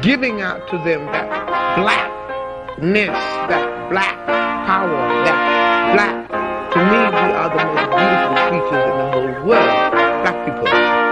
giving out to them that blackness, that black power, that black. To me, we are the most beautiful creatures in the whole world, black people.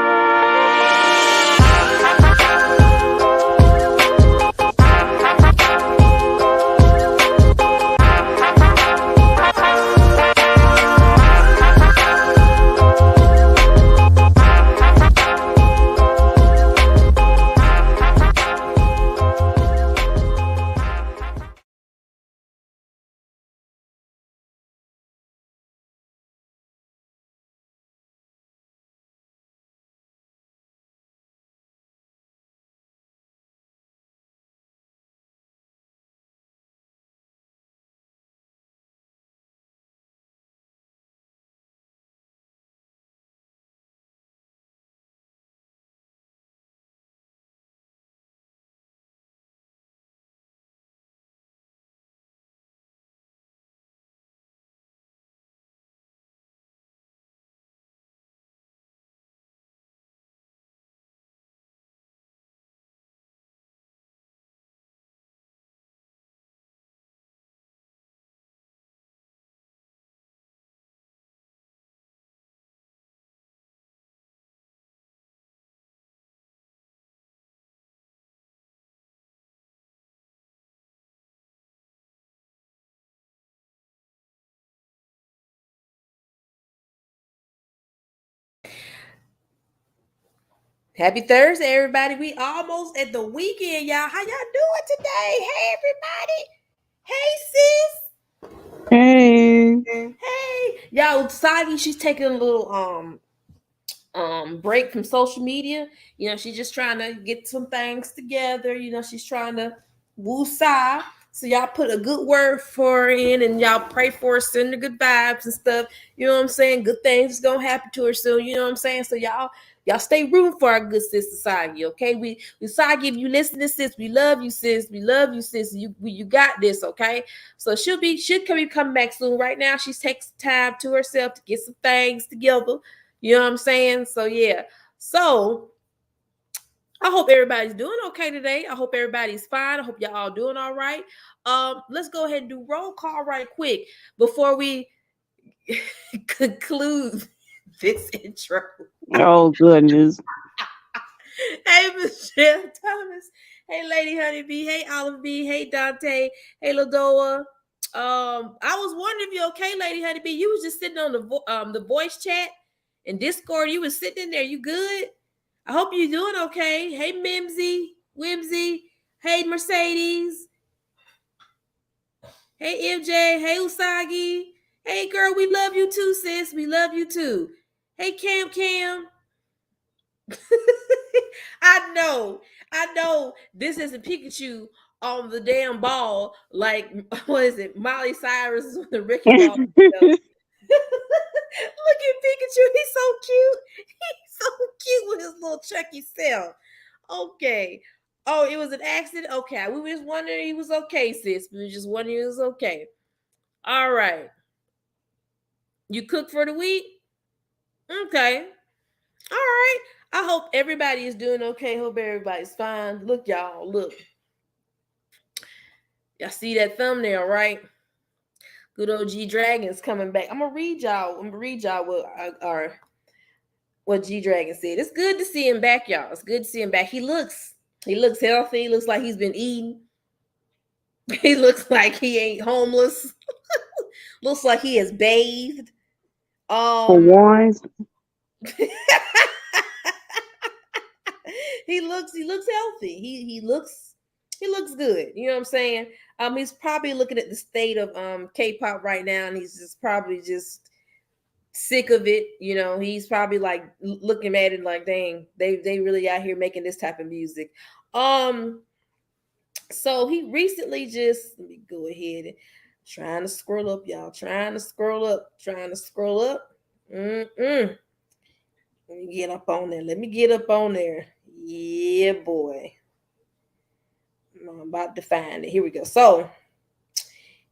Happy Thursday, everybody. We almost at the weekend, y'all. How y'all doing today? Hey, everybody. Hey, Hey. sis. Hey. Y'all, Usagi, she's taking a little break from social media. She's just trying to get some things together. She's trying to woo-sa. So y'all put a good word for her in, and y'all pray for her, send her good vibes and stuff. You know what I'm saying? Good things is gonna happen to her soon. You know what I'm saying? So y'all stay rooting for our good sister Sagi, okay? We Sagi, if you listening, sis, we love you, sis. We love you, sis. You got this, okay? So she'll be coming back soon. Right now, she's taking time to herself to get some things together. You know what I'm saying? So yeah. So I hope everybody's doing okay today. I hope everybody's fine. I hope y'all all doing all right. Let's go ahead and do roll call right quick before we conclude this intro. Oh goodness. Hey, Michelle Thomas. Hey, Lady Honeybee. Hey, Olive B. Hey, Dante. Hey, Ladoa. I was wondering if you okay, Lady Honeybee. You was just sitting on the voice chat and Discord. You was sitting in there. You good? I hope you're doing okay. Hey, Mimsy, Whimsy. Hey, Mercedes. Hey, MJ. Hey, Usagi. Hey, girl, we love you too, sis. We love you too. Hey, Cam. I know. This isn't Pikachu on the damn ball. Like, what is it? Miley Cyrus on the Ricky Ball. Look at Pikachu. He's so cute. He's so cute with his little Chucky self. Okay. Oh, it was an accident? Okay. We were just wondering he was okay, sis. We were just wondering he was okay. All right. You cook for the week? Okay. All right. I hope everybody is doing okay. Hope everybody's fine. Look, y'all. Look. Y'all see that thumbnail, right? Good old G Dragon's coming back. I'm gonna read y'all what G Dragon said. It's good to see him back, y'all. It's good to see him back. He looks healthy. He looks like he's been eating. He looks like he ain't homeless. Looks like he has bathed. For Um once. he looks healthy. He looks good. You know what I'm saying? He's probably looking at the state of K-pop right now, and he's just probably just sick of it. He's probably like looking at it like, dang, they really out here making this type of music. So he recently just let me go ahead and trying to scroll up, y'all. Trying to scroll up. Mm-mm. Let me get up on there. Yeah, boy. I'm about to find it. Here we go. So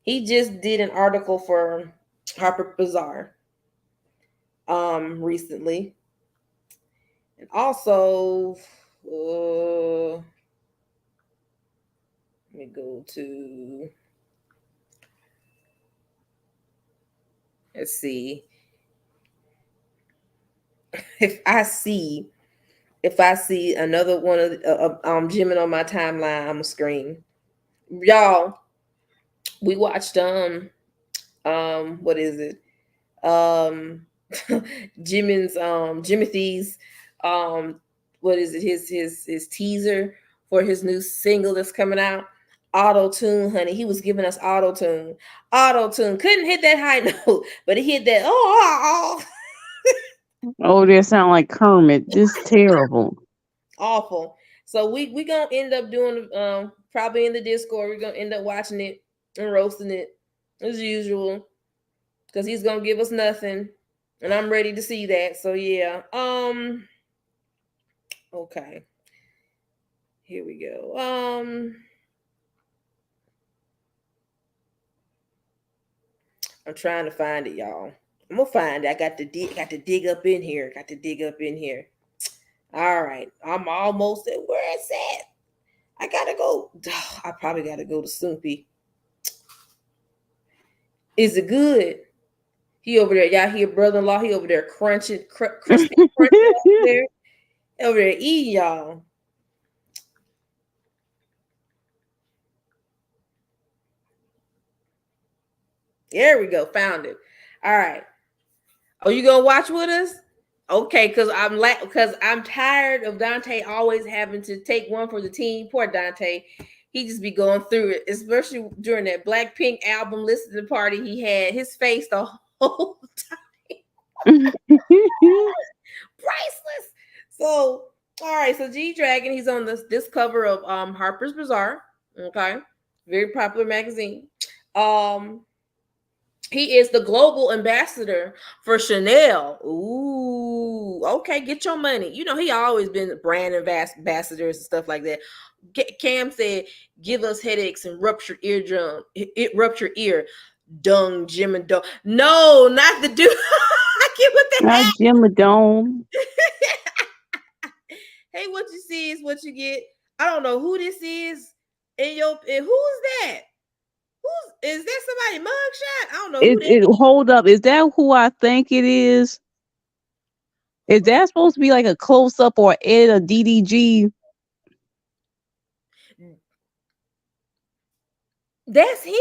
he just did an article for Harper Bazaar recently. And also let me go to let's see. If I see another one of Jimin on my timeline, I'm gonna scream. Y'all, we watched what is it? Jimin's Jimothy's um what is it, his teaser for his new single that's coming out. Auto tune, honey. He was giving us auto tune. Couldn't hit that high note, but he hit that Oh, they sound like Kermit. This terrible. awful. So we gonna end up doing probably in the Discord. We're gonna end up watching it and roasting it as usual because he's gonna give us nothing, and I'm ready to see that. So yeah. Okay. Here we go. I'm trying to find it, y'all. I'm gonna find it. I got to dig up in here. All right. I'm almost at where it's at. I gotta go. I probably gotta go to Soupy. Is it good? He over there, y'all hear brother-in-law, he over there crunching, crispy crunching over there eating, y'all. There we go, found it. All right. Oh, you gonna watch with us? Okay, because I'm tired of Dante always having to take one for the team. Poor Dante. He just be going through it, especially during that Blackpink album listening party. He had his face the whole priceless. So, all right. So G Dragon, he's on this cover of Harper's Bazaar. Okay, very popular magazine. He is the global ambassador for Chanel. Ooh, okay, get your money. You know, he always been brand ambassadors and stuff like that. Cam said, "Give us headaches and ruptured eardrum, it ruptured ear, dung, Jim and dung." No, not the dude. I get what the Not heck. Jim Madone. Hey, what you see is what you get. I don't know who this is. And who's that? Is that somebody mugshot? I don't know who that is. Hold up. Is that who I think it is? Is that supposed to be like a close up or edit a DDG? That's him.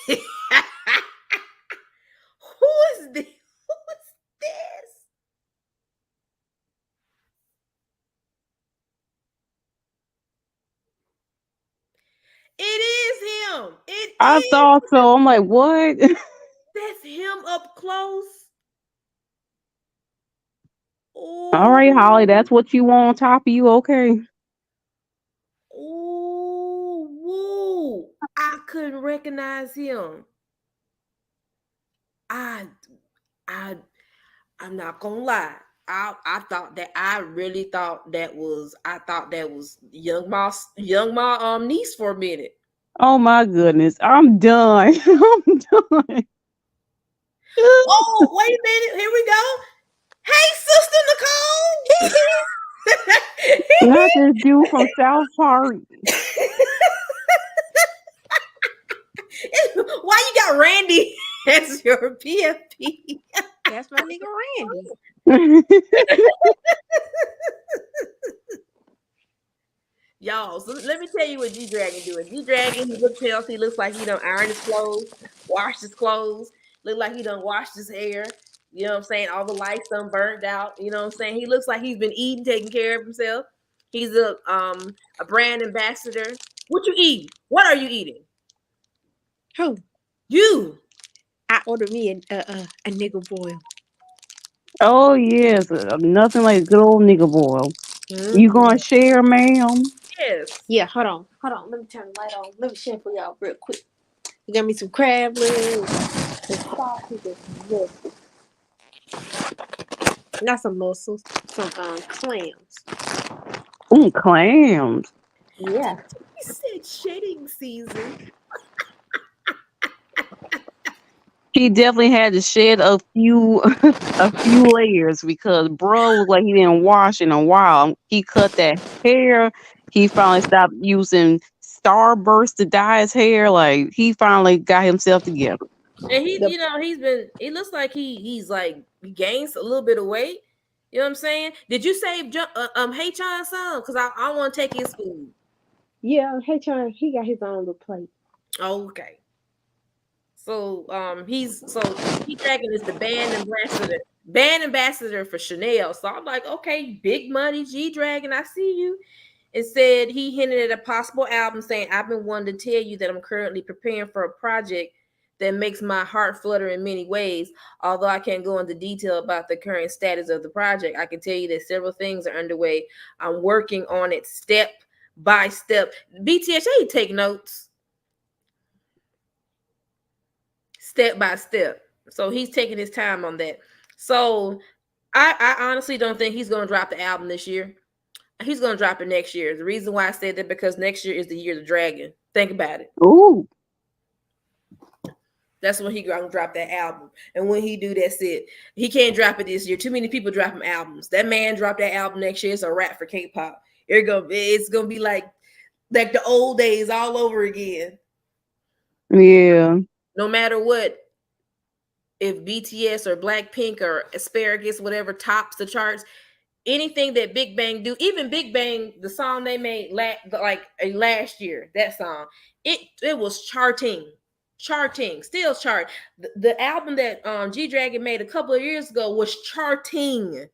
Who is this? Who is this? It is him. I thought so. I'm like, what? That's him up close. All right, Holly, that's what you want on top of you. Okay. Ooh, woo. I couldn't recognize him. I'm not gonna lie. I thought that I really thought that was young ma niece for a minute. Oh my goodness. I'm done. I'm done. Oh, wait a minute. Here we go. Hey, Sister Nicole. Not this dude from South Park. Why you got Randy as your PFP? That's my nigga Randy. Y'all, so let me tell you what G Dragon doing. G Dragon, he looks healthy. Looks like he done iron his clothes, washed his clothes. Look like he done washed his hair. You know what I'm saying? All the lights done burnt out. You know what I'm saying? He looks like he's been eating, taking care of himself. He's a brand ambassador. What you eating? What are you eating? Who? You. I ordered me a nigga boil. Oh yes, nothing like good old nigga boil. Mm-hmm. You gonna share, ma'am? Yes. Yeah, hold on. Let me turn the light on. Let me share for y'all real quick. You got me some crab legs, some sausage, and some mussels. Not some mussels, some clams. Clams. Yeah. He said shedding season. He definitely had to shed a few layers because bro looked like he didn't wash in a while. He cut that hair. He finally stopped using Starburst to dye his hair. Like he finally got himself together. And he looks like he gains a little bit of weight. You know what I'm saying? Did you save Hey-chan some? Because I want to take his food. Yeah, Hey-chan, he got his own little plate. Okay. So G Dragon is the brand ambassador for Chanel. So I'm like, okay, big money, G Dragon, I see you. It said he hinted at a possible album, saying, "I've been wanting to tell you that I'm currently preparing for a project that makes my heart flutter in many ways. Although I can't go into detail about the current status of the project, I can tell you that several things are underway. I'm working on it step by step." BTS, you take notes. Step by step. So he's taking his time on that. So I honestly don't think he's going to drop the album this year. He's going to drop it next year. The reason why I said that because next year is the year of the dragon. Think about it. Ooh. That's when he gonna drop that album. And when he do, that's it. He can't drop it this year. Too many people dropping albums. That man dropped that album next year. It's a wrap for K-pop. It's gonna be like the old days all over again. Yeah. No matter what, if BTS or Blackpink or Asparagus, whatever tops the charts, anything that Big Bang do, even Big Bang, the song they made last year, that song, it was charting. charting, still chart. The album that G Dragon made a couple of years ago was charting.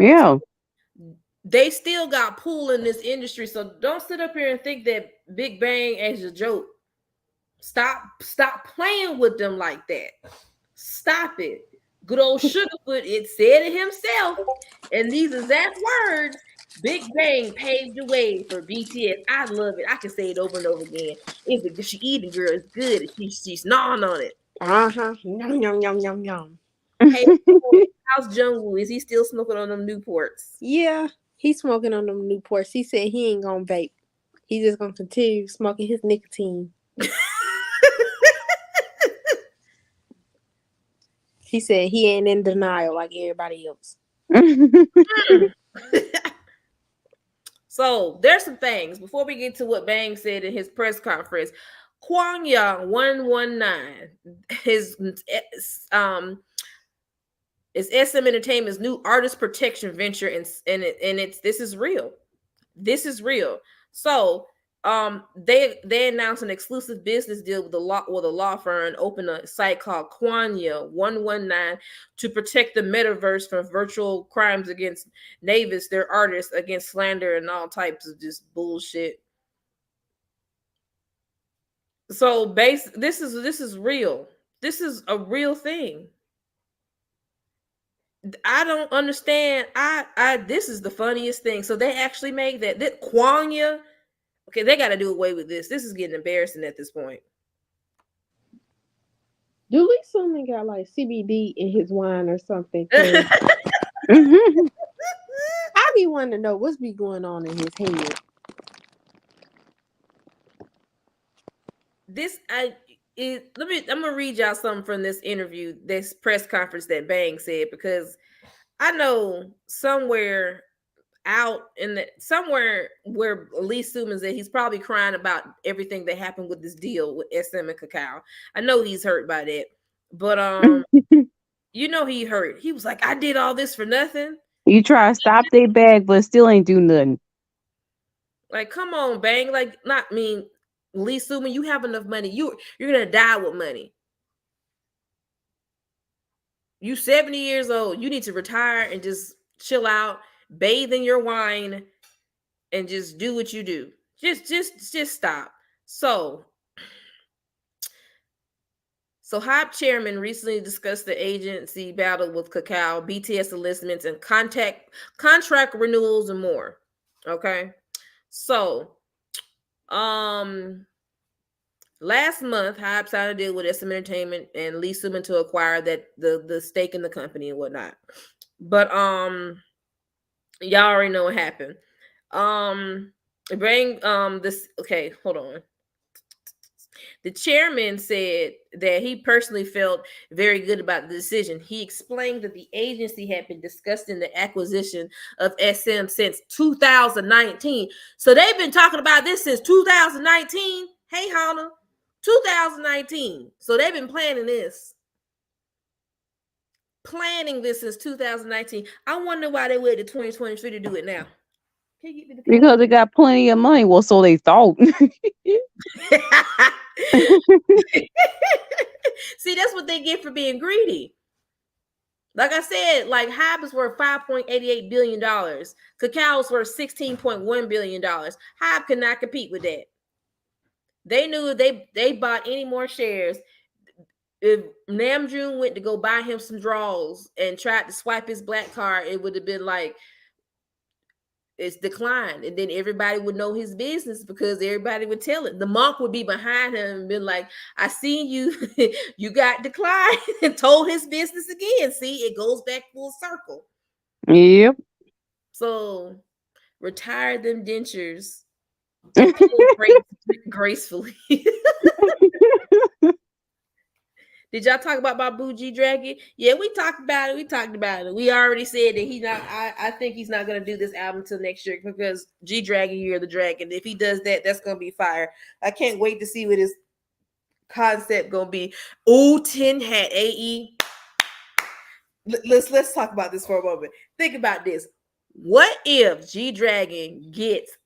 Yeah. They still got pull in this industry, so don't sit up here and think that Big Bang is a joke. Stop playing with them like that. Stop it. Good old Sugarfoot, it said it himself in these exact words. Big Bang paved the way for BTS. I love it. I can say it over and over again. If she eating, girl, it's good. She's gnawing on it. Yum yum yum yum yum. Hey, how's Jungwoo? Is he still smoking on them Newports? Yeah, he's smoking on them Newports. He said he ain't gonna vape. He's just gonna continue smoking his nicotine. He said he ain't in denial like everybody else. So there's some things before we get to what Bang said in his press conference. Kwang Young 119, his SM Entertainment's new artist protection venture, and it's this is real. This is real. So they announced an exclusive business deal with a law firm and opened a site called Kwanya 119 to protect the metaverse from virtual crimes against Navis, their artists, against slander and all types of just bullshit. So this is real. This is a real thing. I don't understand. This is the funniest thing. So they actually made that Kwanya. Okay, they got to do away with this. This is getting embarrassing at this point. Do Lee Suman got like CBD in his wine or something? I be wanting to know what's be going on in his head. I'm gonna read y'all something from this interview, this press conference that Bang said, because I know somewhere where Lee Suman said he's probably crying about everything that happened with this deal with SM and Cacao. I know he's hurt by that, but he hurt. He was like, I did all this for nothing. You try to stop their bag, but still ain't do nothing. Like, come on, Bang. Like, Lee Suman, you have enough money. You're gonna die with money. You 70 years old. You need to retire and just chill out, bathe in your wine, and just do what you do. Just stop. So HYBE chairman recently discussed the agency battle with Cacao, BTS enlistments, and contract renewals and more. Okay. So last month, HYBE signed a deal with SM Entertainment and Lee Suman to acquire the stake in the company and whatnot. But y'all already know what happened. Okay, hold on. The chairman said that he personally felt very good about the decision. He explained that the agency had been discussing the acquisition of SM since 2019. So they've been talking about this since 2019. Hey, Hannah, 2019. So they've been planning this since 2019. I wonder why they waited to 2023 to do it now. Because they got plenty of money. Well, so they thought. See, that's what they get for being greedy. Like I said, like HYBE is worth $5.88 billion. Cacao is worth $16.1 billion. HYBE could not compete with that. They knew if they bought any more shares, if Namjoon went to go buy him some draws and tried to swipe his black card, it would have been like, it's declined, and then everybody would know his business because everybody would tell it. The monk would be behind him and been like, I seen you, you got declined, and told his business again. See, it goes back full circle. Yep. So retire them dentures gracefully. Did y'all talk about my boo G Dragon? Yeah, we talked about it. We already said that he's not. I think he's not gonna do this album till next year because G Dragon, Year of the Dragon. If he does that, that's gonna be fire. I can't wait to see what his concept gonna be. Ooh, Tin Hat AE. Let's talk about this for a moment. Think about this. What if G Dragon gets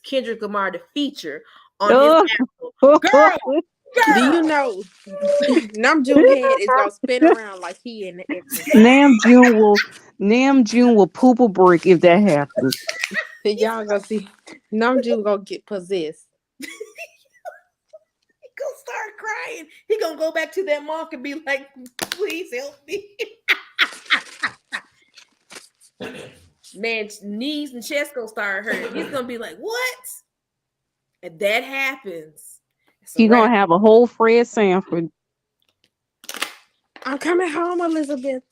Kendrick Lamar to feature on his album? Girl, Do you know Namjoon head is gonna spin around like he in the Exorcist? Nam June will poop a brick if that happens. Y'all gonna see Namjoon gonna get possessed. he gonna start crying. He gonna go back to that monk and be like, please help me. Man, knees and chest gonna start hurting. He's gonna be like, what? And that happens. He gonna have a whole Fred Sanford. I'm coming home, Elizabeth.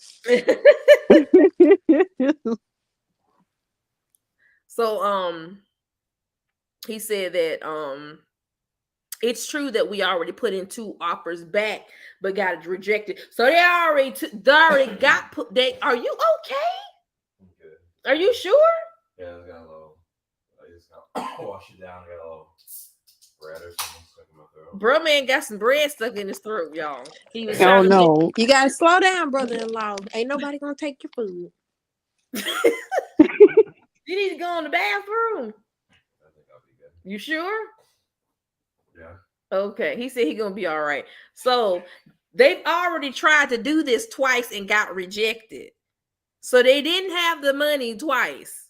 So he said that it's true that we already put in 2 offers back but got it rejected. So they already got put. Are you okay? Okay. Are you sure? Yeah, it's got a little. I just got wash it down. Got a little bread or something stuck in my throat. Bro, man got some bread stuck in his throat, y'all. He was Oh trying to no. You gotta slow down, brother-in-law. Ain't nobody gonna take your food. You need to go in the bathroom. I think I'll be good. You sure? Yeah. Okay. He said he's gonna be all right. So they've already tried to do this twice and got rejected. So they didn't have the money twice.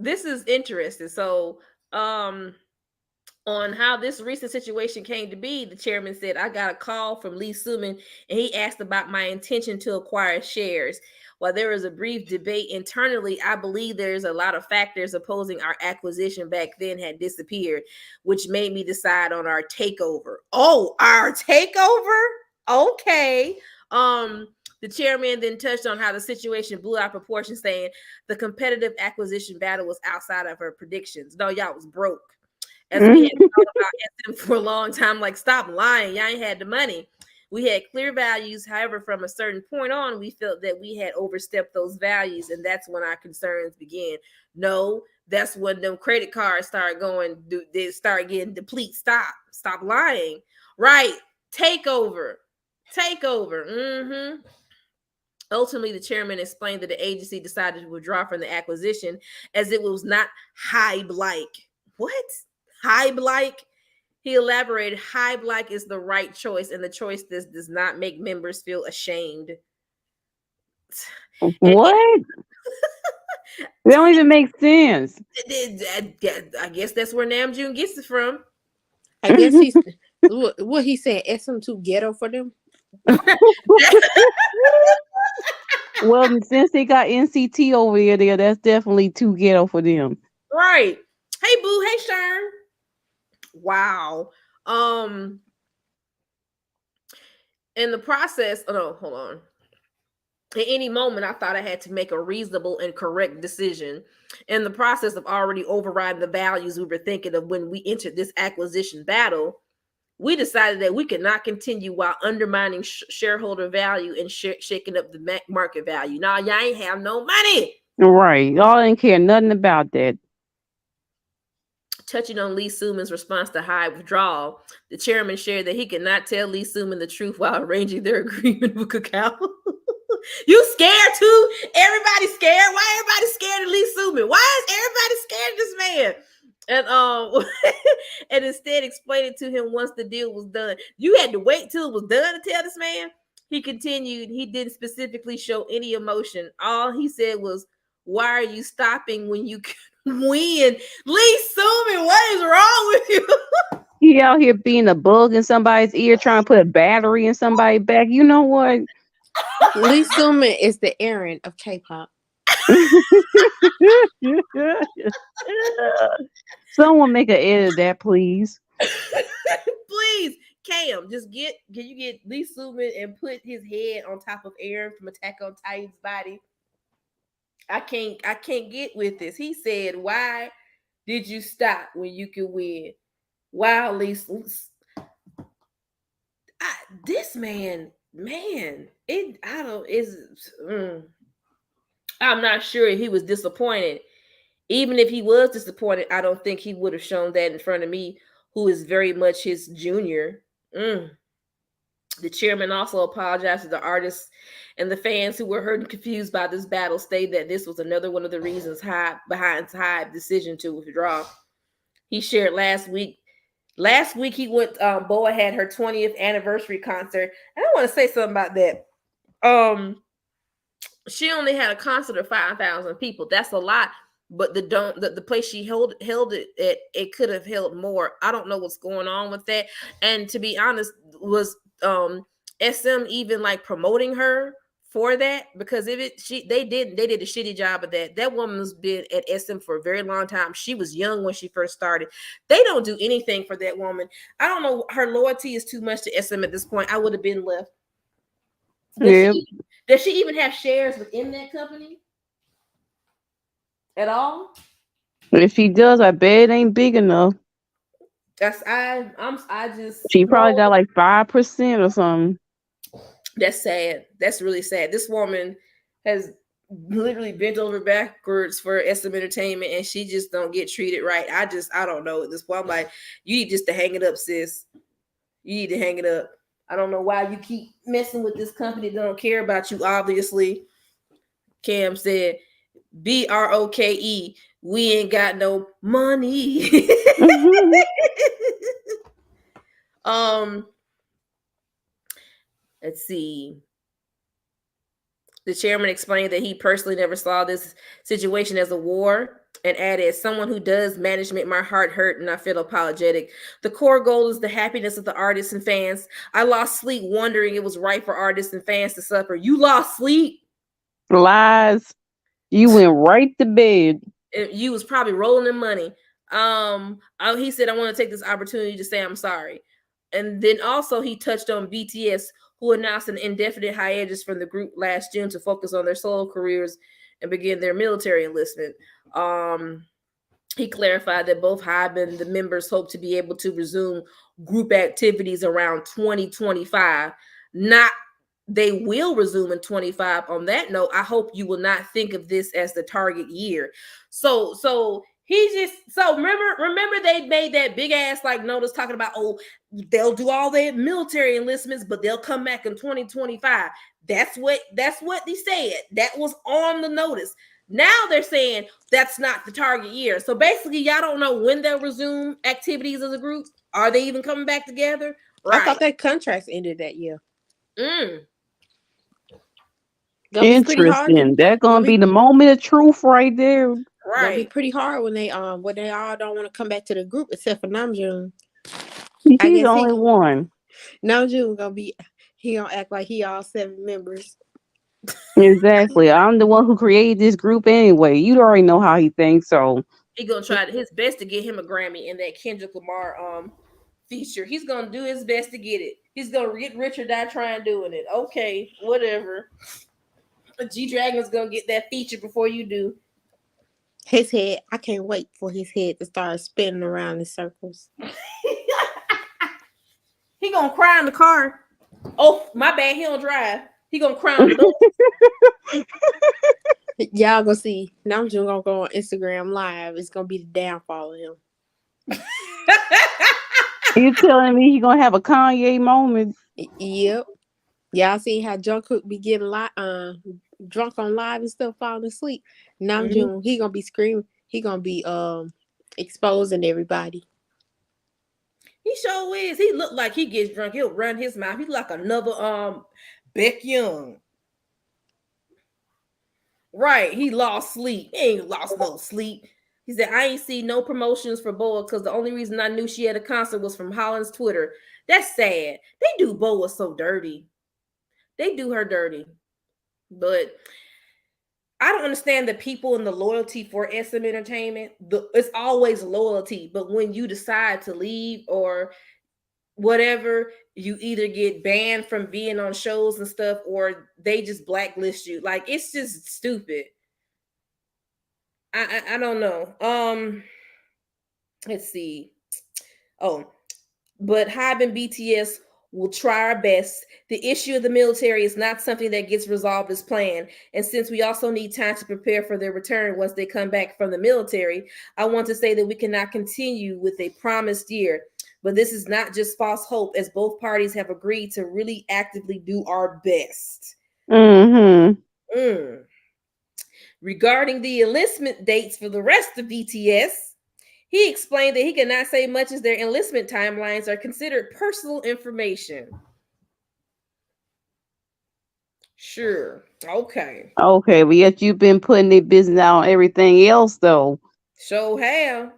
This is interesting. So on how this recent situation came to be, the chairman said, I got a call from Lee Suman and he asked about my intention to acquire shares. While there was a brief debate internally, I believe there's a lot of factors opposing our acquisition back then had disappeared, which made me decide on our takeover. Oh, our takeover? Okay. The chairman then touched on how the situation blew out proportion, saying the competitive acquisition battle was outside of her predictions. No, y'all was broke. As we had thought about SM for a long time, like, stop lying. Y'all ain't had the money. We had clear values. However, from a certain point on, we felt that we had overstepped those values, and that's when our concerns began. No, that's when them credit cards start going, they start getting deplete. Stop lying. Right. Takeover. Ultimately, the chairman explained that the agency decided to withdraw from the acquisition as it was not HYBE-like. What? HYBE-like? He elaborated, HYBE-like is the right choice, and the choice does not make members feel ashamed. What? That don't even make sense. I guess that's where Namjoon gets it from. I guess he's what he said. SM too ghetto for them. Well, since they got NCT over there, that's definitely too ghetto for them. Right. Hey, boo. Hey, Sharon. Wow. In the process, oh no, hold on. At any moment, I thought I had to make a reasonable and correct decision. In the process of already overriding the values we were thinking of when we entered this acquisition battle, we decided that we could not continue while undermining shareholder value and shaking up the market value. Now, y'all ain't have no money. Right. Y'all didn't care nothing about that. Touching on Lee Suman's response to HYBE withdrawal, the chairman shared that he could not tell Lee Suman the truth while arranging their agreement with Kakao. You scared too? Everybody's scared. Why everybody scared of Lee Suman? Why is everybody scared of this man? And and instead explained it to him once the deal was done. You had to wait till it was done to tell this man. He continued, he didn't specifically show any emotion. All he said was, why are you stopping when you can win? Lee Suman, what is wrong with you? He out here being a bug in somebody's ear, trying to put a battery in somebody's back. You know what? Lee Suman is the Aaron of K-pop. Someone make an edit of that, please. Please, Cam, can you get Lee Suman and put his head on top of Aaron from Attack on Titan's body? I can't get with this. He said, why did you stop when you could win? Wow, Lee. This man, I'm not sure he was disappointed. Even if he was disappointed, I don't think he would have shown that in front of me, who is very much his junior. The chairman also apologized to the artists and the fans who were hurt and confused by this battle, stated that this was another one of the reasons behind HYBE's decision to withdraw. He shared last week Last week he went. Boa had her 20th anniversary concert, and I want to say something about that. She only had a concert of 5,000 people. That's a lot, but the place she held it at, it could have held more. I don't know what's going on with that. And to be honest, was SM even like promoting her for that? Because if they did a shitty job of that. That woman's been at SM for a very long time. She was young when she first started. They don't do anything for that woman. I don't know. Her loyalty is too much to SM at this point. I would have been left. Does she even have shares within that company at all? If she does, I bet it ain't big enough. I just She probably got like 5% or something. That's sad. That's really sad. This woman has literally bent over backwards for SM Entertainment, and she just don't get treated right. I don't know at this point. I'm like, you need just to hang it up, sis. You need to hang it up. I don't know why you keep messing with this company that don't care about you, obviously. Cam said, BROKE, we ain't got no money. Let's see. The chairman explained that he personally never saw this situation as a war and added, as someone who does management, my heart hurt and I feel apologetic. The core goal is the happiness of the artists and fans. I lost sleep wondering it was right for artists and fans to suffer. You lost sleep? Lies. You went right to bed. You was probably rolling in money. He said, I want to take this opportunity to say I'm sorry. And then also he touched on BTS, who announced an indefinite hiatus from the group last June to focus on their solo careers and begin their military enlistment. He clarified that both HYBE and the members hope to be able to resume group activities around 2025. Not they will resume in 25. On that note, I hope you will not think of this as the target year. So he just remember they made that big ass like notice talking about, oh, they'll do all their military enlistments, but they'll come back in 2025. That's what they said. That was on the notice. Now they're saying that's not the target year. So basically, y'all don't know when they'll resume activities as a group. Are they even coming back together? Right. I thought their contracts ended that year. Interesting. That's gonna be the moment of truth right there. Right. Gonna be pretty hard when they all don't want to come back to the group except for Namjoon. He's the only one. Namjoon he gonna act like he all 7 members. Exactly. I'm the one who created this group anyway. You already know how he thinks, so he gonna try his best to get him a Grammy in that Kendrick Lamar feature. He's gonna do his best to get it. He's gonna get rich or die trying doing it. Okay, whatever. G-Dragon's gonna get that feature before you do. His head, I can't wait for his head to start spinning around in circles. He gonna cry in the car. Oh, my bad, he don't drive. He gonna cry on the door. Y'all gonna see. Namjoon gonna go on Instagram Live. It's gonna be the downfall of him. You telling me he gonna have a Kanye moment? Yep. Y'all seen how Jungkook be getting drunk on live and stuff, falling asleep. Namjoon, he gonna be screaming. He gonna be exposing everybody. He sure is. He look like he gets drunk. He'll run his mouth. He's like another Beck Young. Right. He lost sleep. He ain't lost no sleep. He said, I ain't see no promotions for Boa because the only reason I knew she had a concert was from Holland's Twitter. That's sad. They do Boa so dirty. They do her dirty. But I don't understand the people and the loyalty for SM Entertainment. It's always loyalty. But when you decide to leave or whatever, you either get banned from being on shows and stuff, or they just blacklist you. Like, it's just stupid. I don't know. Let's see. Oh, but HYBE and BTS will try our best. The issue of the military is not something that gets resolved as planned. And since we also need time to prepare for their return once they come back from the military, I want to say that we cannot continue with a promised year. But this is not just false hope, as both parties have agreed to really actively do our best. Regarding the enlistment dates for the rest of BTS, He explained that he cannot say much as their enlistment timelines are considered personal information. Sure. Okay. Okay, but yet you've been putting their business out on everything else, though. So have.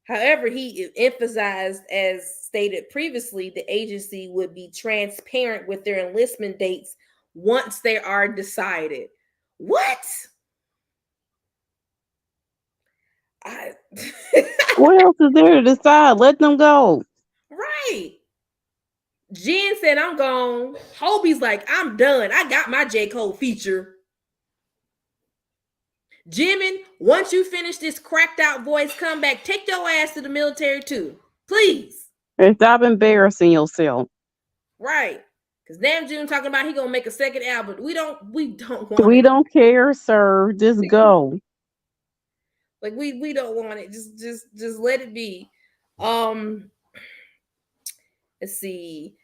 However, he emphasized, as stated previously, the agency would be transparent with their enlistment dates once they are decided. What? What else is there to decide? Let them go. Right. Jen said, I'm gone. Hobie's like, I'm done. I got my J. Cole feature. Jimin, once you finish this cracked out voice comeback, take your ass to the military too. Please. And stop embarrassing yourself. Right. Because Namjoon talking about he gonna make a second album. We don't want We it. don't care, sir. Just go. Like we don't want it. Just let it be. Let's see.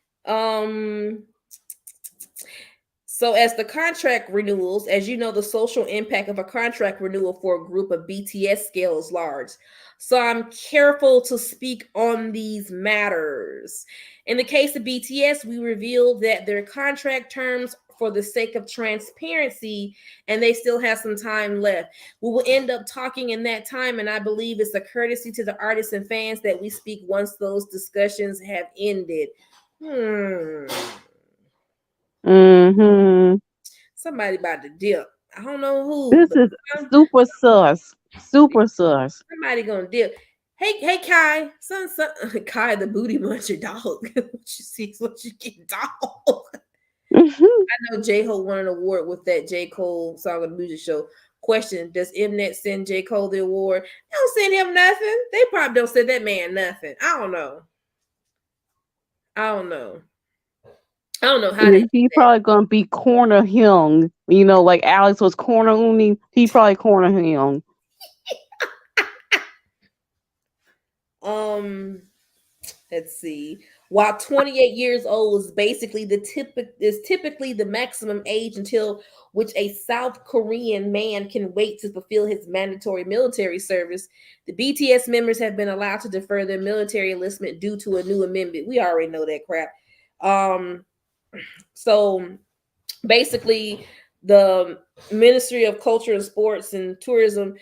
So as the contract renewals, as you know, the social impact of a contract renewal for a group of BTS scale is large. So I'm careful to speak on these matters. In the case of BTS, we revealed that their contract terms for the sake of transparency, and they still have some time left. We will end up talking in that time, and I believe it's a courtesy to the artists and fans that we speak once those discussions have ended. Somebody about to dip. I don't know who. This is super sus. Super sus. Somebody gonna dip. Hey, Kai, son, Kai, the booty muncher dog. What you see is what you get, dog. I know J-Ho won an award with that J. Cole Song of the Music Show. Question: does Mnet send J. Cole the award? They don't send him nothing. They probably don't send that man nothing. I don't know how he probably gonna be corner him. You know, like Alex was corner Uni. He probably corner him. Let's see. While 28 years old is basically typically the maximum age until which a South Korean man can wait to fulfill his mandatory military service, the BTS members have been allowed to defer their military enlistment due to a new amendment. We already know that crap. So basically, the Ministry of Culture and Sports and Tourism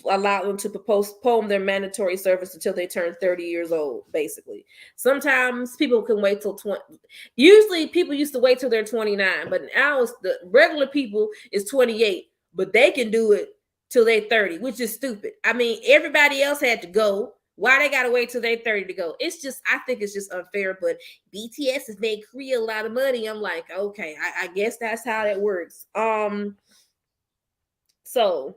allowed them to postpone their mandatory service until they turn 30 years old, basically. Sometimes people can wait till 20. Usually people used to wait till they're 29, but now it's the regular people is 28, but they can do it till they're 30, which is stupid. I mean, everybody else had to go. Why they gotta wait till they're 30 to go? It's just, I think it's just unfair, but BTS has made Korea a lot of money. I'm like, okay, I guess that's how that works. So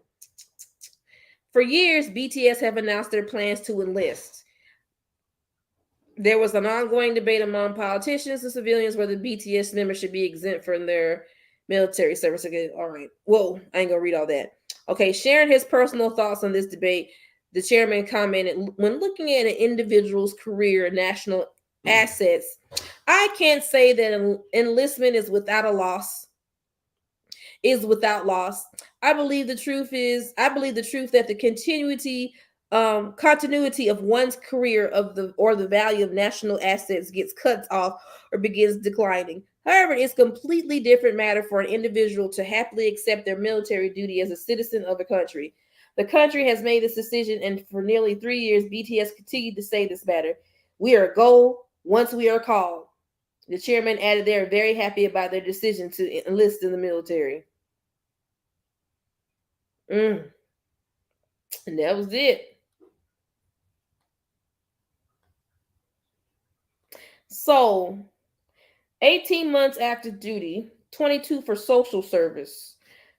for years, BTS have announced their plans to enlist. There was an ongoing debate among politicians and civilians whether BTS members should be exempt from their military service. Again, all right. Whoa, I ain't gonna read all that. Okay, sharing his personal thoughts on this debate, the chairman commented, when looking at an individual's career and national assets, I can't say that enlistment is without loss. I believe the truth that the continuity of one's career or the value of national assets gets cut off or begins declining. However, it's a completely different matter for an individual to happily accept their military duty as a citizen of the country. The country has made this decision, and for nearly 3 years, BTS continued to say this matter. We are go once we are called. The chairman added they are very happy about their decision to enlist in the military. And that was it. So, 18 months after duty, 22 for social service.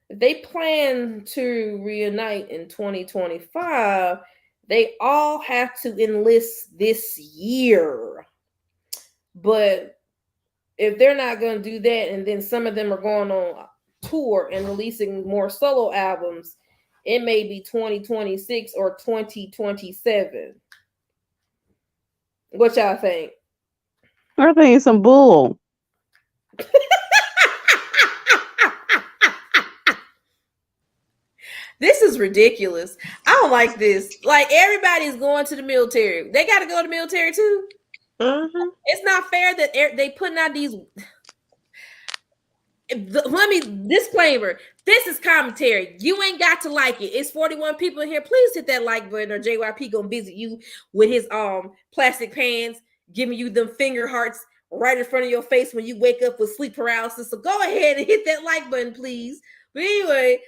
They plan to reunite in 2025. They all have to enlist this year. But if they're not going to do that, and then some of them are going on tour and releasing more solo albums, it may be 2026 or 2027. What y'all think? I think it's some bull. This is ridiculous. I don't like this. Like everybody's going to the military. They got to go to the military too. Mm-hmm. It's not fair that they putting out these. Let me disclaimer. This is commentary. You ain't got to like it. It's 41 people in here. Please hit that like button, or JYP gonna visit you with his plastic pans, giving you them finger hearts right in front of your face when you wake up with sleep paralysis. So go ahead and hit that like button, please. But anyway,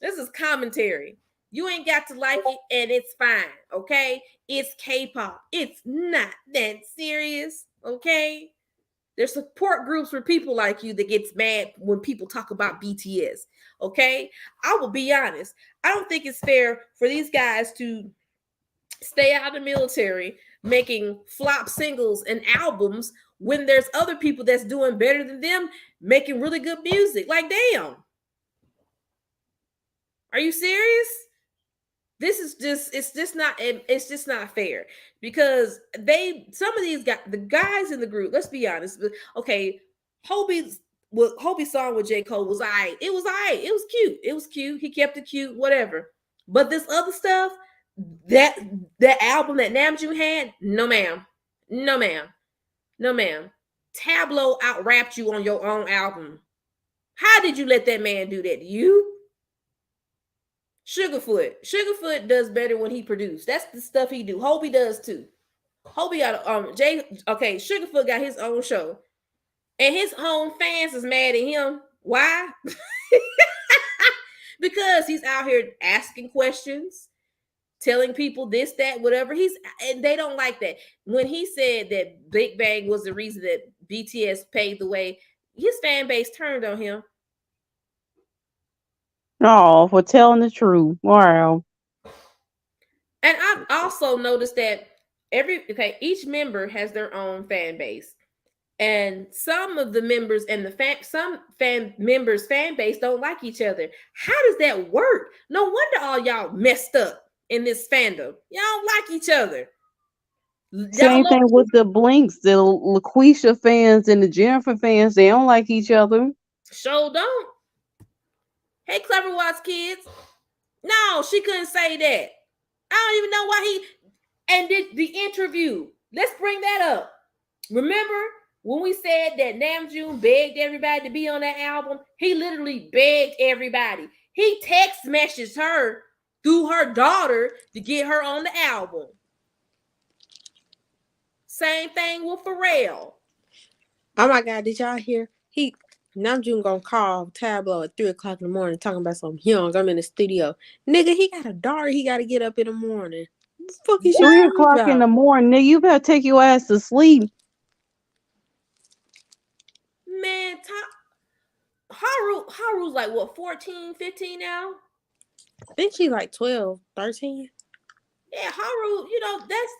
this is commentary. You ain't got to like it, and it's fine. Okay, it's K-pop. It's not that serious. Okay. There's support groups for people like you that gets mad when people talk about BTS. Okay, I will be honest. I don't think it's fair for these guys to stay out of the military making flop singles and albums when there's other people that's doing better than them making really good music. Like, damn. Are you serious? This is just, it's just not fair, because some of these guys, the guys in the group, let's be honest. Okay, Hobie's song with J. Cole was alright. It was alright. It was cute. It was cute. He kept it cute, whatever. But this other stuff, that album that Namjoon had, no ma'am. No ma'am. No ma'am. Tableau out-rapped you on your own album. How did you let that man do that to you? Sugarfoot does better when he produced. That's the stuff he do. Hobie does too. Hobie got Sugarfoot got his own show, and his own fans is mad at him. Why? Because he's out here asking questions, telling people this, that, whatever. And they don't like that. When he said that Big Bang was the reason that BTS paved the way, his fan base turned on him. Oh, for telling the truth. Wow. And I've also noticed that each member has their own fan base. And some of the members and some fan members' fan base don't like each other. How does that work? No wonder all y'all messed up in this fandom. Y'all don't like each other. Same thing with the Blinks, the LaQuisha fans and the Jennifer fans. They don't like each other. Sure don't. Hey, Clever Watts kids. No, she couldn't say that. I don't even know why and did the interview. Let's bring that up. Remember when we said that Namjoon begged everybody to be on that album? He literally begged everybody. He text messaged her through her daughter to get her on the album. Same thing with Pharrell. Oh my God, did y'all hear? Namjoon gonna call Tableau at 3:00 in the morning talking about something. Young, I'm in the studio. Nigga, he got a daughter. He got to get up in the morning. What the fuck is 3:00 in the morning, nigga. You better take your ass to sleep. Man, Haru's like what, 14, 15 now? I think she's like 12, 13. Yeah, Haru,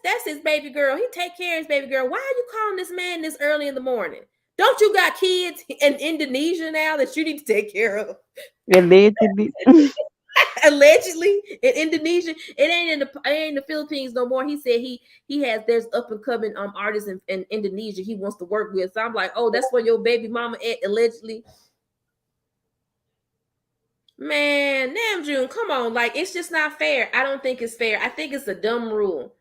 that's his baby girl. He take care of his baby girl. Why are you calling this man this early in the morning? Don't you got kids in Indonesia now that you need to take care of? Allegedly. Allegedly in Indonesia. It ain't in the Philippines no more. He said there's up and coming artists in Indonesia he wants to work with. So I'm like, oh, that's where your baby mama at, allegedly. Man, Namjoon, come on. Like, it's just not fair. I don't think it's fair. I think it's a dumb rule.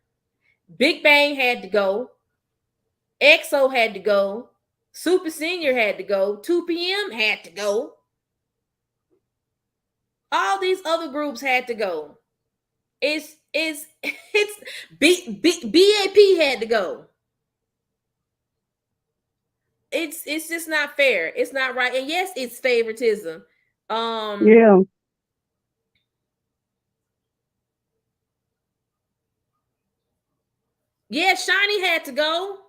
Big Bang had to go. EXO had to go. Super Senior had to go. 2PM had to go. All these other groups had to go. It's BAP had to go. It's just not fair. It's not right. And yes, it's favoritism. Yeah. Yeah, Shiny had to go.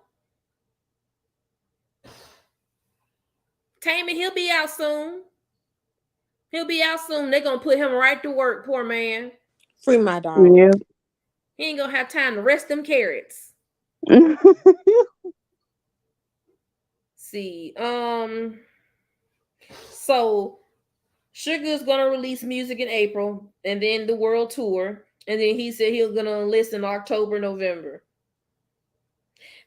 Taman, he'll be out soon. They're gonna put him right to work, poor man. Free my dog. Yeah. He ain't gonna have time to rest them carrots. See, so Sugar's gonna release music in April, and then the world tour, and then he said he's gonna enlist in October, November.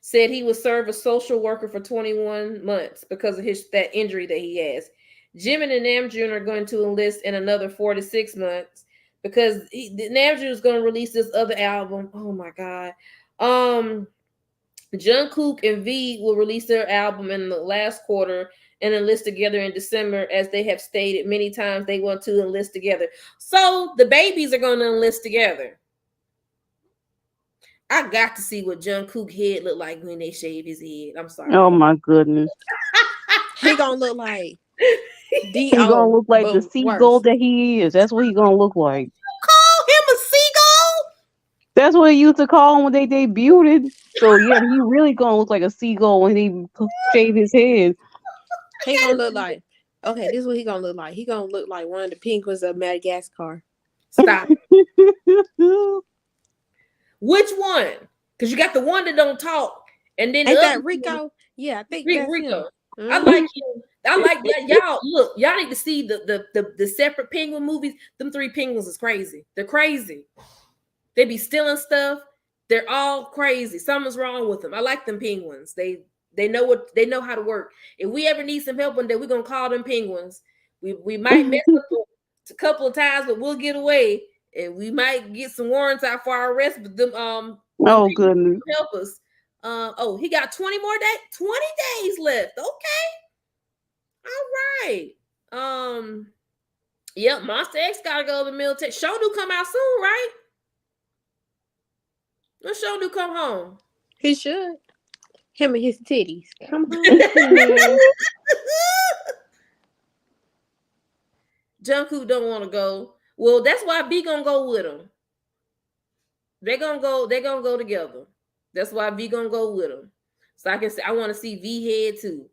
Said he would serve as social worker for 21 months because of that injury that he has. Jimin and Namjoon are going to enlist in another 4 to 6 months. because Namjoon is gonna release this other album. Oh my god. Jungkook and V will release their album in the last quarter and enlist together in December, as they have stated many times they want to enlist together. So the babies are going to enlist together. I got to see what Jungkook head look like when they shave his head. I'm sorry. Oh my goodness. He gonna look like He gonna look like the seagull that he is. That's what he gonna look like. Call him a seagull? That's what he used to call him when they debuted. So yeah, he really gonna look like a seagull when he shave his head. He gonna look like, okay, this is what he gonna look like. He gonna look like one of the penguins of Madagascar. Stop. Which one? Because you got the one that don't talk, and then ain't that Rico? Yeah, I think that's Rico. him. I like him. I like y'all. Look, y'all need to see the separate penguin movies. Them 3 penguins is crazy. They're crazy. They be stealing stuff. They're all crazy. Something's wrong with them. I like them penguins. They know how to work. If we ever need some help one day, we're gonna call them penguins. We might mess up a couple of times, but we'll get away, and we might get some warrants out for our arrest. But them oh goodness, help us. He got 20 more days, 20 days left. Okay. All right. Yep, Monster X gotta go to the military. Show do come out soon, right? When Show do come home? He should. Him and his titties. Come home. Jungkook don't want to go. Well, that's why B gonna go with him. They're gonna go together. That's why V gonna go with him. So I can say I want to see V head too.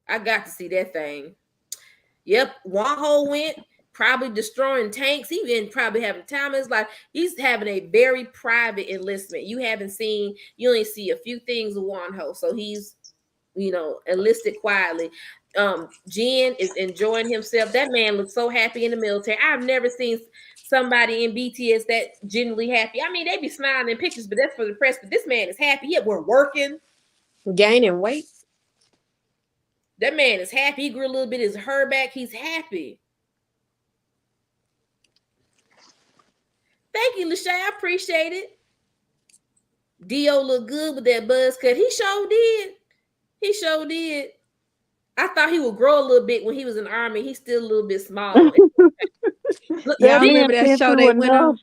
I got to see that thing. Yep, Wonho went, probably destroying tanks. He been probably having time in his life. He's having a very private enlistment. You only see a few things of Wonho. So he's, enlisted quietly. Jin is enjoying himself. That man looks so happy in the military. I've never seen somebody in BTS that genuinely happy. I mean, they be smiling in pictures, but that's for the press. But this man is happy. Yeah, we're working. Gaining weight. That man is happy. He grew a little bit of his hair back. He's happy. Thank you, Lachey. I appreciate it. Dio looked good with that buzz cut. He sure did. I thought he would grow a little bit when he was in the army. He's still a little bit small. Y'all remember that show they went on?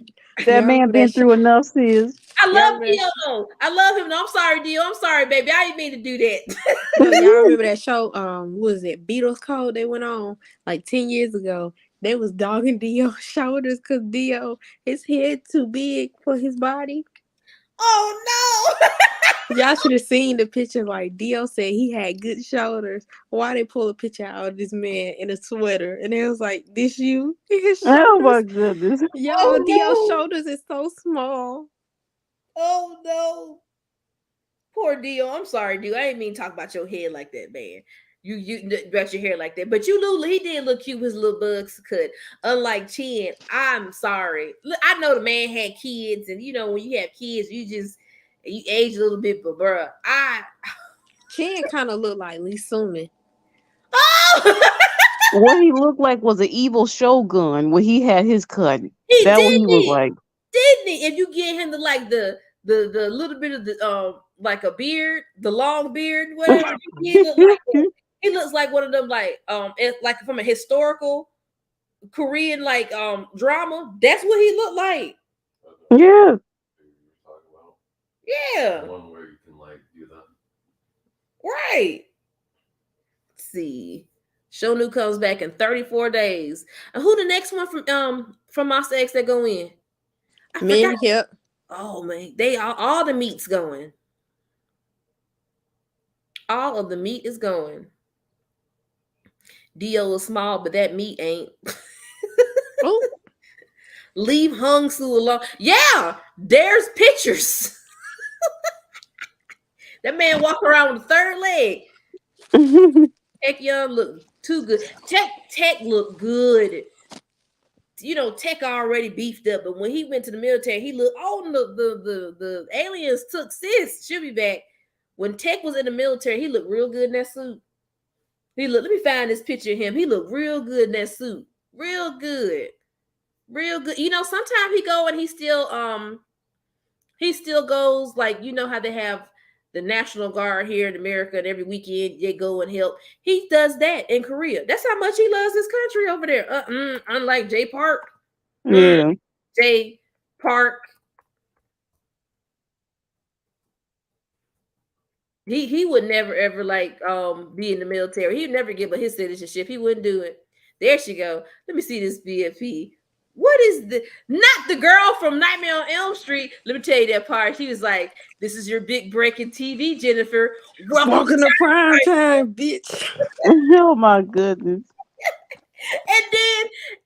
That man been through enough, sis. I love Dio though. I love him. No, I'm sorry, Dio. I'm sorry, baby. I didn't mean to do that. Y'all remember that show? What was it? Beatles Code. They went on like 10 years ago. They was dogging Dio's shoulders because Dio, his head too big for his body. Oh no! Y'all should have seen the picture. Like Dio said, he had good shoulders. Why they pull a picture out of this man in a sweater, and it was like, "This you?" Oh my goodness! Dio's shoulders is so small. Oh no! Poor Dio. I'm sorry, Dio. I didn't mean to talk about your head like that, man. You about your hair like that, but he did look cute with his little bugs cut. Unlike Chin, I'm sorry. Look, I know the man had kids, and when you have kids, you age a little bit, but bruh, Chin kind of looked like Lee Suman. Oh! What he looked like was an evil shogun when he had his cut. He was like. Didn't he? If you get him to like the little bit of the like a beard, the long beard, whatever, he looks like one of them like from a historical Korean like drama. That's what he looked like. Yeah. Yeah. One where you can like do that. Right. Let's see. Shonu comes back in 34 days. And who the next one from Monster X that go in? Men Hip. Oh man, they all the meat's going. All of the meat is going. Dio is small, but that meat ain't. Oh. Leave Hung Soo alone. Yeah, there's pictures. That man walk around with a third leg. Tech Young look too good. Tech look good. Tech already beefed up, but when he went to the military, he looked. Oh, the aliens took sis. She'll be back. When Tech was in the military, he looked real good in that suit. Let me find this picture of him. He looked real good in that suit. Real good. Real good. You know, sometimes he go and he still goes, like, you know how they have the National Guard here in America and every weekend they go and help. He does that in Korea. That's how much he loves his country over there. Unlike Jay Park. Yeah. Jay Park. He would never ever like be in the military. He'd never give up his citizenship. He wouldn't do it. There she go. Let me see this BFP. What is the not the girl from Nightmare on Elm Street? Let me tell you that part. She was like, "This is your big break in TV, Jennifer. Welcome to prime time, bitch." Oh my goodness.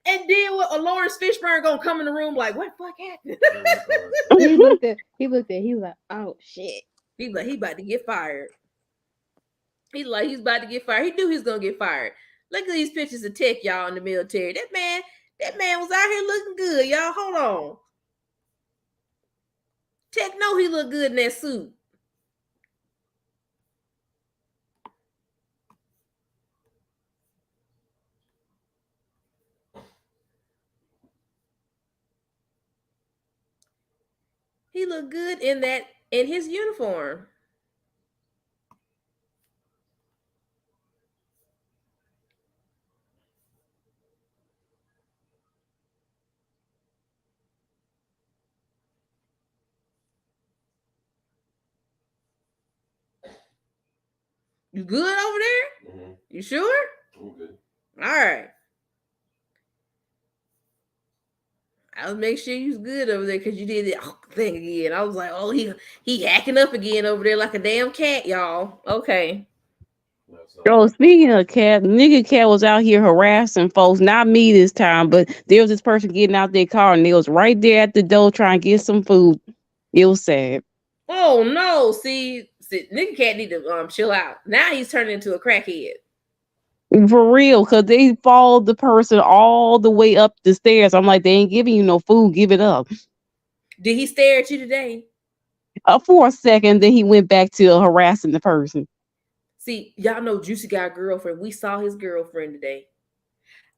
And then what? Lawrence Fishburne gonna come in the room like, "What the fuck happened?" He looked at. He was like, "Oh shit." He's like, he about to get fired. He's about to get fired. He knew he was gonna get fired. Look at these pictures of Tech, y'all, in the military. That man was out here looking good, y'all. Hold on. Tech know he looked good in that suit. He looked good in his uniform. You good over there? Mm-hmm. You sure? I'm good. All right. I'll make sure you's good over there because you did that thing again. I was like, oh, he hacking up again over there like a damn cat, y'all. Okay. Oh, speaking of cat, nigga cat was out here harassing folks. Not me this time, but there was this person getting out their car and they was right there at the door trying to get some food. It was sad. Oh no! See, nigga cat need to chill out. Now he's turning into a crackhead. For real, because they followed the person all the way up the stairs. I'm like, they ain't giving you no food. Give it up. Did he stare at you today? For a second, then he went back to harassing the person. See, y'all know Juicy got a girlfriend. We saw his girlfriend today.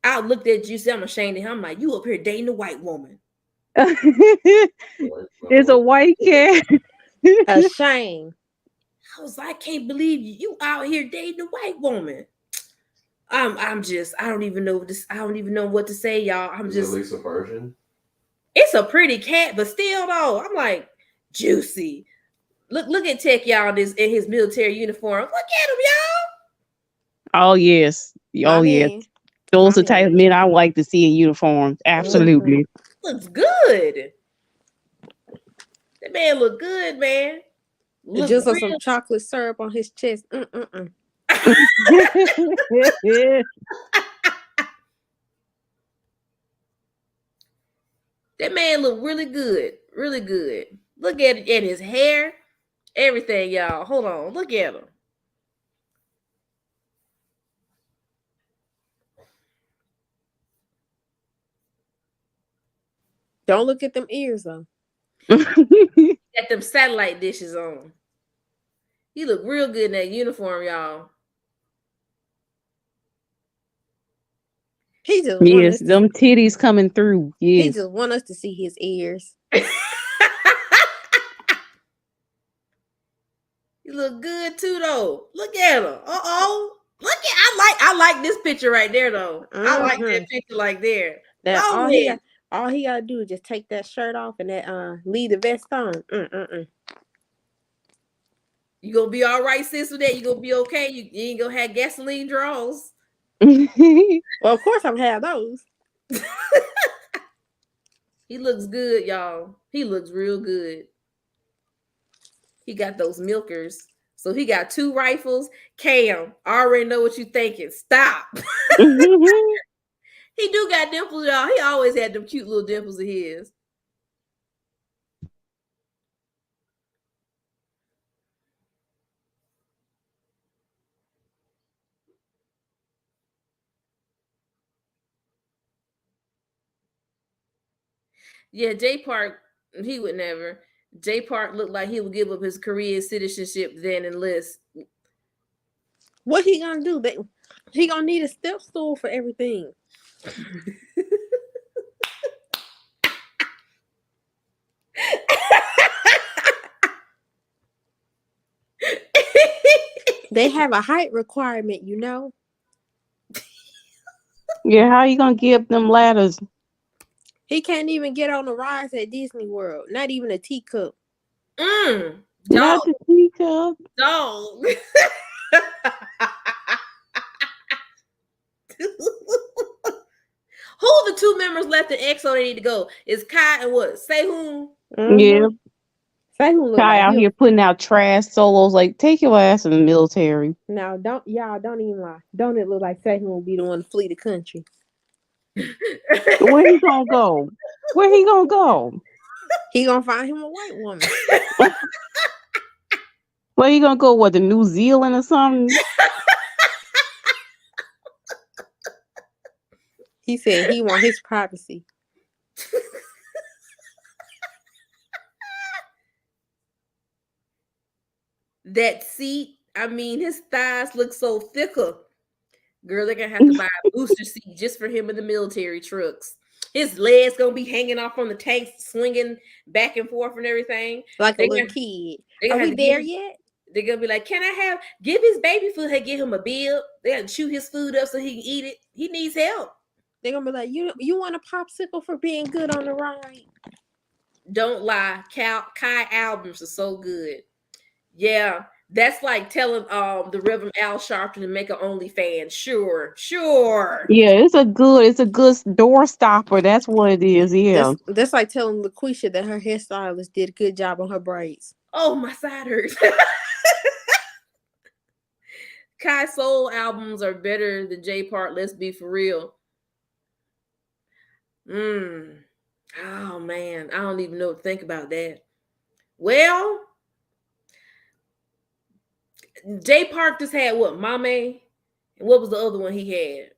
I looked at Juicy. I'm ashamed of him. I'm like, you up here dating a white woman. It's a white cat. A shame. I was like, I can't believe you out here dating a white woman. I don't even know this. I don't even know what to say, y'all. Is it at least a Persian? It's a pretty cat, but still though, I'm like, Juicy. Look at Tech, y'all, in his military uniform. Look at him, y'all. Oh yes. Oh yes. Those are the type of men I like to see in uniforms. Absolutely. Looks good. That man look good, man. Just on some chocolate syrup on his chest. That man look really good. Really good. Look at his hair. Everything, y'all. Hold on. Look at him. Don't look at them ears though. Got them satellite dishes on. He look real good in that uniform, y'all. He just yes, them titties coming through. Yes. He just want us to see his ears. He look good too, though. Look at him. Look at I like this picture right there, though. I like that picture like there. That all he gotta do is just take that shirt off and that leave the vest on. You gonna be all right, sis, with that? You gonna be okay? You ain't gonna have gasoline draws. Well, of course I'm have those. He looks good, y'all. He looks real good. He got those milkers. So he got 2 rifles. Cam, I already know what you thinking. Stop. He do got dimples, y'all. He always had them cute little dimples of his. Yeah, Jay Park, he would never. Jay Park looked like he would give up his Korean citizenship then enlist. What he gonna do? He gonna need a step stool for everything. They have a height requirement, you know. Yeah, how you gonna give them ladders? He can't even get on the rides at Disney World. Not even a teacup. Dog, Not the teacup. dog. Who the two members left in EXO they need to go? Is Kai and what? Sehun? Yeah, Say who look Kai like out you. here putting out trash solos. Like, take your ass in the military. Now, don't even lie. Don't it look like Satan will be the one to flee the country? Where he gonna go? Where he gonna go? He gonna find him a white woman. Where he gonna go? What, to New Zealand or something? He said he want his privacy. That seat, I mean, his thighs look so thicker. Girl, they're gonna have to buy a booster seat just for him in the military trucks. His legs gonna be hanging off from the tanks, swinging back and forth and everything. Like a They little gonna- kid. they Are gonna we have to there give- yet? They're gonna be like, "Can I give his baby food? Hey, give him a bib. They gotta chew his food up so he can eat it. He needs help." They're gonna be like, you want a popsicle for being good on the ride? Don't lie, Kai albums are so good. Yeah, that's like telling the Reverend Al Sharpton to make an OnlyFans. Sure. Yeah, it's a good door stopper. That's what it is. Yeah. That's like telling LaQuisha that her hairstylist did a good job on her braids. Oh, my side hurts. Kai Soul albums are better than J Park. Let's be for real. Oh man, I don't even know what to think about that. Well, J Park just had what, Mame? And what was the other one he had?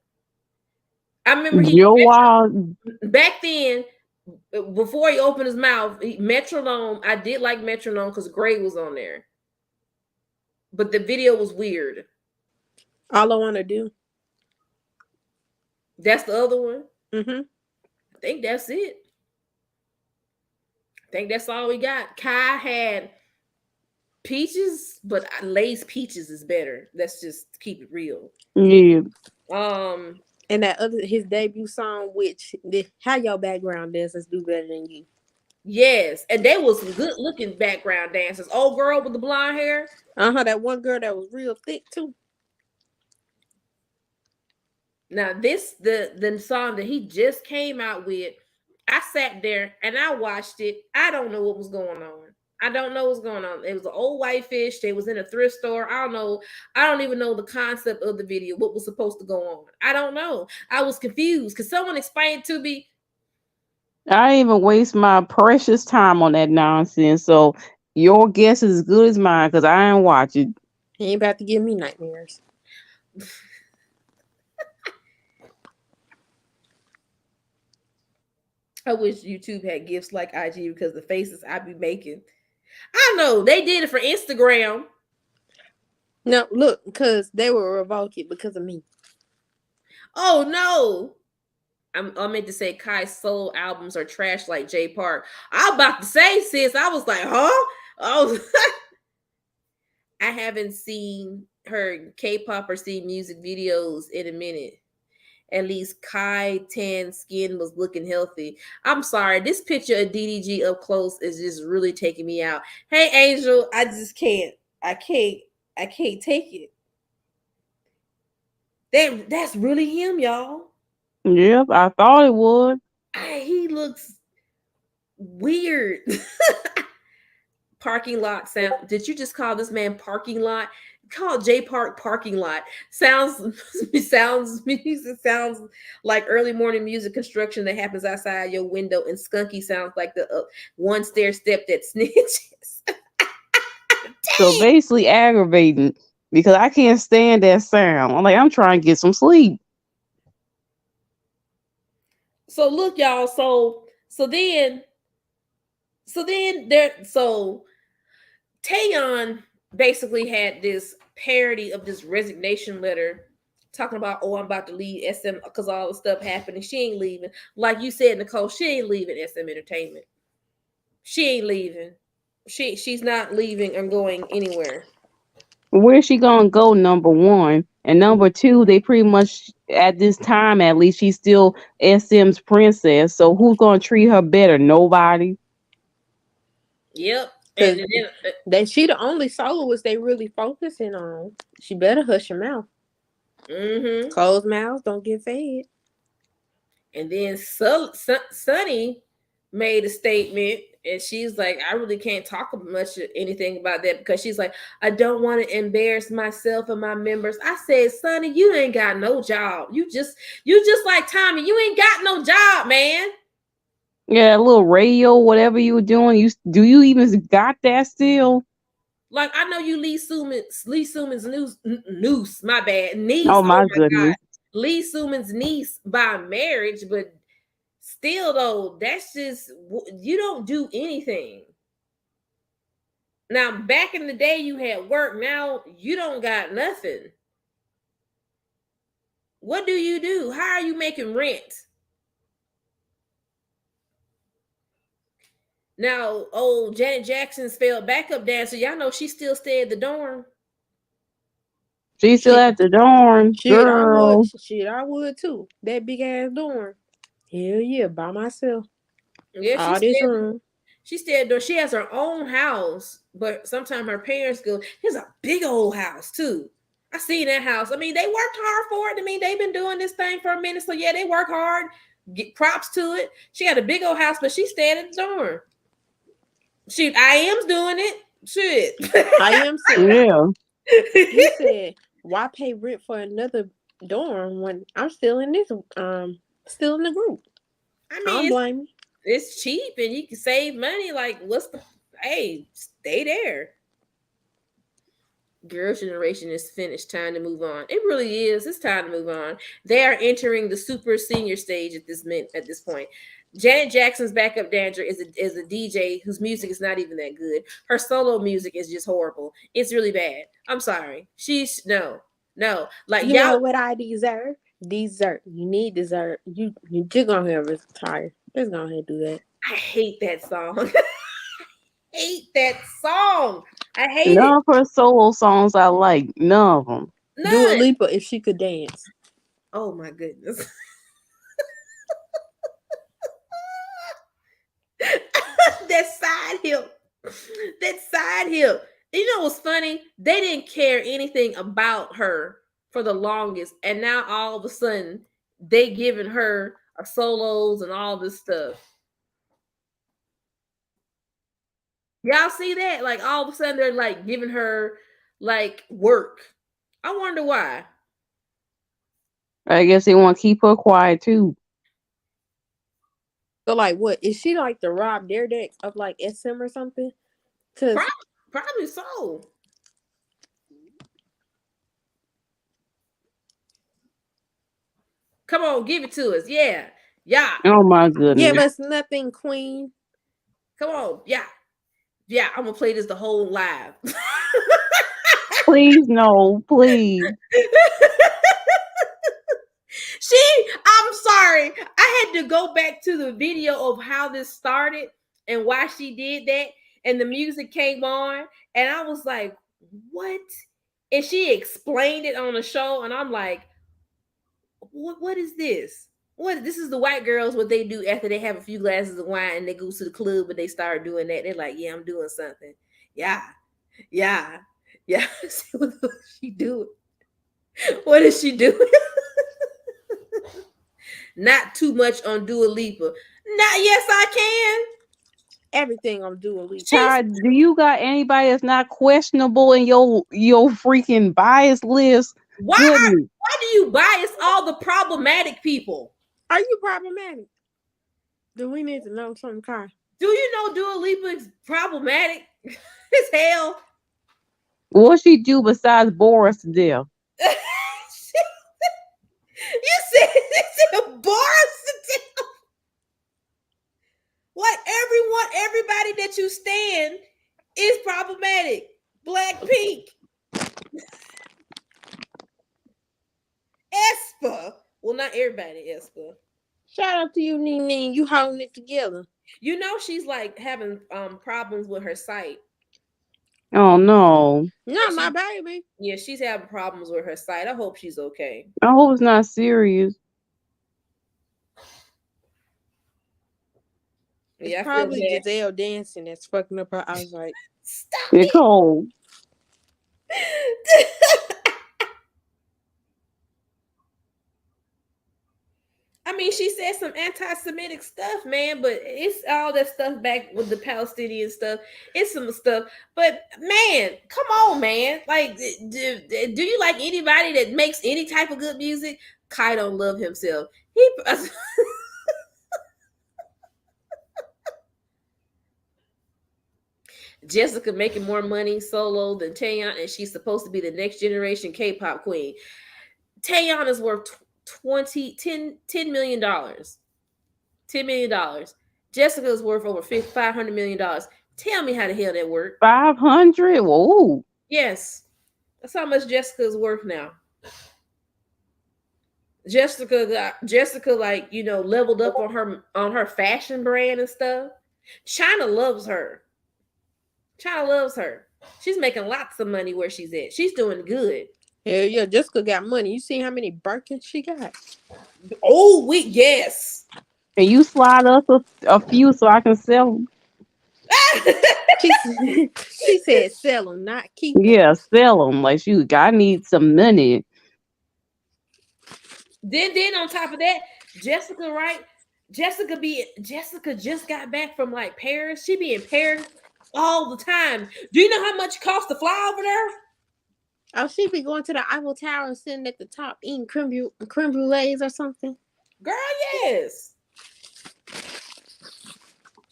I remember back then, before he opened his mouth, Metronome. I did like Metronome because Gray was on there, but the video was weird. All I want to do. That's the other one. Mm-hmm. I think that's it. I think that's all we got. Kai had Peaches, but Lay's Peaches is better. Let's just keep it real. Yeah. And that other his debut song, which how your background dancers do better than you. Yes, and they was some good looking background dancers. Old girl with the blonde hair. That one girl that was real thick too. Now this the song that he just came out with. I sat there and I watched it. I don't know what was going on. I don't know what's going on. It was an old white fish. They was in a thrift store. I don't know. I don't even know the concept of the video. What was supposed to go on? I don't know. I was confused. Could someone explain it to me? I didn't even waste my precious time on that nonsense. So your guess is as good as mine because I ain't watch it. He ain't about to give me nightmares. I wish YouTube had gifts like IG because the faces I be making. I know they did it for Instagram. No, look, because they were revoked because of me. Oh no. I meant to say Kai's soul albums are trash like J Park. I was about to say, sis. I was like, huh? I haven't seen her K-pop or seen music videos in a minute. At least Kai Tan skin was looking healthy. I'm sorry. This picture of DDG up close is just really taking me out. Hey, Angel, I just can't. I can't take it. That's really him, y'all. Yep, I thought it would. He looks weird. Parking lot sound. Did you just call this man parking lot? Call J Park parking lot. Sounds like early morning music construction that happens outside your window, and Skunky sounds like the one stair step that snitches. So basically aggravating because I can't stand that sound. I'm trying to get some sleep. So look, y'all. So then Taeyeon basically had this parody of this resignation letter talking about, oh, I'm about to leave SM because all the stuff happening. She ain't leaving. Like you said, Nicole, she ain't leaving SM Entertainment. She ain't leaving. She's not leaving or going anywhere. Where's she gonna go? Number one, and number two, they pretty much at this time, at least, she's still SM's princess. So who's gonna treat her better? Nobody. Yep. And Cause then that she the only soloist they really focusing on. She better hush her mouth. mm-hmm. Closed mouths don't get fed. And then Sunny made a statement, and she's like, I really can't talk much anything about that because she's like, I don't want to embarrass myself and my members. I said, Sunny, you ain't got no job. You just like Tommy. You ain't got no job, man. Yeah, a little radio, whatever you were doing. You even got that still? Like I know you Lee Suman's noose, my bad, niece. Oh Oh my my God, goodness. Lee Suman's niece by marriage, but still though, that's just you don't do anything. Now back in the day, you had work. Now you don't got nothing. What do you do? How are you making rent? Now, old Janet Jackson's failed backup dancer. Y'all know she still stay at the dorm. She's still Shit, at the dorm, shit, I would. girl. Shit, I would too. That big ass dorm. Hell yeah, by myself. Yeah, All this room. she stayed there. She has her own house, but sometimes her parents go, here's a big old house too. I see that house. I mean, they worked hard for it. I mean, they've been doing this thing for a minute. So yeah, they work hard. Get props to it. She got a big old house, but she stayed at the dorm. Shoot, I am's doing it. Shit. I am saying. Yeah. He said, "Why pay rent for another dorm when I'm still in this still in the group?" I I don't mean, blame you. it's cheap and you can save money. Like, what's the hey, stay there. Girl generation is finished. Time to move on. It really is. It's time to move on. They are entering the super senior stage at this point. Janet Jackson's backup dancer is a DJ whose music is not even that good. Her solo music is just horrible. It's really bad. I'm sorry. She's no. Like You know y'all. what I deserve? Dessert. You need dessert. You just gonna have retire. Just go ahead and do that. I hate that song. Hate that song. I hate None it. of her solo songs I like. None of them. Do a None. Lipa if she could dance. Oh my goodness. That side hip. That side hip. You know what's funny? They didn't care anything about her for the longest. And now all of a sudden they giving her solos and all this stuff. Y'all see that? Like all of a sudden they're like giving her like work. I wonder why. I guess they want to keep her quiet too. So like, what is she like the Rob Dyrdek of like SM or something? Cause Probably so. Come on, give it to us. Yeah. Yeah. Oh my give goodness. us nothing, Queen. Come on. Yeah. Yeah. I'm gonna play this the whole live. Please no, please. I'm sorry. I had to go back to the video of how this started and why she did that. And the music came on, and I was like, what? And she explained it on the show, and I'm like, what is this? What this is the white girls what they do after they have a few glasses of wine and they go to the club and they start doing that. They're like, yeah, I'm doing something. Yeah. See what she doing? What is she doing? Not too much on Dua Lipa. Not yes, I can. Everything I'm doing. Ty, do you got anybody that's not questionable in your freaking bias list? Why Goodness. why do you bias all the problematic people? Are you problematic? Do we need to know something, Kai? Do you know Dua Lipa is problematic as hell? What she do besides bore us to death? You said Boris to death. What everybody that you stand is problematic. Blackpink. Espa. Well, not everybody, Espa. Shout out to you, Nene. You holding it together. You know she's like having problems with her site. Oh no. Not my baby. Yeah, she's having problems with her sight. I hope she's okay. I hope it's not serious. It's Yeah, I feel probably bad. Giselle dancing that's fucking up her eyesight. Stop it. Nicole. I mean, she said some anti-Semitic stuff, man, but it's all that stuff back with the Palestinian stuff. It's some stuff, but man, come on, man. Like, do you like anybody that makes any type of good music? Kai don't love himself. He Jessica making more money solo than Taeyeon, and she's supposed to be the next generation K-pop queen. Taeyeon is worth $10 million. $10 million. Jessica is worth over $500 million. Tell me how the hell that worked. 500. Whoa. Yes. That's how much Jessica is worth now. Jessica like, you know, leveled up on her fashion brand and stuff. China loves her. China loves her. She's making lots of money where she's at. She's doing good. Hell yeah, Jessica got money. You see how many Birkins she got? Oh, yes. And you slide us a few so I can sell them. She said sell them, not keep them. Yeah, sell them. Like, shoot, I need some money. Then on top of that, Jessica, right? Jessica just got back from like Paris. She be in Paris all the time. Do you know how much it costs to fly over there? Oh, she be going to the Eiffel Tower and sitting at the top eating creme brulees or something. Girl, yes.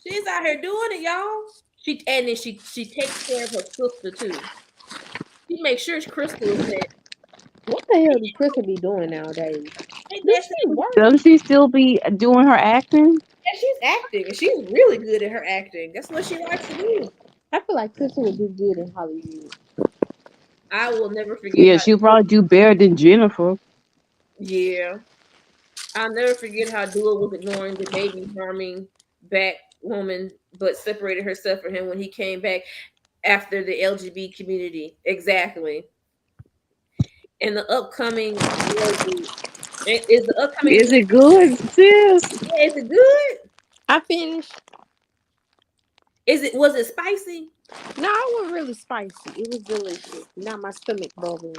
She's out here doing it, y'all. She takes care of her sister too. She makes sure Crystal is there. What the hell does Crystal be doing nowadays? Hey, Does she work? Doesn't she still be doing her acting? yeah, she's acting, and she's really good at her acting. That's what she likes to do. I feel like Crystal would do good in Hollywood. I will never forget Yeah, how. she'll probably do better than Jennifer. Yeah, I'll never forget how Dua was ignoring the baby harming back woman, but separated herself from him when he came back after the LGBT community. Exactly. And the upcoming is the upcoming. Is it good, sis? Yeah, is it good? I finished. Was it spicy? No, it wasn't really spicy. It was delicious. Not my stomach bubbling.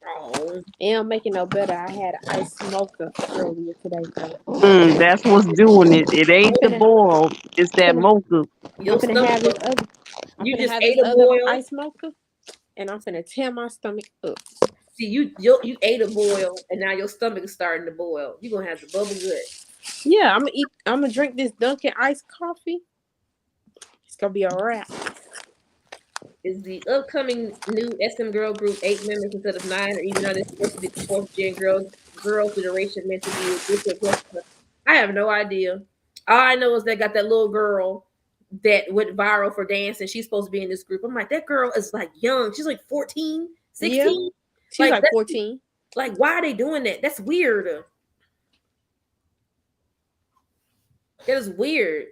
Oh, It don't make it no better. I had an ice smoker earlier today. So That's what's doing it. It ain't the boil. It's that I'm mocha. your finna stomach. have this other. I'm You finna just have ate this a other boil. ice smoker, and I'm finna tear my stomach up. See, you ate a boil, and now your stomach is starting to boil. You're gonna have the bubble gut. Yeah, I'm gonna eat. I'm gonna drink this Dunkin' iced coffee. It's gonna be a wrap. Is the upcoming new SM girl group 8 members instead of 9, or even though they're supposed to be the fourth gen girl generation meant to be with your question? I have no idea. All I know is they got that little girl that went viral for dancing. She's supposed to be in this group. I'm like, that girl is like young. She's like 14, Yeah, 16. she's like 14. Like, why are they doing that? That's weird. That is weird.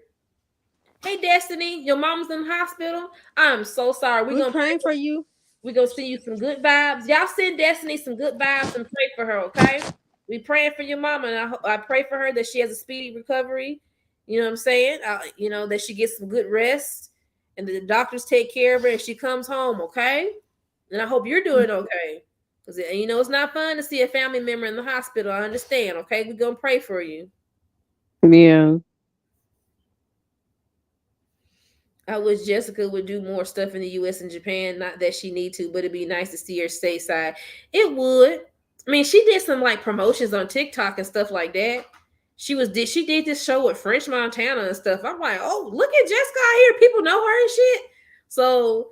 Hey, Destiny, your mom's in the hospital. I'm so sorry. We're praying for you. We're gonna send you some good vibes. Y'all send Destiny some good vibes and pray for her, okay? We praying for your mama, and I pray for her that she has a speedy recovery. You know what I'm saying? You know, that she gets some good rest, and the doctors take care of her, and she comes home, okay? And I hope you're doing okay, because you know it's not fun to see a family member in the hospital. I understand, okay? We're gonna pray for you. Yeah. I wish Jessica would do more stuff in the U.S. and Japan. Not that she need to, but it'd be nice to see her stateside. It would. I mean, she did some like promotions on TikTok and stuff like that. She did this show with French Montana and stuff. I'm like, oh, look at Jessica out here. People know her and shit. So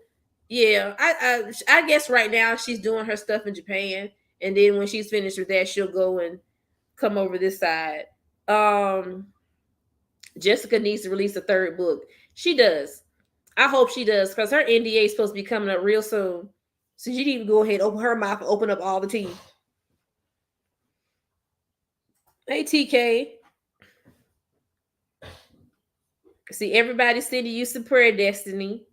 yeah, I guess right now she's doing her stuff in Japan, and then when she's finished with that, she'll go and come over this side. Jessica needs to release a third book. She does. I hope she does, because her NDA is supposed to be coming up real soon. So she need to go ahead, open her mouth, and open up all the tea. Hey, TK. See, everybody sending you some prayer, Destiny.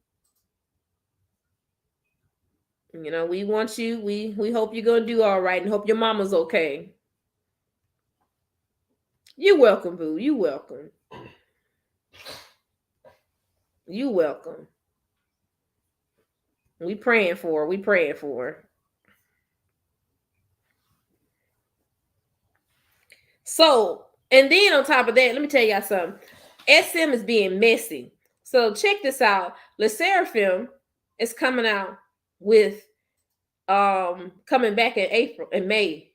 You know, we want you. We hope you're gonna do all right, and hope your mama's okay. You welcome, boo. You welcome. You welcome. We praying for her. We praying for her. So, and then on top of that, let me tell y'all something. SM is being messy. So check this out. Le Seraphim is coming out with coming back in April and May.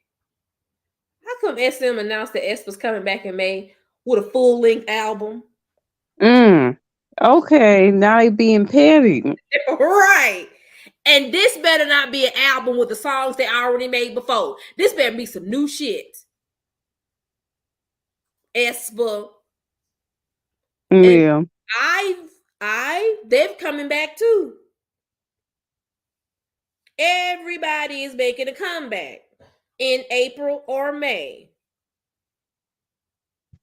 How come SM announced that S was coming back in May with a full-length album? Okay, now they being petty. Right. And this better not be an album with the songs they already made before. This better be some new shit. Espa. Yeah. They're coming back too. Everybody is making a comeback in April or May.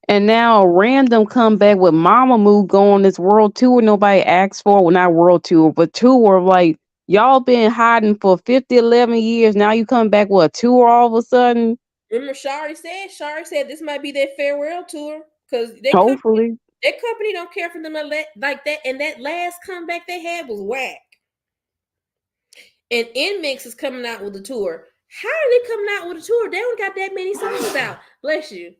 And now a random comeback with Mamamoo going on this world tour nobody asked for. Well, not world tour, but tour. Like, y'all been hiding for 50, 11 years. Now you come back with a tour all of a sudden? Remember Shari said this might be their farewell tour because Hopefully. their company don't care for them like that. And that last comeback they had was whack. And Nmix is coming out with a tour. How are they coming out with a tour? They don't got that many songs out. Bless you.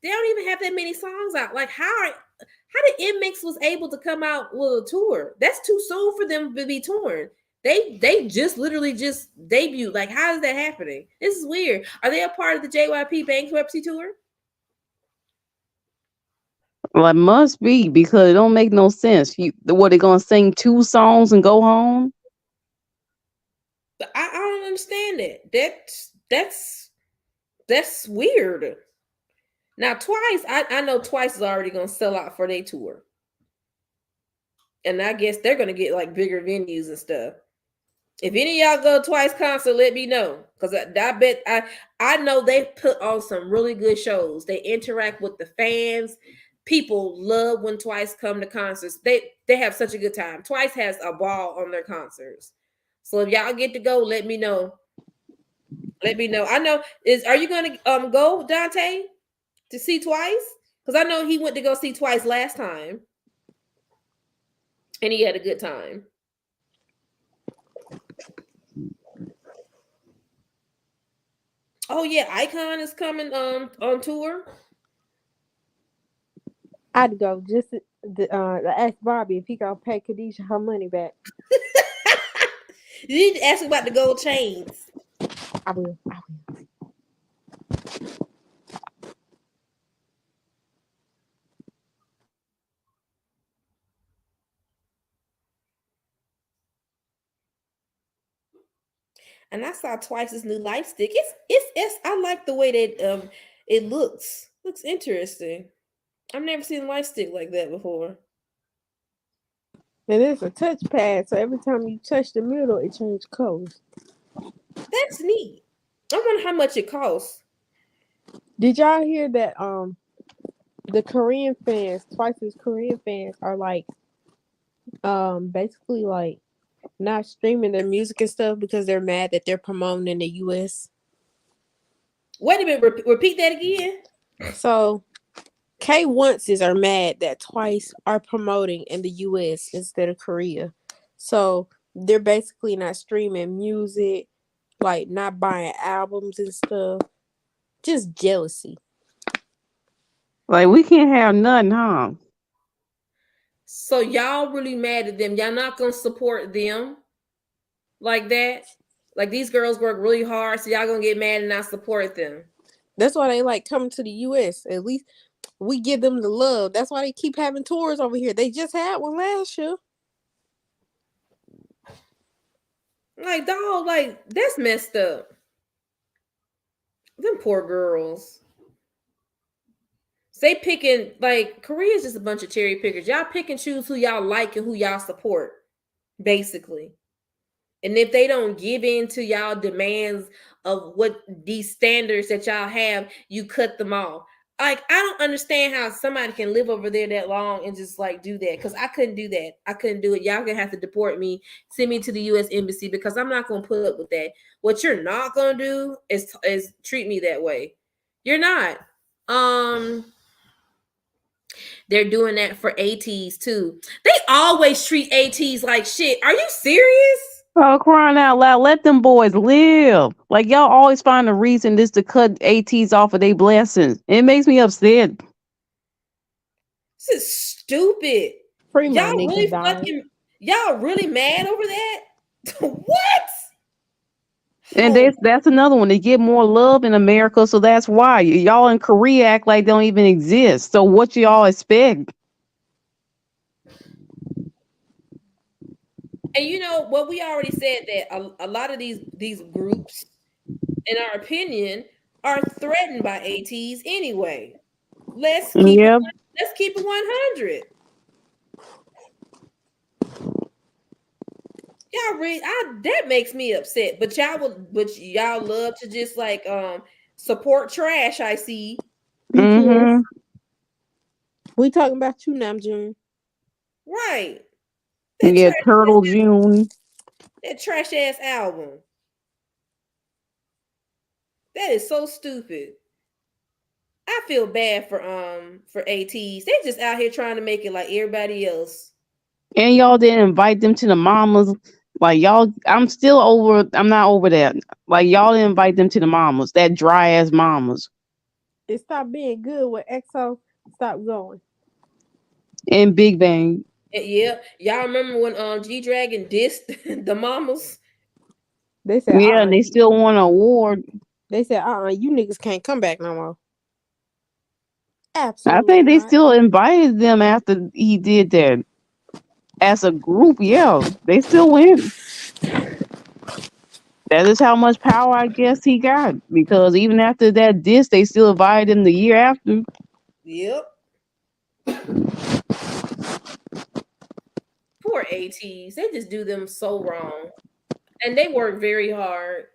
They don't even have that many songs out. Like how did Nmix was able to come out with a tour? That's too soon for them to be touring. They just literally just debuted. Like how is that happening? This is weird. Are they a part of the JYP bankruptcy tour? Well, it must be because it don't make no sense. What, they gonna sing 2 songs and go home? I don't understand it. That's weird. Now Twice, I know Twice is already gonna sell out for their tour. And I guess they're gonna get like bigger venues and stuff. If any of y'all go to Twice concert, let me know. Because I bet I know they put on some really good shows. They interact with the fans. People love when Twice come to concerts. They have such a good time. Twice has a ball on their concerts. So if y'all get to go, let me know. Let me know. I know are you gonna go, Dante, to see Twice? Because I know he went to go see Twice last time. And he had a good time. Oh yeah, Icon is coming on tour. I'd go just to ask Bobby if he gonna pay Khadijah her money back. You need to ask him about the gold chains. I will. And I saw Twice's new light stick. It's I like the way that it looks. Looks interesting. I've never seen a light stick like that before. And it's a touchpad, so every time you touch the middle, it changes colors. That's neat. I wonder how much it costs. Did y'all hear that? The Korean fans, Twice's Korean fans, are like, basically like not streaming their music and stuff because they're mad that they're promoting in the US. Wait a minute, repeat that again. So K-onces are mad that Twice are promoting in the US instead of Korea. So they're basically not streaming music, like not buying albums and stuff. Just jealousy. Like, we can't have nothing, huh? So y'all really mad at them. Y'all not gonna support them like that? Like these girls work really hard, so y'all gonna get mad and not support them. That's why they like coming to the US. At least we give them the love. That's why they keep having tours over here. They just had one last year. Like, dog, like that's messed up. Them poor girls. They picking, like, Korea's just a bunch of cherry pickers. Y'all pick and choose who y'all like and who y'all support, basically. And if they don't give in to y'all demands of what these standards that y'all have, you cut them off. Like, I don't understand how somebody can live over there that long and just like do that. Because I couldn't do that. I couldn't do it. Y'all gonna have to deport me, send me to the U.S. embassy, because I'm not gonna put up with that. What you're not gonna do is treat me that way. You're not. They're doing that for ATs too. They always treat ATs like shit. Are you serious? Oh, crying out loud. Let them boys live. Like, y'all always find a reason just to cut ATs off of their blessings. It makes me upset. This is stupid. Free my Y'all nigga, really dog. y'all really mad over that? What? And Oh, that's another one. They get more love in America, so that's why. Y'all in Korea act like they don't even exist. So what y'all expect? and you know what? We already said that a lot of these groups, in our opinion, are threatened by ATs anyway. Let's keep it. Yep. Let's keep it 100. Y'all really, that makes me upset. But y'all love to just like support trash. I see. BTS. Mm-hmm. We talking about you now, June. Right. That Yeah, trash Turtle June. that trash ass album. That is so stupid. I feel bad for ATs. They just out here trying to make it like everybody else. And y'all didn't invite them to the mamas. Like y'all, I'm not over that. Like y'all didn't invite them to the mamas. That dry ass mamas. It stopped being good with EXO. Stop going. And Big Bang. Yeah, y'all remember when G Dragon dissed the mamas? They said, Yeah, and they still won an award. They said, you niggas can't come back no more. I Absolutely think they not. still invited them after he did that. As a group, yeah. They still win. That is how much power I guess he got. Because even after that diss, they still invited him the year after. Yep. Poor ATs. They just do them so wrong. And they work very hard.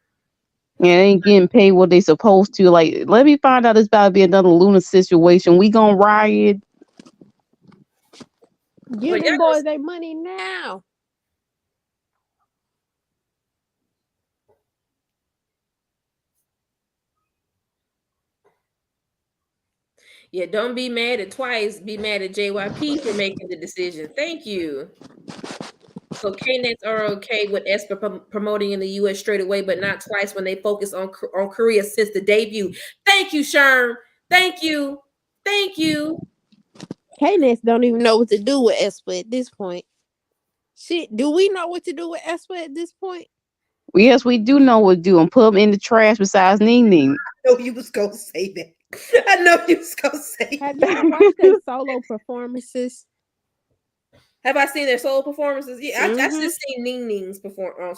And they ain't getting paid what they supposed to. Like, let me find out it's about to be another Luna situation. We gonna riot. Give But them boys their money now. yeah, don't be mad at twice. Be mad at JYP for making the decision. Thank you. So K-Nets are okay with Esper promoting in the U.S. straight away, but not twice when they focus on Korea since the debut. Thank you, Sherm. Thank you. Thank you. K-Nets don't even know what to do with Esper at this point. Shit, do we know what to do with Esper at this point? Yes, we do know what to do and put them in the trash besides Ning Ning. I know you was gonna say that. I know you was gonna say Have that. y'all watched their solo performances? Have I seen their solo performances? Yeah, I Mm-hmm. just seen Ning Ning's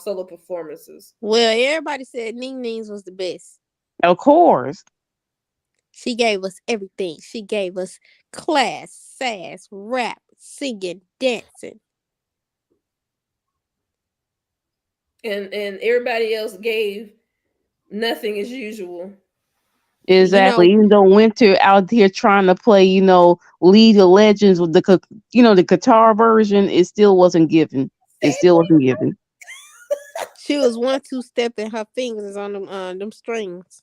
solo performances. Well, everybody said Ning Ning's was the best. Of course. She gave us everything. She gave us class, sass, rap, singing, dancing. And everybody else gave nothing as usual. You Exactly. know, Even though Winter out here trying to play, League of Legends with the guitar version, it still wasn't given. It still wasn't given. she was 1-2 stepping her fingers on them strings.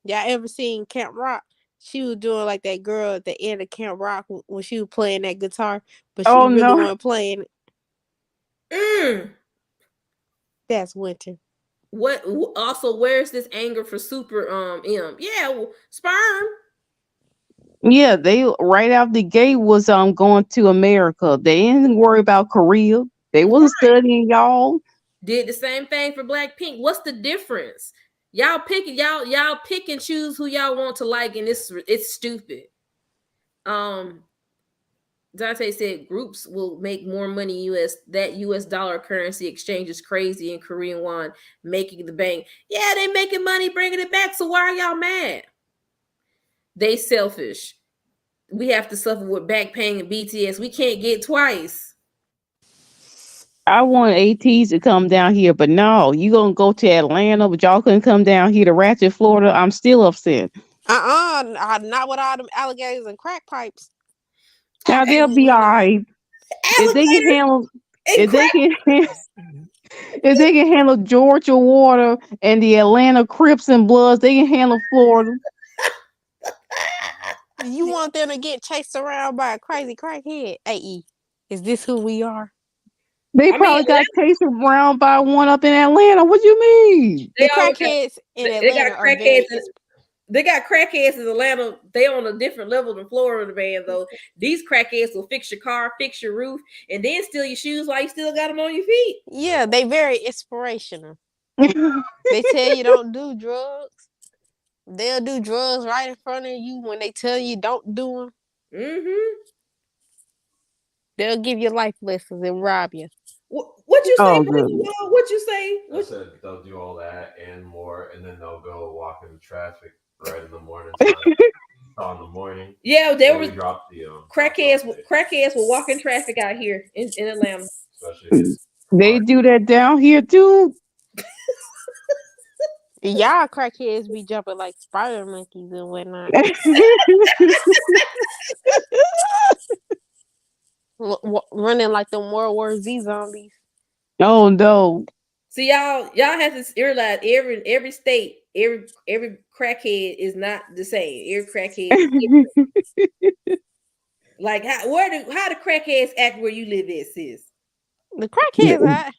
Y'all ever seen Camp Rock? She was doing like that girl at the end of Camp Rock when she was playing that guitar, but she Oh really no. wasn't playing. That's Winter. What also where's this anger for Super M? Yeah, sperm. Yeah, they right out the gate was going to America. They didn't worry about Korea. They wasn't studying y'all. Did the same thing for Blackpink. What's the difference? Y'all pick and choose who y'all want to like, and it's stupid. Dante said groups will make more money US. That US dollar currency exchange is crazy in Korean won, making the bank. Yeah, they making money bringing it back. So why are y'all mad? They selfish. We have to suffer with back pain and BTS. We can't get twice. I want ATs to come down here, but no, you gonna go to Atlanta, but y'all couldn't come down here to Ratchet, Florida. I'm still upset. Not with all them alligators and crack pipes. Now Hey, they'll be we not. alright if they can Alligators handle and if they crack. can if they can handle Georgia water and the Atlanta Crips and Bloods, they can handle Florida. You want them to get chased around by a crazy crackhead? AE, is this who we are? They I mean, probably got chased around by one up in Atlanta. What you mean? they The always got crackheads in they got Atlanta are crackheads. very. They got crackheads in Atlanta. They on a different level than Florida, man. Though these crackheads will fix your car, fix your roof, and then steal your shoes while you still got them on your feet. Yeah, they very inspirational. They tell you don't do drugs. They'll do drugs right in front of you when they tell you don't do them. Mm-hmm. They'll give you life lessons and rob you. What you say, Oh brother? goodness. What you say? I said they'll do all that and more, and then they'll go walk in the traffic right in the morning time. In the morning. Yeah, there we was dropped the crackheads. Crackheads will walk in traffic out here in Atlanta. especially if it's They hard. do that down here too. Y'all crackheads be jumping like spider monkeys and whatnot. Running like them World War Z zombies. Oh no. See, y'all have to realize every state, every crackhead is not the same. Every crackhead is different. Like how the crackheads act where you live at, sis? The crackheads,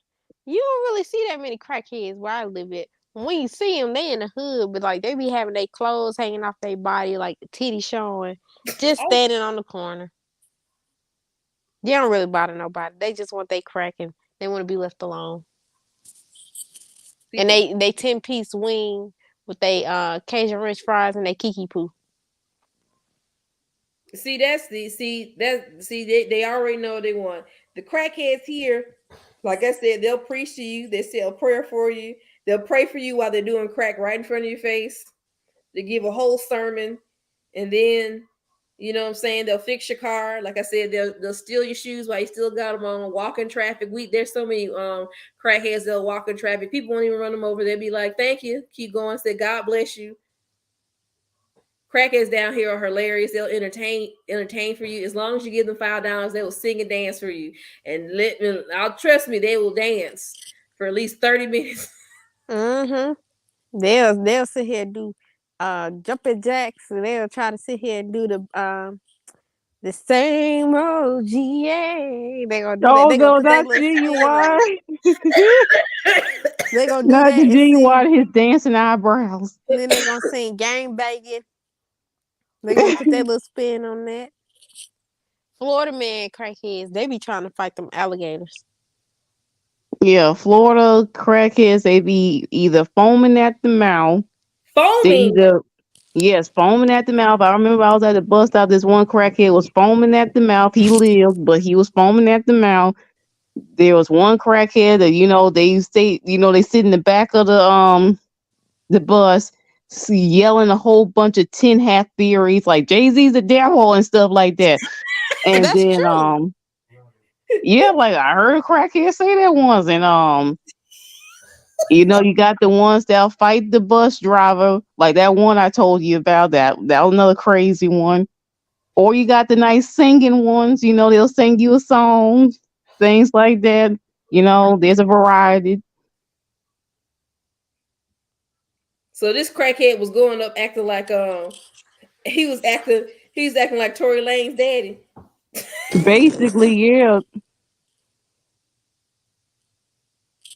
you don't really see that many crackheads where I live at. When you see them, they in the hood, but like they be having their clothes hanging off their body, like the titty showing, just Oh, standing on the corner. They don't really bother nobody. They just want they cracking. They want to be left alone. And they 10-piece wing with they Cajun French fries and they kiki poo. see that's the see they already know what they want. The crackheads here, like I said, they'll preach to you. They say a prayer for you. They'll pray for you while they're doing crack right in front of your face. They give a whole sermon, and then you know what I'm saying, they'll fix your car. Like I said, they'll steal your shoes while you still got them on. Walk in traffic. There's so many crackheads they'll walk in traffic. People won't even run them over. They'll be like, "Thank you, keep going." Say, "God bless you." Crackheads down here are hilarious. They'll entertain for you as long as you give them $5. They will sing and dance for you, and I'll trust me, they will dance for at least 30 minutes. Mm-hmm. They'll sit here and do jumping jacks, and they'll try to sit here and do the same old GA. They gonna do that. Oh They gonna no, put their not little spin on it. GUI. They gonna do Not that the and sing. GUI, his dancing eyebrows. Then they gonna sing gang banging. They gonna put their little spin on that. Florida man crackheads, they be trying to fight them alligators. Yeah, Florida crackheads, they be either foaming at the mouth. They Foaming. either yes, foaming at the mouth. I remember I was at the bus stop. This one crackhead was foaming at the mouth. He lived, but he was foaming at the mouth. There was one crackhead that they stay they sit in the back of the bus yelling a whole bunch of tin hat theories like Jay-Z's the devil and stuff like that. And That's then true. yeah, like I heard a crackhead say that once. And you got the ones that'll fight the bus driver, like that one I told you about. That was another crazy one. Or you got the nice singing ones. They'll sing you a song, things like that. There's a variety. So this crackhead was going up acting like he was acting like Tory Lane's daddy. Basically, yeah.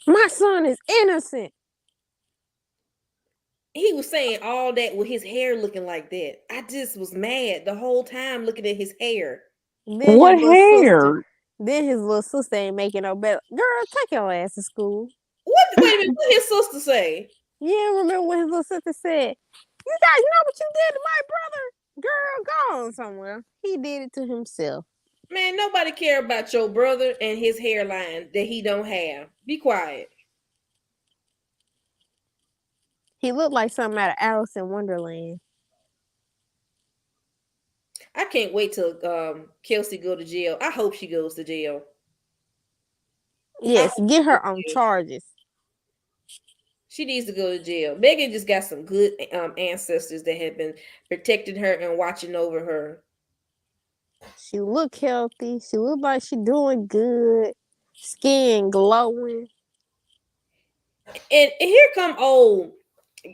My son is innocent. He was saying all that with his hair looking like that. I just was mad the whole time looking at his hair. Then his What little sister. hair? Then his little sister ain't making no better. Girl, take your ass to school. What? Wait a minute. What his sister say? Yeah, remember when his little sister said, "You guys know what you did to my brother? Girl, go on somewhere." He did it to himself. Man, nobody care about your brother and his hairline that he don't have. Be quiet. He looked like something out of Alice in Wonderland. I can't wait till Kelsey go to jail. I hope she goes to jail. Yes, get her on charges. She needs to go to jail. Megan just got some good ancestors that have been protecting her and watching over her. She look healthy. She look like she doing good. Skin glowing. And here come old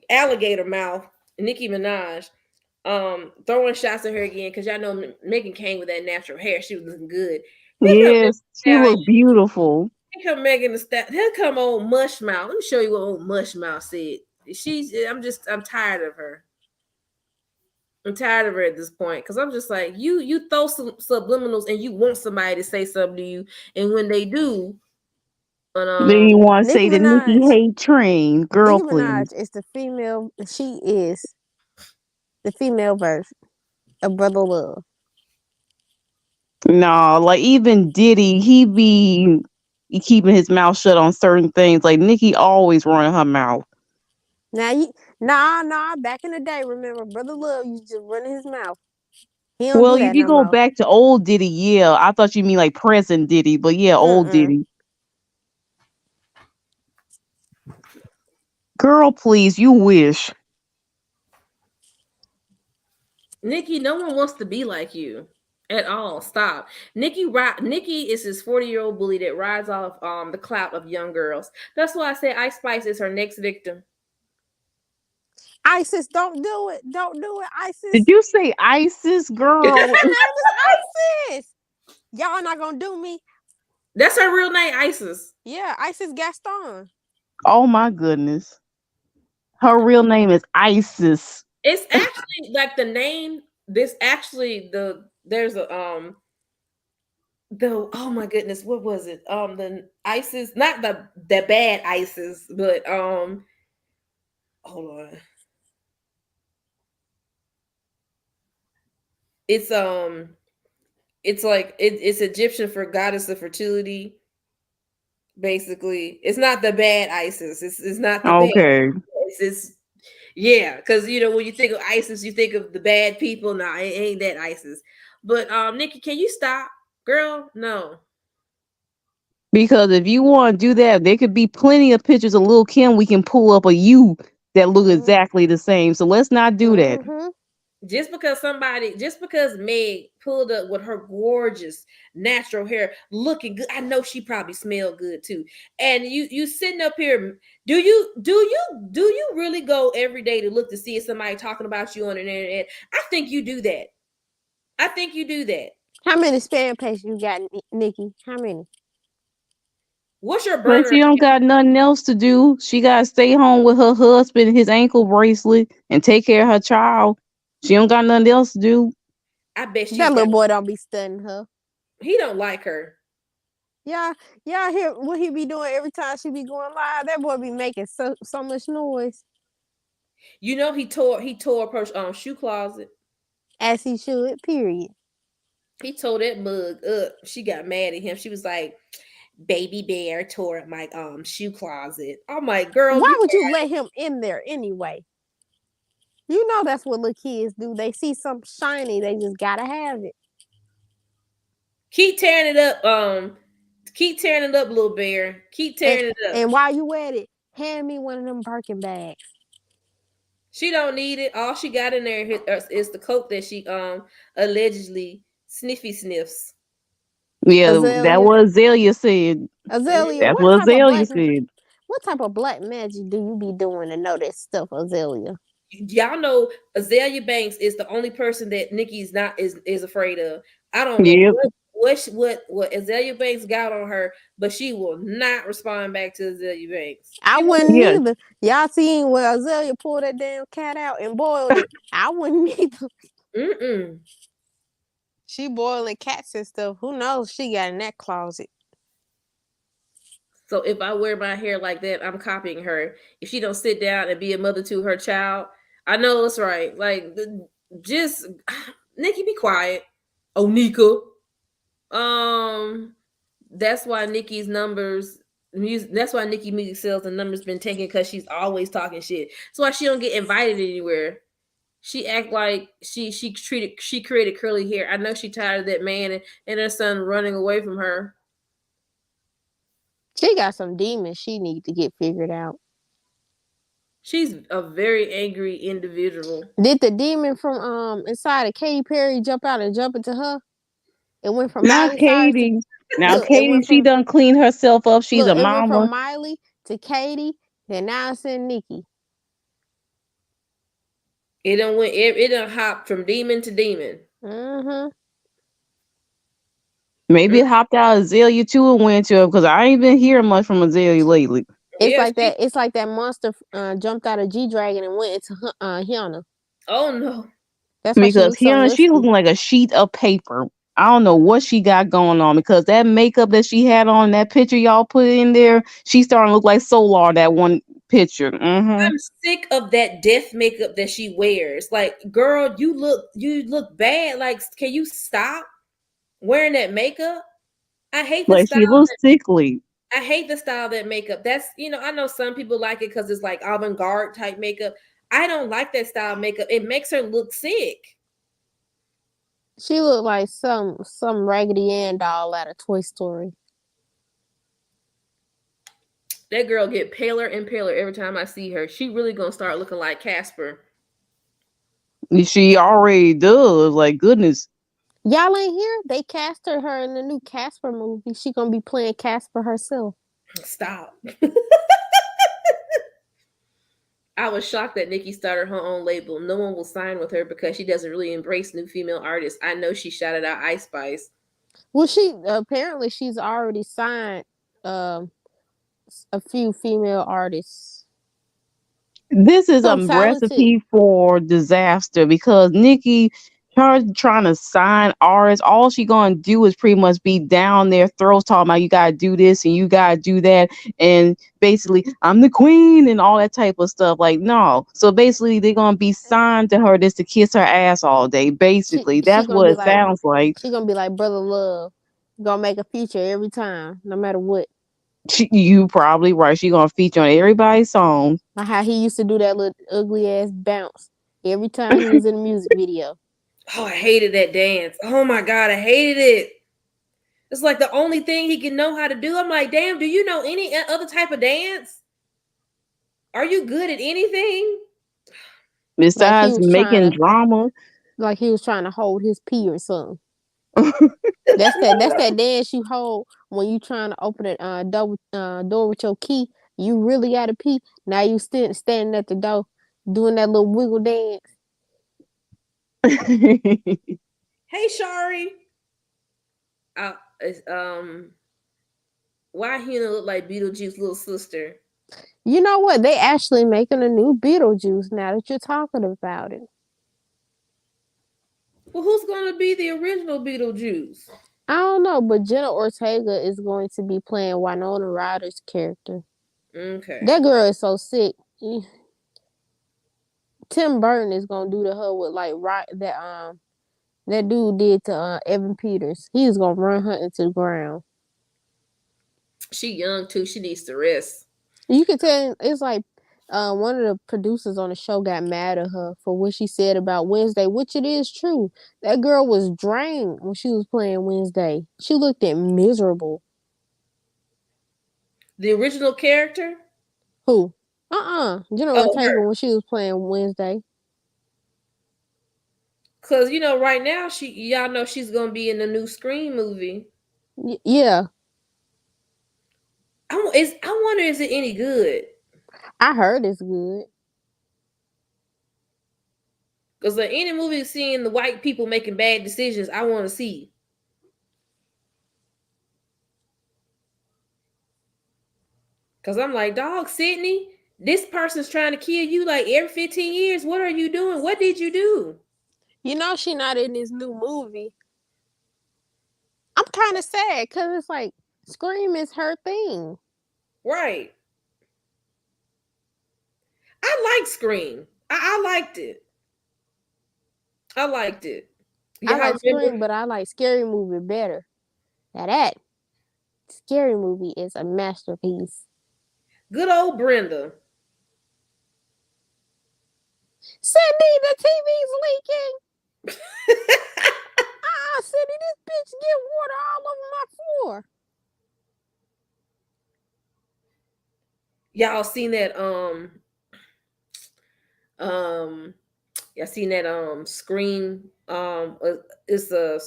alligator mouth Nicki Minaj throwing shots at her again because y'all know Megan came with that natural hair. She was looking good. Here come Megan Yes, she Stallion. looked beautiful. Here come Megan the Stallion. Here come old Mush Mouth. Let me show you what old Mush Mouth said. I'm tired of her. I'm tired of her at this point because I'm just like, you throw some subliminals and you want somebody to say something to you, and when they do, and Then you want to Nicki say the Nicki Minaj. hate train. Girl, Nicki please. Minaj is the female. She is the female version of Brother Love. No, like even Diddy, he be keeping his mouth shut on certain things. Like Nicki always running her mouth. Now you, nah. Back in the day, remember Brother Love used to run his mouth. He don't Well, do if that you no go more. back to old Diddy, yeah, I thought you mean like present Diddy, but yeah, old Mm-mm. Diddy. Girl, please, you wish. Nicki, no one wants to be like you at all. Stop. Nicki is this 40-year-old bully that rides off the clout of young girls. That's why I say Ice Spice is her next victim. ISIS, don't do it. Don't do it, Did ISIS. you say ISIS, girl? Her name is ISIS. Y'all not gonna do me. That's her real name, Isis. Yeah, ISIS Gaston. Oh my goodness. Her real name is Isis. It's actually like the name. This actually there's a the oh my goodness, what was it? The ISIS, not the bad ISIS, but hold on. It's it's like it's Egyptian for goddess of fertility. Basically, it's not the bad ISIS. It's not the bad Okay. ISIS. Yeah, because you know when you think of ISIS, you think of the bad people. Nah, it ain't that ISIS. But Nikki, can you stop, girl? No. Because if you want to do that, there could be plenty of pictures of Lil Kim we can pull up of you that look Mm-hmm. exactly the same. So let's not do that. Mm-hmm. Just because Meg pulled up with her gorgeous natural hair looking good, I know she probably smelled good too. And you sitting up here, do you really go every day to look to see if somebody talking about you on the internet? I think you do that. I think you do that. How many spam pages you got, Nikki? How many? What's your But burner? she don't got nothing else to do. She got to stay home with her husband, his ankle bracelet, and take care of her child. She don't got nothing else to do. I bet she's That got. little boy don't be studying her. He don't like her. Yeah, y'all hear what he be doing every time she be going live? That boy be making so much noise. You know he tore up her shoe closet. As he should, period. He tore that mug up. She got mad at him. She was like, "Baby bear tore up my shoe closet." I'm like, "Girl, Why you would you let him in there anyway? You know that's what little kids do. They see something shiny, they just gotta have it. keep tearing it up. Keep tearing it up, little bear. Keep And tearing it up." and while you at it, hand me one of them Birkin bags. She don't need it. All she got in there is the coke that she allegedly sniffs. Yeah, that Azalea. what Azalea said. Azalea, That's what Azalea said. what type of black magic do you be doing to know that stuff, Azalea? Y'all know Azalea Banks is the only person that Nikki's not is afraid of. I don't know Yep. what Azalea Banks got on her, but she will not respond back to Azalea Banks. I She won't. wouldn't Yeah. either. Y'all seen where Azalea pulled that damn cat out and boiled it. I wouldn't either. Mm-mm. She boiling cats and stuff. Who knows she got in that closet? So if I wear my hair like that, I'm copying her. If she don't sit down and be a mother to her child, I know it's right. Like just Nikki, be quiet. Oh, Nika. Um, that's why Nikki's numbers. That's why Nikki music sales and numbers been taken because she's always talking shit. That's why she don't get invited anywhere. She act like she created curly hair. I know she tired of that man and her son running away from her. She got some demons she need to get figured out. She's a very angry individual. Did the demon from inside of Katy Perry jump out and jump into her? It went from Now Miley Cyrus to Katie. Now look. It Katie, went she from done clean herself up. She's a look. It went mama. from Miley to Katy. Then now it's in Nicki. It done hopped from demon to demon. Mm-hmm. Maybe it hopped out of Azalea too and went to her because I ain't been hearing much from Azalea lately. It's Yeah, like that. It's like that monster jumped out of G Dragon and went into Hyuna. oh no. That's why she Because looks so here she musty. looking like a sheet of paper. I don't know what she got going on because that makeup that she had on that picture y'all put in there, she starting to look like Solar that one picture. Mm-hmm. I'm sick of that death makeup that she wears. Like, girl, you look bad. Like, can you stop wearing that makeup? I hate the Like style. she looks sickly. I hate the style of that makeup. That's, I know some people like it because it's like avant-garde type makeup. I don't like that style of makeup. It makes her look sick. She looked like some Raggedy Ann doll out of Toy Story. That girl get paler and paler every time I see her. She really gonna start looking like Casper. She already does. Like goodness. Y'all ain't here? They casted her in the new Casper movie. She gonna be playing Casper herself. Stop. I was shocked that Nicki started her own label. No one will sign with her because she doesn't really embrace new female artists. I know she shouted out Ice Spice. Well, she apparently she's already signed um a few female artists. This is a Some talented. recipe for disaster because Nikki trying to sign artists. All she gonna do is pretty much be down their throats talking about you gotta do this and you gotta do that, and basically I'm the queen and all that type of stuff. Like no, so basically they're gonna be signed to her just to kiss her ass all day. Basically, She that's gonna what be it like sounds like. Brother Love, gonna make a feature every time, no matter what. You probably right. She gonna feature on everybody's song. Like how he used to do that little ugly ass bounce every time he was in a music video. Oh, I hated that dance. Oh my God, I hated it. It's like the only thing he can know how to do. I'm like, damn, do you know any other type of dance? Are you good at anything? Like he Besides was trying making to drama. hold his pee or something. That's that dance you hold when you trying to open a door with your key. You really gotta pee. Now you standing at the door doing that little wiggle dance. Hey, Shari. Uh, why Hina look like Beetlejuice's little sister? You know what? They actually making a new Beetlejuice now that you're talking about it. Well, who's gonna be the original Beetlejuice? I don't know, but Jenna Ortega is going to be playing Winona Ryder's character. Okay. That girl is so sick. Tim Burton is gonna do to her what like that dude did to Evan Peters. He was gonna run her into the ground. She young too. She needs to rest. You can tell it's like one of the producers on the show got mad at her for what she said about Wednesday, which it is true. That girl was drained when she was playing Wednesday. She looked miserable. The original character? Who? Jenna Oh, Ortega her. when she was playing Wednesday. Cause right now y'all know she's gonna be in the new Scream movie. Yeah. I wonder is it any good? I heard it's good. Because like any movie seeing the white people making bad decisions, I want to see. Because I'm like, dog, Sydney, this person's trying to kill you like every 15 years. What are you doing? What did you do? You know she not in this new movie. I'm kind of sad because it's like Scream is her thing. Right. I like Scream. I liked it. I liked it. I Yeah, I like Scream, remember. but I like Scary Movie better. Now that Scary Movie is a masterpiece. Good old Brenda. Sydney, the TV's leaking. Sydney, this bitch get water all over my floor. Y'all seen that y'all seen that Scream it's a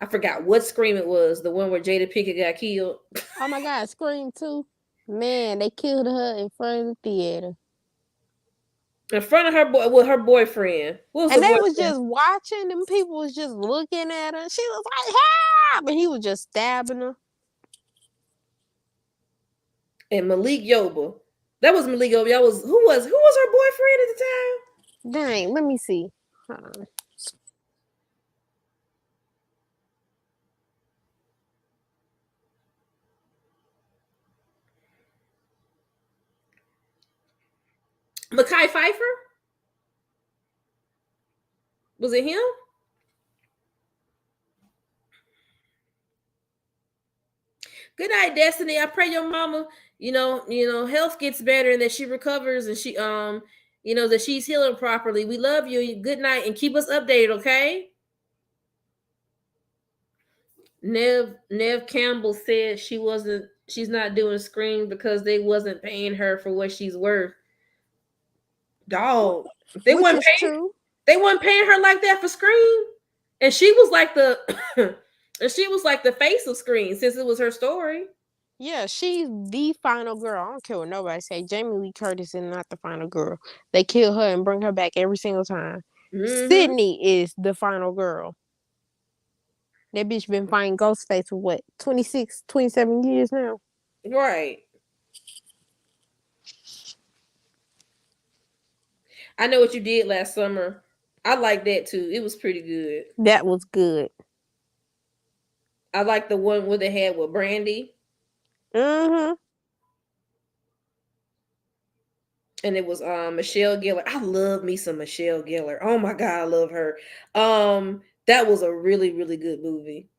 I forgot what Scream it was, the one where Jada Pinkett got killed. Oh my God, Scream 2. Man, they killed her in front of the theater. In front of her boy with her boyfriend. What was the And they was boyfriend? just watching, them people was just looking at her. She was like, help! And he was just stabbing her. And Malik Yoba. That was Malik Yoba. That was who was her boyfriend at the time? Dang, let me see. Mekhi Phifer? Was it him? Good night, Destiny. I pray your mama, health gets better and that she recovers and she that she's healing properly. We love you. Good night and keep us updated, okay? Nev Campbell said she's not doing Scream because they wasn't paying her for what she's worth. Dog. They Which wasn't is paying true. they wasn't paying her like that for Scream. And she was like the face of Scream since it was her story. Yeah, she's the final girl. I don't care what nobody say. Jamie Lee Curtis is not the final girl. They kill her and bring her back every single time. Mm-hmm. Sydney is the final girl. That bitch been fighting Ghostface for what, 26, 27 years now? Right. I know what you did last summer. I like that too. It was pretty good. That was good. I like the one where they had with Brandy. Mm-hmm. And it was Michelle Gellar. I love me some Michelle Gellar. Oh my God, I love her. That was a really, really good movie.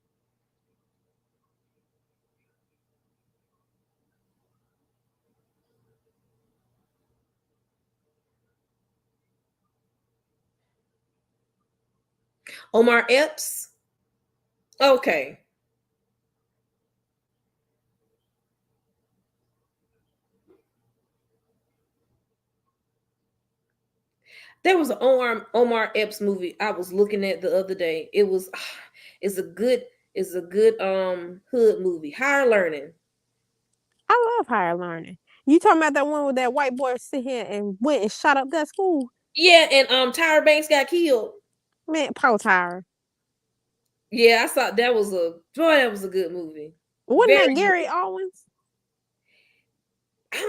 Omar Epps. Okay. There was an Omar Epps movie I was looking at the other day. It was it's a good hood movie. Higher Learning. I love higher learning. You talking about that one with that white boy sit here and went and shot up that school? Yeah, and Tyra Banks got killed. Man, Paul Tyra. Yeah, I saw that was a good movie. Wasn't Very that Gary Owens?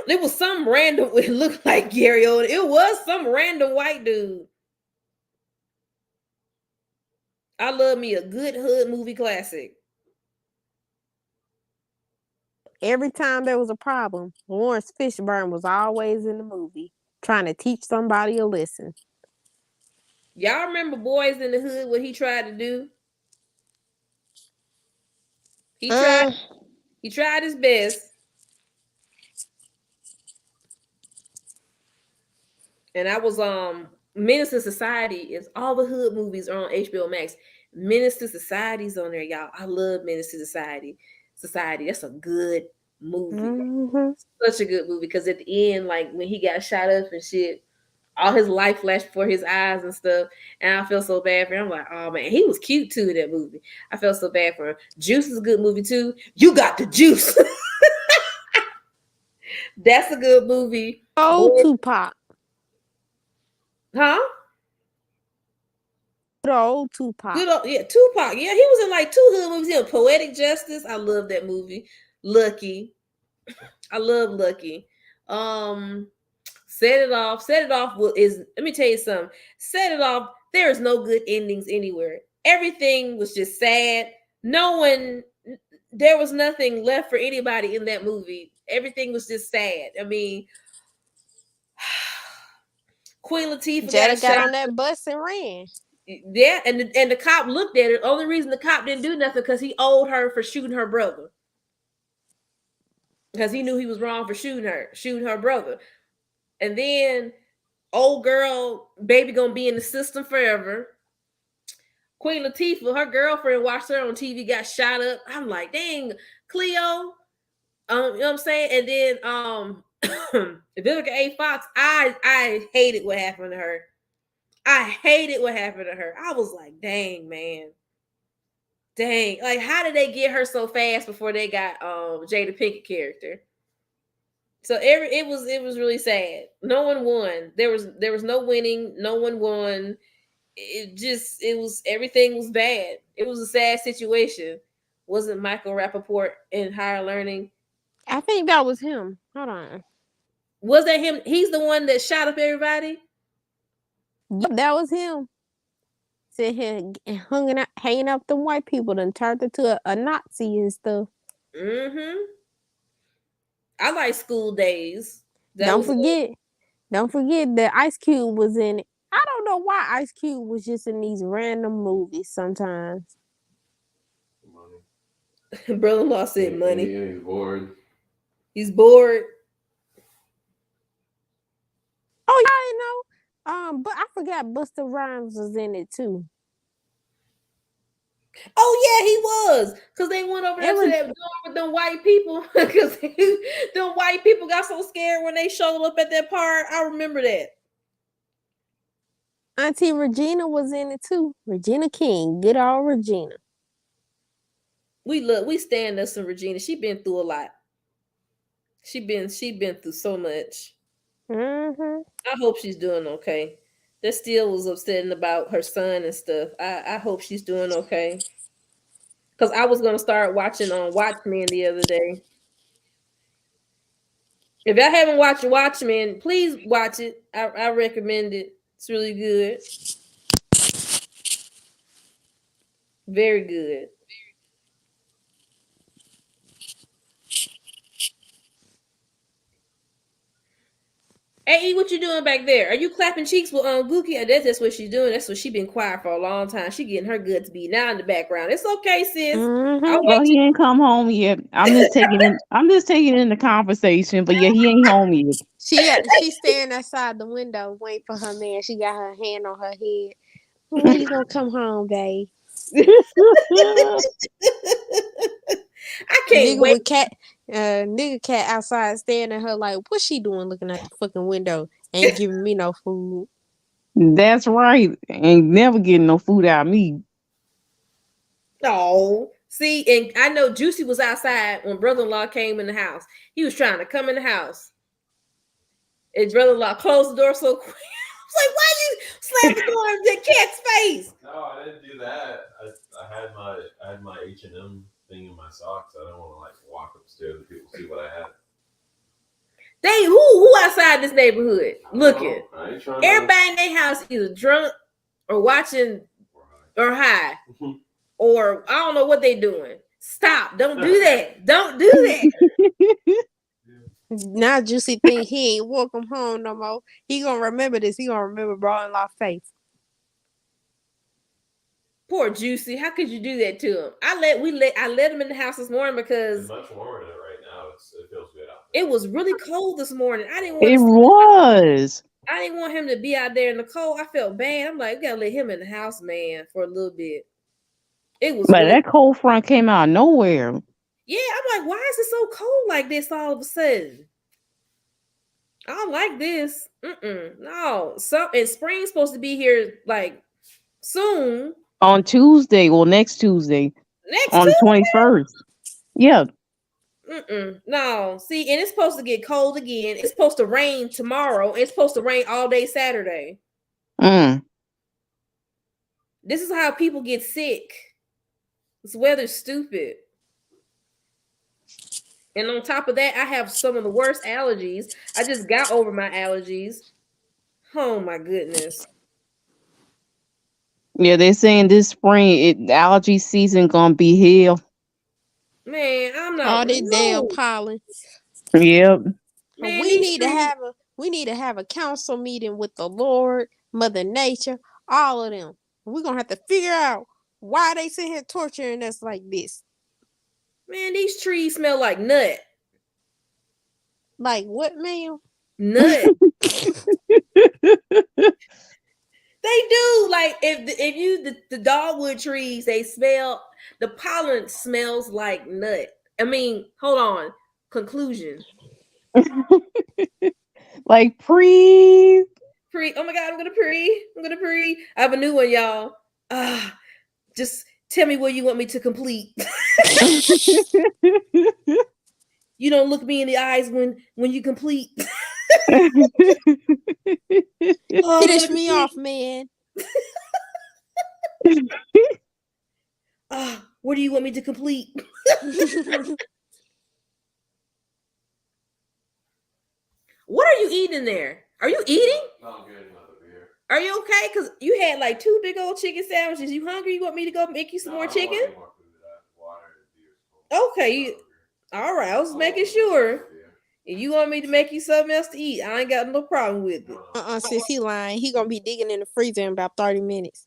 it was some random it looked like Gary Oldman. It was some random white dude. I love me a good hood movie classic. Every time there was a problem, Lawrence Fishburne was always in the movie trying to teach somebody a lesson. Y'all remember Boys in the Hood, what he tried to do? He tried his best. And I was Menace to Society is all the hood movies are on HBO Max. Menace to Society's on there, y'all. I love Menace to Society. That's a good movie. Mm-hmm. Such a good movie because at the end, like when he got shot up and shit, all his life flashed before his eyes and stuff. And I felt so bad for him. I'm like, oh man, he was cute too in that movie. I felt so bad for him. Juice is a good movie too. You got the juice. That's a good movie. Oh, Tupac. Huh? Good old Tupac. Good old, yeah, Tupac. Yeah, he was in like two good movies. Yeah, Poetic Justice. I love that movie. Lucky. I love Lucky. Set It Off. Set It Off is, let me tell you something. Set It Off, there is no good endings anywhere. Everything was just sad. There was nothing left for anybody in that movie. Everything was just sad. I mean, Queen Latifah Jada got shot on that bus and ran. Yeah, and the cop looked at it. Only reason the cop didn't do nothing because he owed her for shooting her brother. Because he knew he was wrong for shooting her brother. And then old girl, baby gonna be in the system forever. Queen Latifah, her girlfriend watched her on TV, got shot up. I'm like, dang, Cleo. You know what I'm saying? And then Vivica A. Fox, I hated what happened to her. I hated what happened to her. I was like, dang, man. Dang. Like, how did they get her so fast before they got Jada Pinkett character? So it was really sad. No one won. There was no winning. No one won. It was everything was bad. It was a sad situation. Wasn't Michael Rappaport in Higher Learning? I think that was him. Hold on. Was that him? He's the one that shot up everybody? Yep, that was him. Sit here hanging out the white people and turned into a Nazi and stuff. Mm-hmm. I like School Days. Don't forget that Ice Cube was in it. I don't know why Ice Cube was just in these random movies sometimes. Money. Brother-in-law said money. Yeah, he's bored. He's bored. Oh, yeah, I know. But I forgot Busta Rhymes was in it too. Oh yeah, he was. Cause they went over there to that door with them white people. Cause them white people got so scared when they showed up at that part. I remember that. Auntie Regina was in it too. Regina King, good old Regina. We stand us some Regina. She been through a lot. She been through so much. Mm-hmm. I hope she's doing okay. That still was upsetting about her son and stuff. I hope she's doing okay. Cause I was gonna start watching on Watchmen the other day. If y'all haven't watched Watchmen, please watch it. I recommend it. It's really good. Very good. Hey, E, what you doing back there? Are you clapping cheeks with Gookie? That's what she's doing. That's what she been quiet for a long time. She getting her guts beat now in the background. It's okay, sis. Mm-hmm. Well, he ain't come home yet. I'm just taking in the conversation, but yeah, he ain't home yet. She's staring outside the window, waiting for her man. She got her hand on her head. When you gonna come home, babe? I can't wait. With nigga cat outside staring at her like, what's she doing looking at the fucking window? Ain't giving me no food. That's right. Ain't never getting no food out of me. Oh, see, and I know Juicy was outside when brother-in-law came in the house. He was trying to come in the house. And brother-in-law closed the door so quick. I was like, why you slam the door in the cat's face? No, I didn't do that. I had my H&M thing in my socks. I don't want to like walk upstairs and people see what I had. They who outside this neighborhood looking? Everybody in their house either drunk or watching or high. Or I don't know what they doing. Stop. Don't do that. Don't do that. Now Juicy think he ain't welcome home no more. He gonna remember this. He gonna remember brother-in-law face. Poor Juicy. How could you do that to him? I let him in the house this morning because it's much warmer than it right now. It feels good out there. It was really cold this morning. I didn't want him to be out there in the cold. I felt bad. I'm like, we gotta let him in the house, man, for a little bit. It was but really that cold front came out of nowhere. Yeah, I'm like, why is it so cold like this all of a sudden? I don't like this. No. And spring's supposed to be here like soon. On Tuesday, next Tuesday. On the 21st. Yeah. No. See, and it's supposed to get cold again. It's supposed to rain tomorrow. It's supposed to rain all day Saturday. This is how people get sick. This weather's stupid. And on top of that, I have some of the worst allergies. I just got over my allergies. Oh my goodness. Yeah, they're saying this spring allergy season gonna be hell. Man, I'm not all this damn pollen. Yep. Man, we need to have a council meeting with the Lord, Mother Nature, all of them. We're gonna have to figure out why they sit here torturing us like this. Man, these trees smell like nut. Like what, ma'am? Nut. They do. Like if you the dogwood trees, they smell, the pollen smells like nut. I mean, hold on. Conclusion. Like pre. Oh my God, I'm gonna pre. I have a new one, y'all. Just tell me what you want me to complete. You don't look me in the eyes when you complete. Finish me off, man. What do you want me to complete? What are you eating there? Are you eating? No, I'm getting another beer. Are you okay? Because you had like 2 big old chicken sandwiches. You hungry? You want me to go make you some more chicken? I don't want any more food. Water and beer. Okay. All right. I was making sure. If you want me to make you something else to eat, I ain't got no problem with it. Sis, he lying. He gonna be digging in the freezer in about 30 minutes.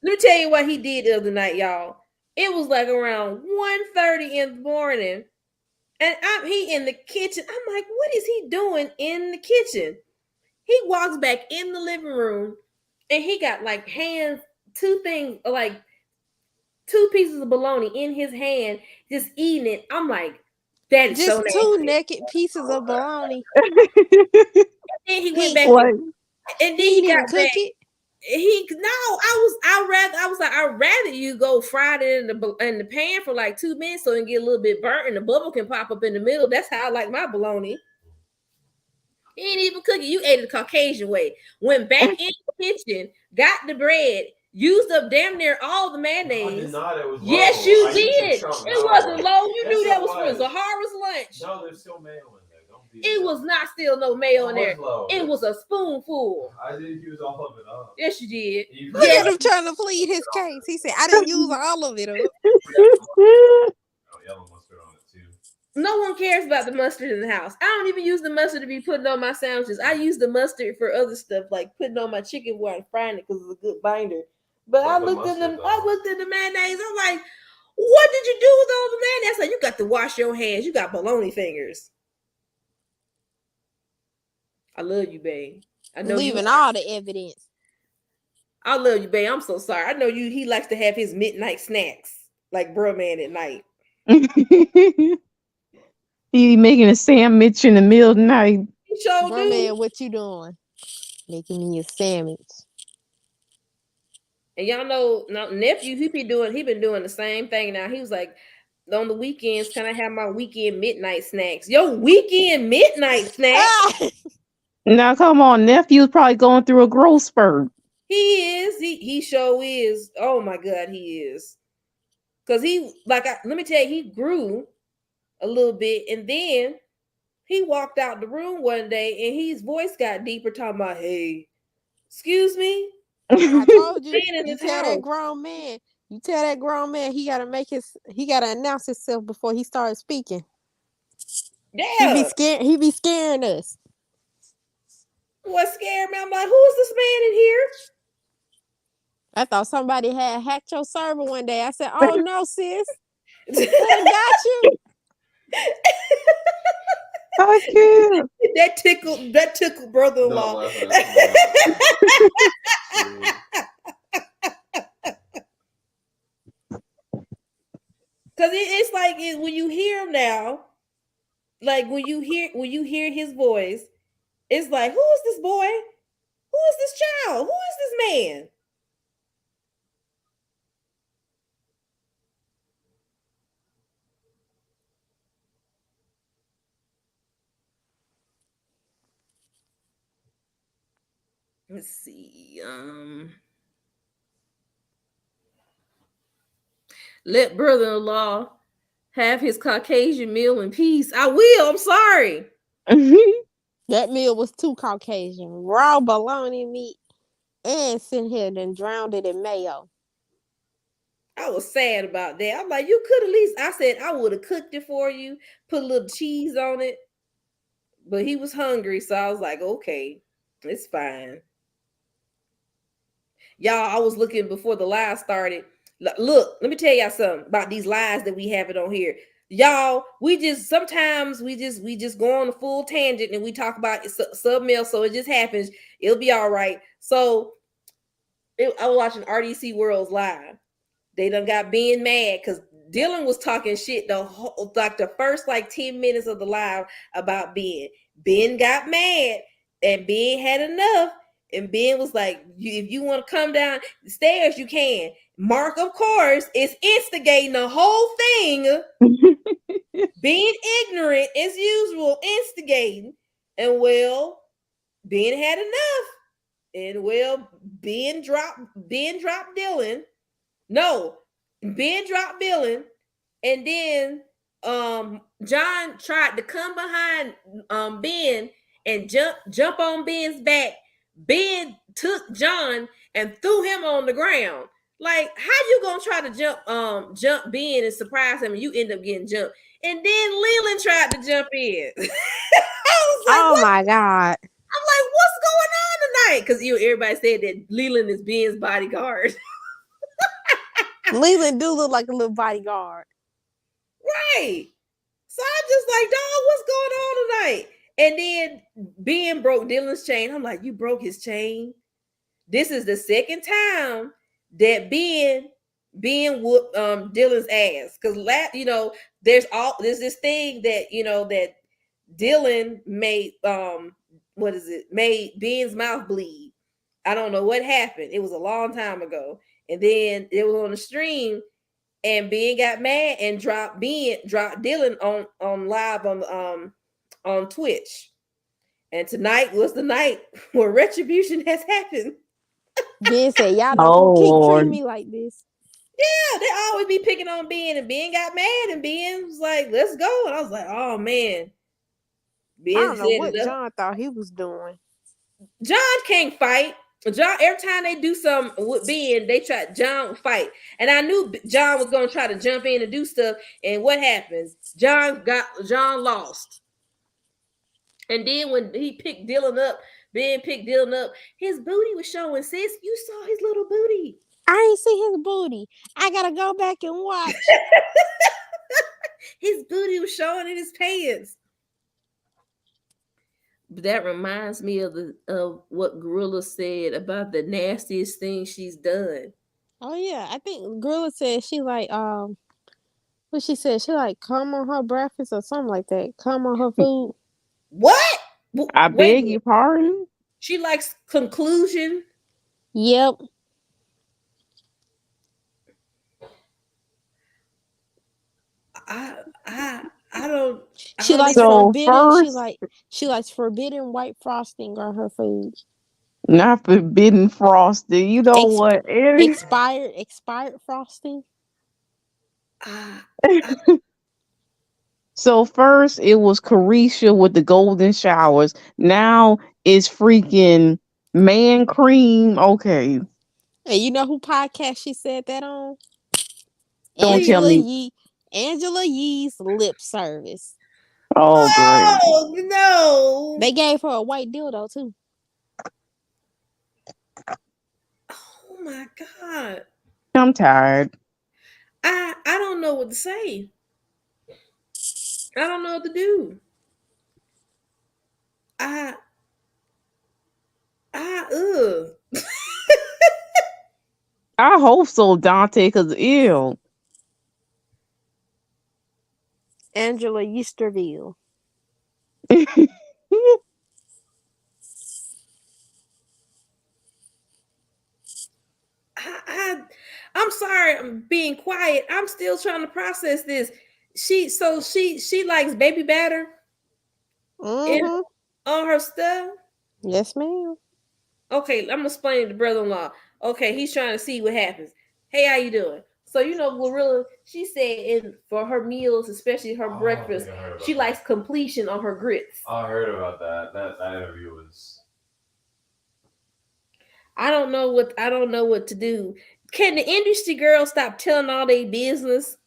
Let me tell you what he did the other night, y'all. It was like around 1:30 in the morning, and he in the kitchen. I'm like, what is he doing in the kitchen? He walks back in the living room, and he got like hands, 2 things, like 2 pieces of bologna in his hand, just eating it. I'm like, that is just so nasty. 2 naked pieces of bologna. And then he went back, and then he got didn't cook back. it. I'd rather you go fry it in the pan for like 2 minutes so it can get a little bit burnt and the bubble can pop up in the middle. That's how I like my bologna. He ain't even cook it. You ate it the Caucasian way. Went back in the kitchen, got the bread, used up damn near all the mayonnaise. I did not. It was low. Yes, you did. It wasn't low. You knew that was for Zahara's lunch. No, there's still mayo in there. It was not still no mayo in there. Low. It was a spoonful. I didn't use all of it up. Yes, you did. Look at him trying to plead his case. He said, I didn't use all of it up. Yellow mustard on it too. No one cares about the mustard in the house. I don't even use the mustard to be putting on my sandwiches. I use the mustard for other stuff, like putting on my chicken while I'm frying it because it's a good binder. But I looked at the mayonnaise. I'm like, what did you do with all the mayonnaise? Like, you got to wash your hands. You got bologna fingers. I love you, babe. I know leaving all the evidence. I love you, babe. I'm so sorry. I know you. He likes to have his midnight snacks, like bro man at night. He making a sandwich in the middle of the night. He sure bro do. Man, what you doing? Making me a sandwich. And y'all know, nephew, he been doing the same thing now. He was like, on the weekends, can I have my weekend midnight snacks? Yo, weekend midnight snacks. Now, come on, nephew's probably going through a growth spurt. He is. He sure is. Oh my God, he is. Cause let me tell you, he grew a little bit, and then he walked out the room one day, and his voice got deeper, talking about, "Hey, excuse me." I told you. You tell that grown man. You tell that grown man he gotta announce himself before he starts speaking. Yeah. He be scaring us. What scared me? I'm like, who is this man in here? I thought somebody had hacked your server one day. I said, "Oh no, sis, I got you." Okay. That tickled brother-in-law. No, Because it's like when you hear him now, like when you hear his voice, it's like, who is this boy? Who is this child? Who is this man? Let's see. Let brother-in-law have his Caucasian meal in peace. I will. I'm sorry. That meal was too Caucasian. Raw bologna meat and sitting here and drowned it in mayo. I was sad about that. I'm like, you could at least, I said, I would have cooked it for you, put a little cheese on it. But he was hungry, so I was like, okay, it's fine. Y'all, I was looking before the live started. Look, let me tell y'all something about these lies that we have it on here. Y'all, sometimes we just go on a full tangent and we talk about something else, so it just happens. It'll be all right. So I was watching RDC Worlds live. They done got Ben mad because Dylan was talking shit the whole, like the first like 10 minutes of the live about Ben. Ben got mad and Ben had enough. And Ben was like, if you want to come down the stairs, you can. Mark, of course, is instigating the whole thing, being ignorant as usual, instigating. And well, Ben had enough. And well, Ben dropped Dylan. No, Ben dropped Dylan, and then John tried to come behind Ben and jump on Ben's back. Ben took John and threw him on the ground. Like, how you gonna try to jump Ben and surprise him and you end up getting jumped? And then Leland tried to jump in. I was like, Oh what? my God. I'm like, what's going on tonight? Because everybody said that Leland is Ben's bodyguard. Leland do look like a little bodyguard. Right. So I'm just like, dog, what's going on tonight? And then Ben broke Dylan's chain. I'm like, you broke his chain? This is the second time that Ben whooped Dylan's ass. Because there's this thing that that Dylan made made Ben's mouth bleed. I don't know what happened. It was a long time ago. And then it was on the stream, and Ben got mad and dropped Dylan on live on Twitch. And tonight was the night where retribution has happened. Ben said, y'all not Oh, gonna keep treating Lord. me like this. Yeah, they always be picking on Ben, and Ben got mad, and Ben was like, let's go. And I was like, oh man. Ben I don't know said what enough. John thought he was doing. John can't fight. John, every time they do something with Ben, they try John fight. And I knew John was gonna try to jump in and do stuff. And what happened? John lost. And then when he picked Dylan up, Ben picked Dylan up, his booty was showing. Sis, you saw his little booty. I ain't see his booty. I gotta go back and watch. His booty was showing in his pants. But that reminds me of what Gorilla said about the nastiest thing she's done. Oh yeah, I think Gorilla said she like what she said, she like come on her breakfast or something like that. Come on her food. What? I Wait, beg your pardon? she likes conclusion. Yep. I don't. She I don't likes even- So forbidden. first, She likes forbidden white frosting on her food. not forbidden frosting. You know what? Expired frosting. I- So first it was Carisha with the golden showers. Now it's freaking man cream. Okay. And you know who podcast she said that on? Don't tell me. Angela Yee's lip service. Oh, great. Oh no! They gave her a white dildo too. Oh my god! I'm tired. I don't know what to say. I don't know what to do. Ugh. I hope so, Dante, because ew. Angela Yeasterville. I'm sorry, I'm being quiet. I'm still trying to process this. She likes baby batter Mm-hmm. on her stuff. Yes, ma'am. Okay, I'm gonna explain to brother-in-law. Okay, he's trying to see what happens. Hey, how you doing? So Gorilla, she said for her meals, especially her breakfast, she likes completion on her grits. I heard about that. That interview was. I don't know what to do. Can the industry girls stop telling all their business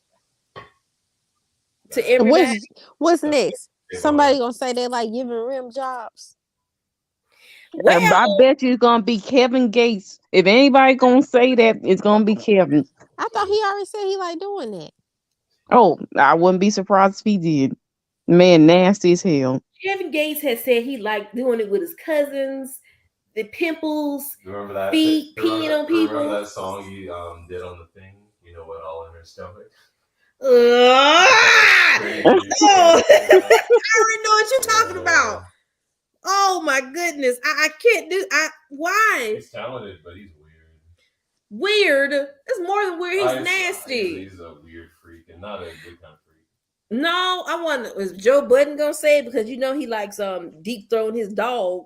to everybody? What's next? Somebody gonna say they like giving rim jobs. Well, I bet you it's gonna be Kevin Gates. If anybody gonna say that, it's gonna be Kevin. I thought he already said he like doing that. Oh, I wouldn't be surprised if he did. Man, nasty as hell. Kevin Gates has said he liked doing it with his cousins. the pimples, Remember that? feet peeing on people. Remember that song you did on the thing? You know what? All in her stomach. Oh, I already know what you're talking about. Oh my goodness, I can't do. Why? He's talented, but he's weird. Weird. It's more than weird. He's nasty. He's a weird freak, and not a good kind of freak. No, I wonder, was Joe Budden gonna say it? Because you know he likes deep throwing his dog.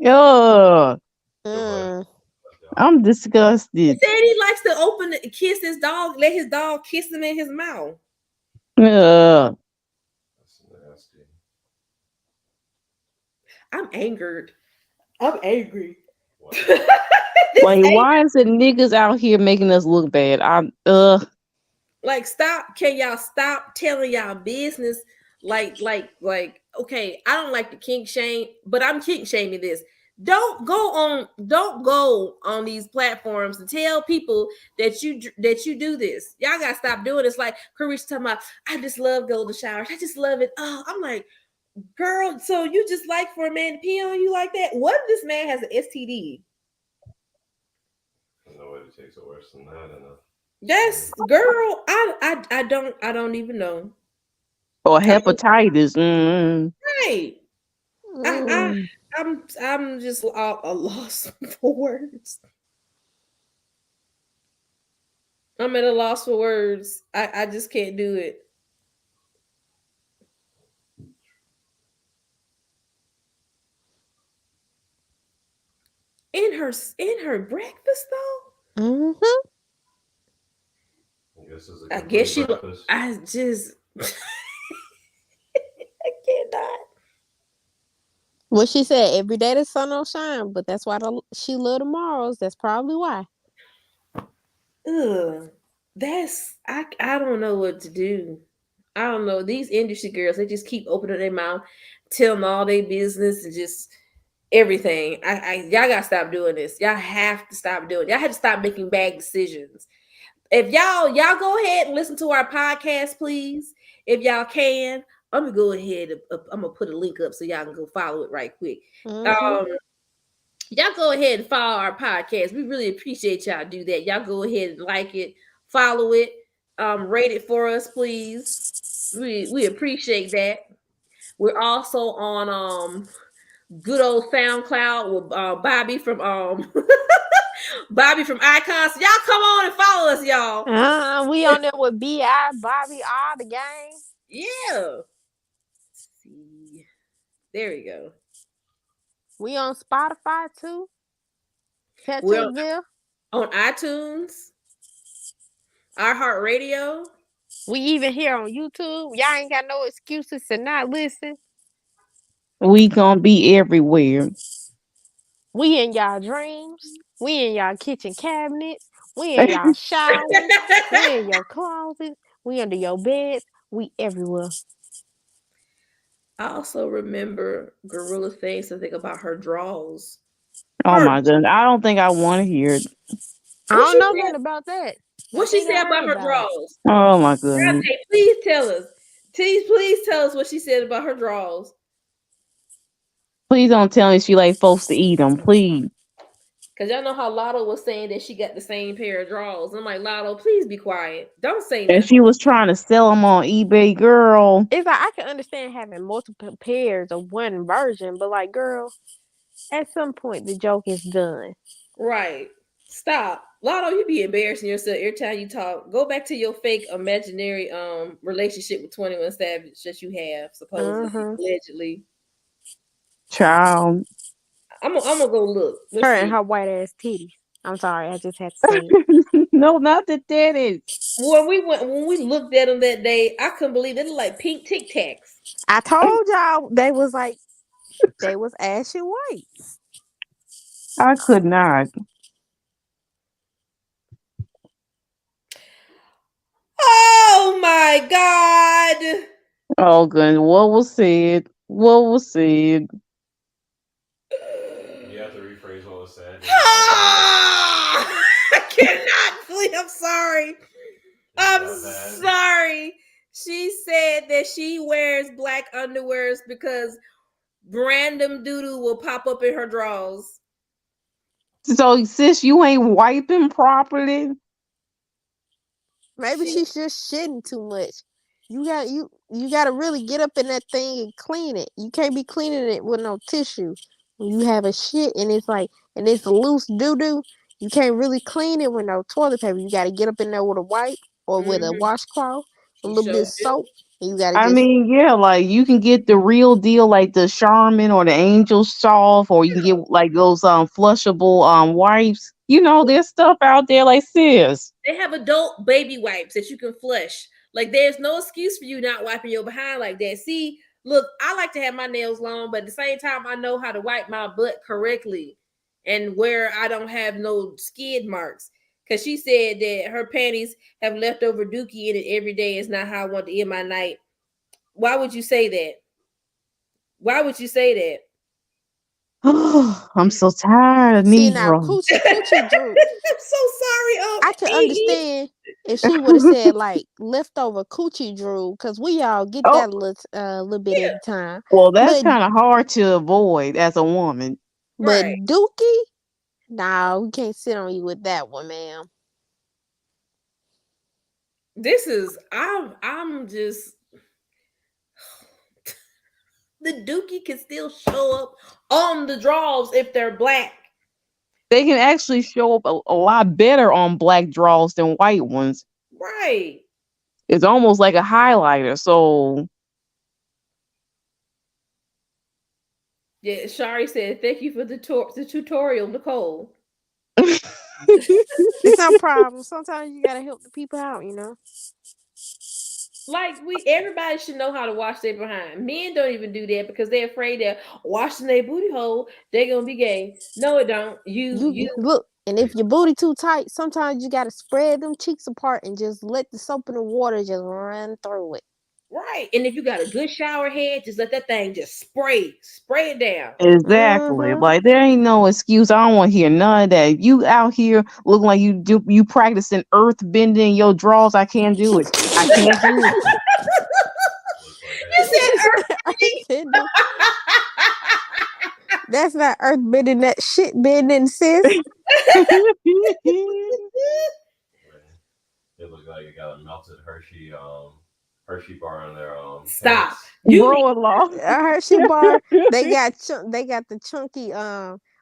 Ugh. Mm. I'm disgusted. He said he likes to kiss his dog, let his dog kiss him in his mouth. Ugh. That's nasty. I'm angered. I'm angry. Like, why is the niggas out here making us look bad? Like, stop. Can y'all stop telling y'all business? Like, okay, I don't like the kink shame, but I'm kink shaming this. Don't go on these platforms and tell people that you do this. Y'all gotta stop doing this. Like Carisha talking about, I just love golden showers. I just love it. Oh, I'm like, girl, so you just like for a man to pee on you like that? What if this man has an STD? Nobody takes it worse than that. That's girl. I don't even know. Or hepatitis. Mm. Right. I'm just a loss for words. I'm at a loss for words. I just can't do it. In her breakfast though. Mm-hmm. I guess she. I just. I cannot. Well, she said every day the sun don't shine, but that's why she love tomorrows. That's probably why. Ugh. That's I don't know what to do. I don't know. These industry girls, they just keep opening their mouth, telling all their business and just everything. Y'all gotta stop doing this. Y'all have to stop doing it. Y'all have to stop making bad decisions. If y'all go ahead and listen to our podcast, please. If y'all can, I'm gonna go ahead. I'm gonna put a link up so y'all can go follow it right quick. Mm-hmm. Y'all go ahead and follow our podcast. We really appreciate y'all do that. Y'all go ahead and like it, follow it, rate it for us, please. We appreciate that. We're also on good old SoundCloud with Bobby from Bobby from Icons. So y'all come on and follow us, y'all. We on there with B.I., Bobby, all the gang. Yeah. Let's see. There we go. We on Spotify too. We're Petroville. on iTunes, iHeartRadio. We even here on YouTube. Y'all ain't got no excuses to not listen. We gonna be everywhere. We in y'all dreams. We in y'all kitchen cabinets. We in y'all showers. We in your closets. We under your beds. We everywhere. I also remember Gorilla saying something about her draws. Oh my goodness. I don't think I want to hear it. I don't know nothing about that. What she said about her draws? Oh my goodness. Dante, please tell us. Please tell us what she said about her draws. Please don't tell me she like folks to eat them, please. Because y'all know how Lotto was saying that she got the same pair of drawers. I'm like, Lotto, please be quiet. Don't say nothing. And she was trying to sell them on eBay, girl. It's like I can understand having multiple pairs of one version, but like, girl, at some point the joke is done. Right. Stop. Lotto, you be embarrassing yourself every time you talk. Go back to your fake imaginary relationship with 21 Savage that you have, supposedly, allegedly. Child. I'm gonna go look. Let's her see. And her white ass titties. I'm sorry, I just had to say it. No, not the titties. When we looked at them that day, I couldn't believe they look like pink Tic Tacs. I told y'all they was ashy white. I could not. Oh my God. Oh good. What was said? What was said? You have to rephrase what was said. I cannot believe. I'm sorry. I'm sorry. She said that she wears black underwears because random doo-doo will pop up in her drawers. So sis, you ain't wiping properly. Maybe she's just shitting too much. You gotta really get up in that thing and clean it. You can't be cleaning it with no tissue. When you have a shit and it's loose doo doo, you can't really clean it with no toilet paper. You gotta get up in there with a wipe or with a Mm-hmm. washcloth, a You little bit sure of do. soap, and you gotta I just mean, yeah, like you can get the real deal, like the Charmin or the Angel Soft, or you can get like those flushable wipes. You know, there's stuff out there like sis. They have adult baby wipes that you can flush. Like there's no excuse for you not wiping your behind like that. See, look, I like to have my nails long, but at the same time, I know how to wipe my butt correctly and where I don't have no skid marks. Cause she said that her panties have leftover dookie in it every day. Is not how I want to end my night. Why would you say that? Why would you say that? I'm so tired of see now Negroes. coochie Drew. I'm so sorry, I could Iggy. understand if she would have said like leftover coochie drool, because we all get Oh, that little bit at a time. well, that's But kind of hard to avoid as a woman. but Right. Dookie, nah, we can't sit on you with that one, ma'am. This is I'm just the dookie can still show up on the draws if they're black. They can actually show up a lot better on black draws than white ones. Right. It's almost like a highlighter. So Yeah, Shari said, thank you for the tutorial, Nicole. It's no problem. Sometimes you gotta help the people out, you know. Like everybody should know how to wash their behind. Men don't even do that because they're afraid that washing their booty hole, they're gonna be gay. No, it don't. You You look, and if your booty too tight, sometimes you gotta spread them cheeks apart and just let the soap and the water just run through it. right. And if you got a good shower head, just let that thing just spray it down. exactly, Mm-hmm. like there ain't no excuse. I don't want to hear none of that. If you out here looking like you practicing earth bending your draws, I can't do it. I can't do it. Looks like You said Earthbending. That's not earthbending. That shit bending, sis. it looked like it got a melted Hershey bar on their Stop. pants. You need Bro-in-law. A Hershey bar. They got the chunky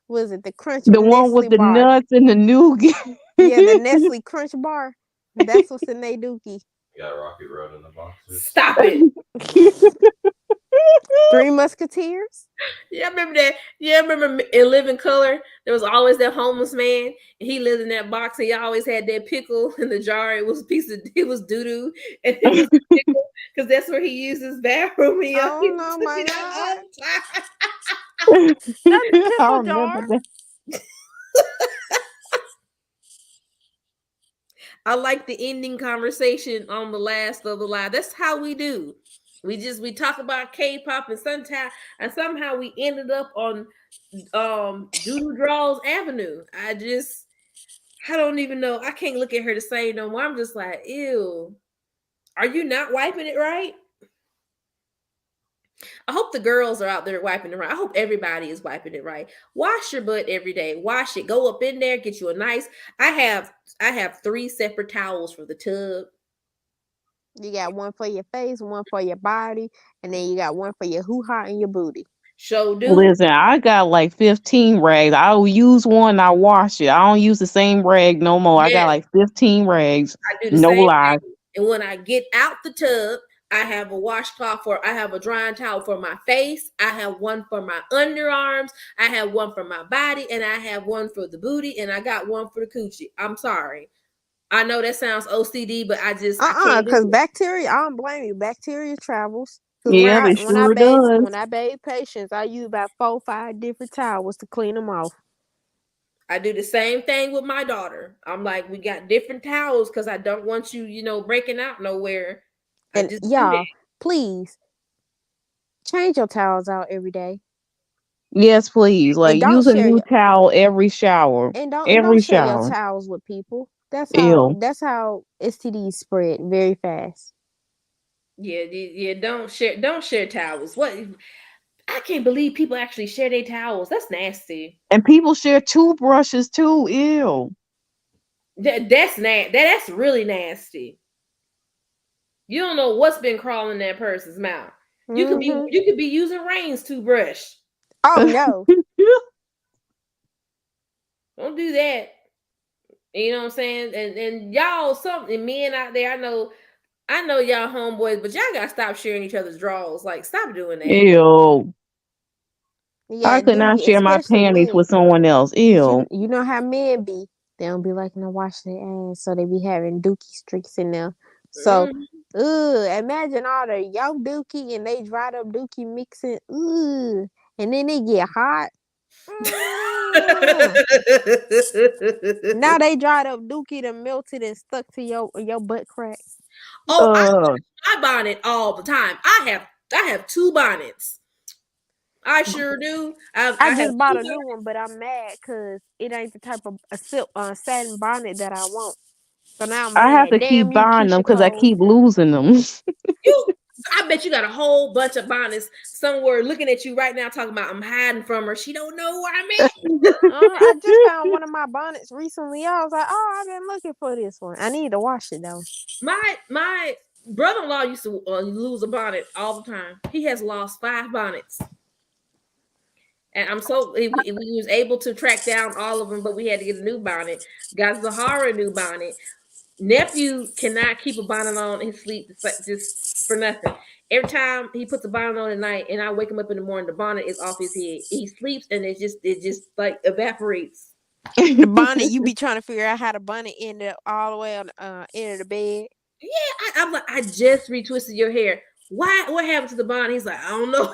was it the crunch The one with Nestle the bar? nuts and the nougat. Yeah, the Nestle Crunch bar. That's what's in they dookie. Got Rocky Road in the boxers. stop it. Three Musketeers. Yeah, I remember that. Yeah, I remember in Living Color, there was always that homeless man, and he lived in that box. And he always had that pickle in the jar. It was it was doo doo, and it was a pickle because that's where he used his bathroom. He Oh always no, took my it out all God. the time. Not the I pickle remember jar. that. I like the ending conversation on the last of the live. That's how we do. We talk about K-pop and somehow we ended up on Doodle Draws Avenue. I don't even know. I can't look at her the same no more. I'm just like, ew. Are you not wiping it right? I hope the girls are out there wiping it right. I hope everybody is wiping it right. Wash your butt every day. Wash it. Go up in there, get you a nice. I have 3 separate towels for the tub. You got one for your face, one for your body, and then you got one for your hoo-ha and your booty. Show do. Listen, I got like 15 rags. I'll use one, I wash it. I don't use the same rag no more. I got Yes, like 15 rags. I do the No same lie. thing. And when I get out the tub, I have a washcloth I have a drying towel for my face. I have one for my underarms. I have one for my body, and I have one for the booty, and I got one for the coochie. I'm sorry. I know that sounds OCD, but I can't do Because it. bacteria, I don't blame you. Bacteria travels. Because Yeah, it sure does. when I bathe patients, I use about 4-5 different towels to clean them off. I do the same thing with my daughter. I'm like, we got different towels because I don't want you, breaking out nowhere. I And just do that. y'all, please change your towels out every day, Yes, please. and Like don't use a share new your towel every shower. don't Every share your shower. towels with people. Ew. That's how STDs spread very fast. Yeah, yeah. Don't share towels. What? I can't believe people actually share their towels. That's nasty. And people share toothbrushes too. Ew. That's really nasty. You don't know what's been crawling in that person's mouth. Mm-hmm. You could be using Rain's toothbrush. Oh no. Don't do that. You know what I'm saying? And y'all, some men out there, I know y'all homeboys, but y'all gotta stop sharing each other's drawers. Like, stop doing that. Ew. I Yeah, could not Dookie, share my especially panties men. with someone else. Cause Ew. you know how men be. They don't be liking to wash their ass, so they be having dookie streaks in there. So, Mm. imagine all the young dookie and they dried up dookie mixing. And then they get hot. Mm. Now they dried up dookie that melted and stuck to your butt crack. Oh, I Uh, my bonnet all the time. I have two bonnets. I sure do. I I have just bought two a new one, but I'm mad because it ain't the type of a silk satin bonnet that I want. So now I'm I have mad. to keep Damn you, buying them Keisha because I Cole. keep losing them. you. I bet you got a whole bunch of bonnets somewhere looking at you right now, talking about I'm hiding from her. She don't know where I'm at. I just found one of my bonnets recently. I was like, oh, I've been looking for this one. I need to wash it though. My brother-in-law used to lose a bonnet all the time. He has lost 5 bonnets. And I'm so we was able to track down all of them, but we had to get a new bonnet. Got Zahara a new bonnet. Nephew cannot keep a bonnet on in his sleep just for nothing. Every time he puts a bonnet on at night, and I wake him up in the morning, the bonnet is off his head. He sleeps, and it just like evaporates. The bonnet, you be trying to figure out how the bonnet ended up all the way on the end of the bed. Yeah, I'm like, I just retwisted your hair. Why? What happened to the bonnet? He's like, I don't know.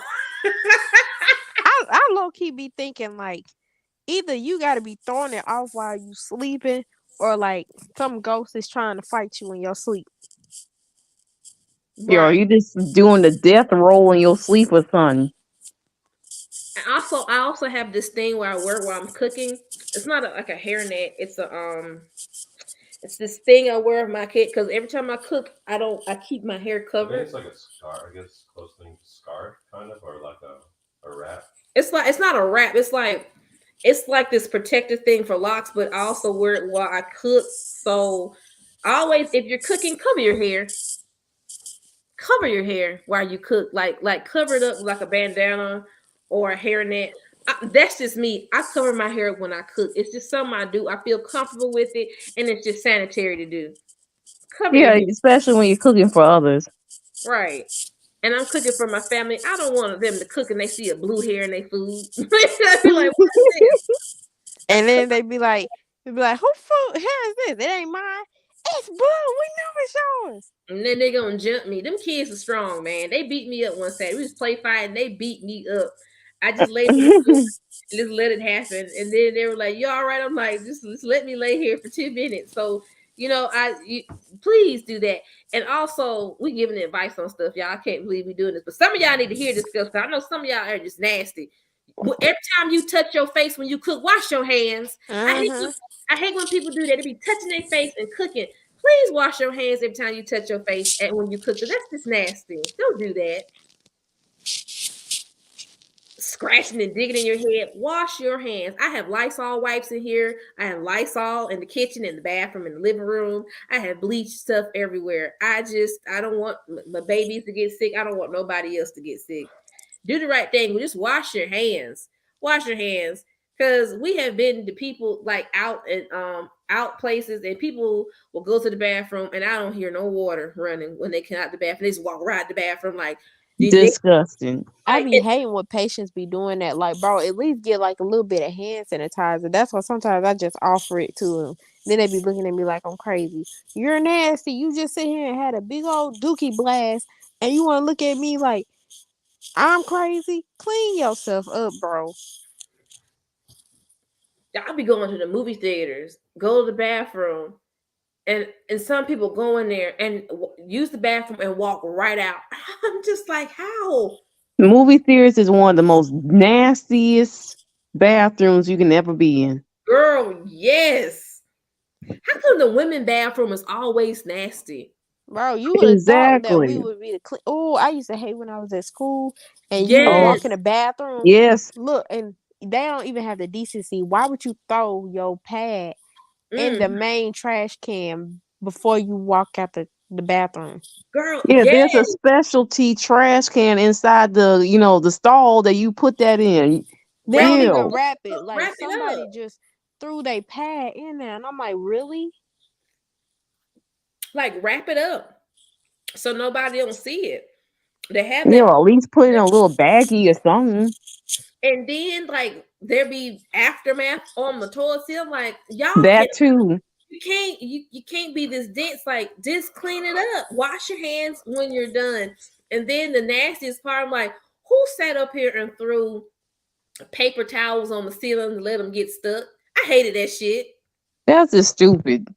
I low key be thinking like either you got to be throwing it off while you sleeping, or like some ghost is trying to fight you in your sleep. Yo, Right. you just doing the death roll in your sleep or something. And also, I also have this thing where I wear while I'm cooking. It's not like a hairnet. It's this thing I wear with my kid because every time I cook, I keep my hair I think covered. it's like a scar. I guess close thing to scarf, kind of, or like a wrap. It's not a wrap. It's like this protective thing for locks, but I also wear it while I cook. So always, if you're cooking, cover your hair. Cover your hair while you cook. Like cover it up with like a bandana or a hairnet. That's just me. I cover my hair when I cook. It's just something I do. I feel comfortable with it, and it's just sanitary to do. Cover your Yeah, hair, especially when you're cooking for others. right? And I'm cooking for my family. I don't want them to cook and they see a blue hair in their food. I be like, what's this? And then they be like, who food hair is this? It ain't mine. It's blue. We know it's yours. And then they gonna jump me. Them kids are strong, man. They beat me up one Saturday. We was play fighting. They beat me up. I just laid on the floor and just let it happen. And then they were like, "You all right?" I'm like, just let me lay here for 2 minutes. So please do that. And also, we giving advice on stuff, y'all. I can't believe we doing this, but some of y'all need to hear this stuff. Cause I know some of y'all are just nasty. Every time you touch your face when you cook, wash your hands. I hate when people do that. They be touching their face and cooking. Please wash your hands every time you touch your face and when you cook. That's just nasty. Don't do that. Scratching and digging in your head. Wash your hands. I have Lysol wipes in here. I have Lysol in the kitchen, in the bathroom, in the living room. I have bleach stuff everywhere. I don't want my babies to get sick. I don't want nobody else to get sick. Do the right thing. Just wash your hands. Wash your hands. Because we have been to people like out places and people will go to the bathroom and I don't hear no water running when they come out the bathroom. They just walk right the bathroom like Disgusting. I like be hating when patients be doing that. Like, bro, at least get like a little bit of hand sanitizer. That's why sometimes I just offer it to them. Then they be looking at me like I'm crazy. You're nasty. You just sit here and had a big old dookie blast, and you want to look at me like I'm crazy? Clean yourself up, bro. I'll be going to the movie theaters, go to the bathroom, and some people go in there and use the bathroom and walk right out. I'm just like, how? Movie theaters is one of the most nastiest bathrooms you can ever be in. Girl, yes. How come the women bathroom is always nasty? Bro, you would have thought that we Exactly. would be the oh, I used to hate when I was at school and you would Oh, walk in Yes, the bathroom. yes. Look, and they don't even have the decency. Why would you throw your pad in the mm, main trash can before you walk out the bathroom? girl. Yeah, Yes, there's a specialty trash can inside the stall that you put that in. They wrap don't it even Ew. wrap it. Like wrap it somebody up. just threw their pad in there, and I'm like, really? Like wrap it up so nobody don't see it. They have You that, know, at least put it in a little baggie or something. and then like there be aftermath on the toilet seat. I'm like, y'all can That too. you can't be this dense. Like just clean it up. Wash your hands when you're done. And then the nastiest part, I'm like, who sat up here and threw paper towels on the ceiling to let them get stuck? I hated that shit. That's just stupid.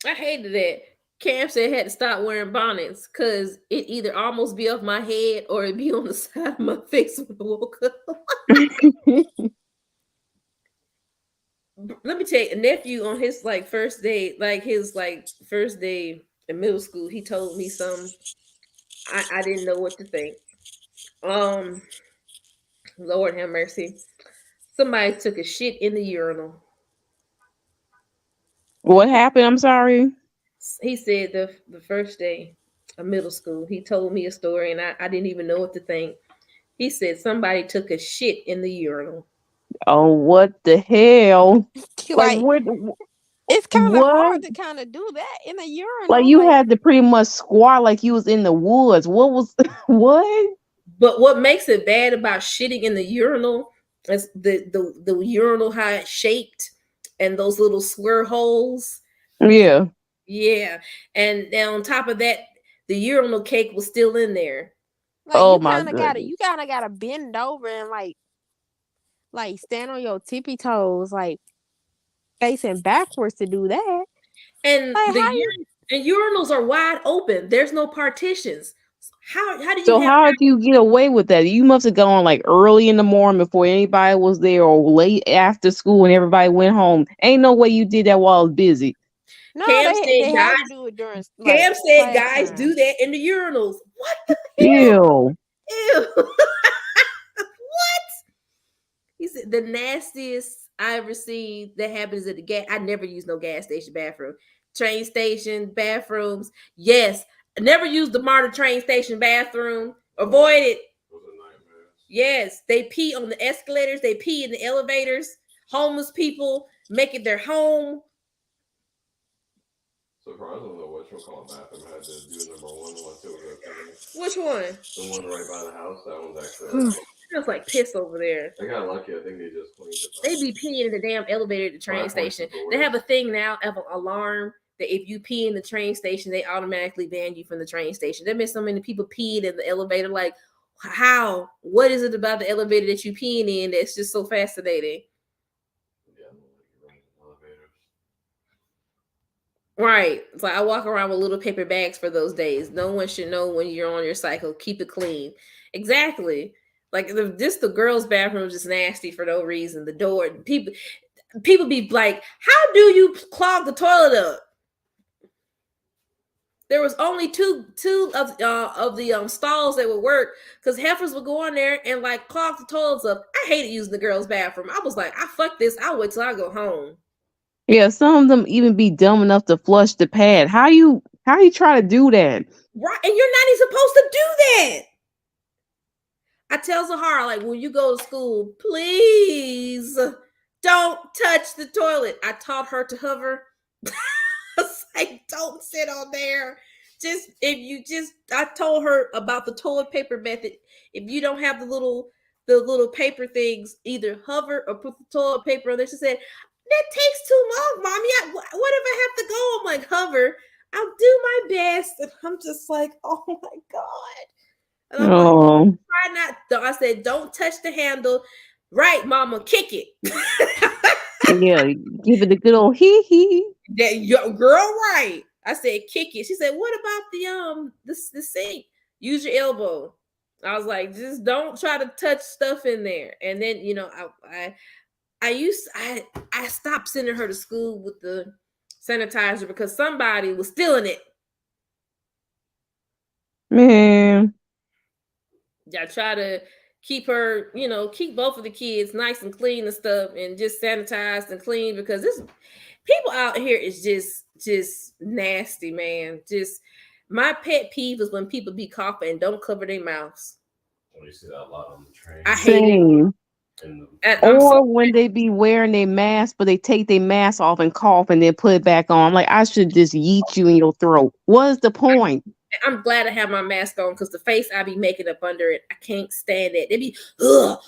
I hated that. Cam said I had to stop wearing bonnets because it either almost be off my head or it be on the side of my face when I woke up. Let me tell you, a nephew on his like first day, like his like first day in middle school, he told me something. I didn't know what to think. Um, Lord have mercy. Somebody took a shit in the urinal. What happened? I'm sorry. He said the first day of middle school, he told me a story and I didn't even know what to think. He said somebody took a shit in the urinal. Oh, what the hell? Like Like it's kind of what? hard to kind of do that in a Like urinal. you Like had to pretty much squat like you was in the woods. What was what? But what makes it bad about shitting in the urinal is the urinal how it's shaped and those little square holes. Yeah. Yeah. And then on top of that, the urinal cake was still in there. like Oh my goodness. you kind of gotta bend over and like stand on your tippy toes, like facing backwards to do that. And Like the how you urinals are wide open. There's no partitions. How do you So have how did you get away with that? You must have gone like early in the morning before anybody was there or late after school when everybody went home. Ain't no way you did that while I was busy. no, Cam said they had to guys do it during like Cam said class guys do time. that in the urinals. What the hell? Ew. Ew. He said the nastiest I ever seen that happens at the gas. I never use no gas station bathroom, train station bathrooms. Yes, I never used the MARTA train station bathroom. Avoid it. Those are nightmares. Yes, they pee on the escalators. They pee in the elevators. Homeless people make it their home. Surprisingly, though, what you call bathroom had to do number one once it was okay. Which one? The one right by the house, that one's actually okay. Smells like piss over there. They got lucky. I think they just cleaned it. They be peeing in the damn elevator at the train station. They have a thing now of an alarm that if you pee in the train station, they automatically ban you from the train station. There been so many people peed in the elevator. Like, how? What is it about the elevator that you peeing in that's just so fascinating? Yeah, I don't like running elevators. Right. So I walk around with little paper bags for those days. No one should know when you're on your cycle. Keep it clean. Exactly. Like just the girls' bathroom is just nasty for no reason. The door, people be like, how do you clog the toilet up? There was only two of the stalls that would work because heifers would go on there and like clog the toilets up. I hated using the girls' bathroom. I was like, I fuck this. I'll wait till I go home. Yeah, some of them even be dumb enough to flush the pad. How you try to do that? Right, and you're not even supposed to do that. I tell Zahara, like, when you go to school, please don't touch the toilet. I taught her to hover. I was like, don't sit on there. I told her about the toilet paper method. If you don't have the little paper things, either hover or put the toilet paper on there. She said, that takes too long, mommy. What if I have to go? I'm like, hover. I'll do my best. And I'm just like, oh my God. And I'm like, Oh, try not. I said, don't touch the handle. Right, mama, kick it. yeah, give it a good old hee hee. That your girl, right? I said, kick it. She said, what about the sink? Use your elbow. I was like, just don't try to touch stuff in there. And then I stopped sending her to school with the sanitizer because somebody was stealing it. Man. I try to keep her, keep both of the kids nice and clean and stuff, and just sanitized and clean because this people out here is just nasty, man. Just my pet peeve is when people be coughing and don't cover their mouths. Oh, you see that a lot on the train. I hate it. Or when they be wearing their mask, but they take their mask off and cough and then put it back on. Like, I should just yeet you in your throat. What is the point? I'm glad I have my mask on because the face I be making up under it, I can't stand it. They be, ugh.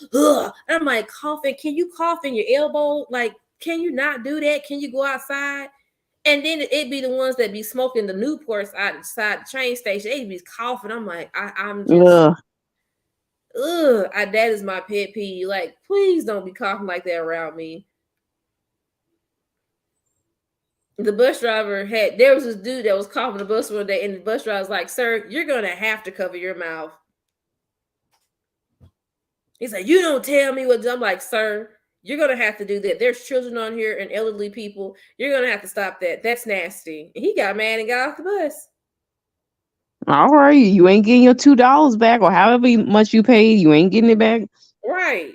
And I'm like, coughing. Can you cough in your elbow? Like, can you not do that? Can you go outside? And then it be the ones that be smoking the Newports outside the train station. They be coughing. I'm like, I'm just, that is my pet peeve. Like, please don't be coughing like that around me. The bus driver there was this dude that was coughing the bus one day, and the bus driver was like, "Sir, you're gonna have to cover your mouth." He's like, "You don't tell me what." I'm like, "Sir, you're gonna have to do that. There's children on here and elderly people. You're gonna have to stop that. That's nasty." And he got mad and got off the bus. All right, you ain't getting your $2 back, or however much you paid, you ain't getting it back. Right.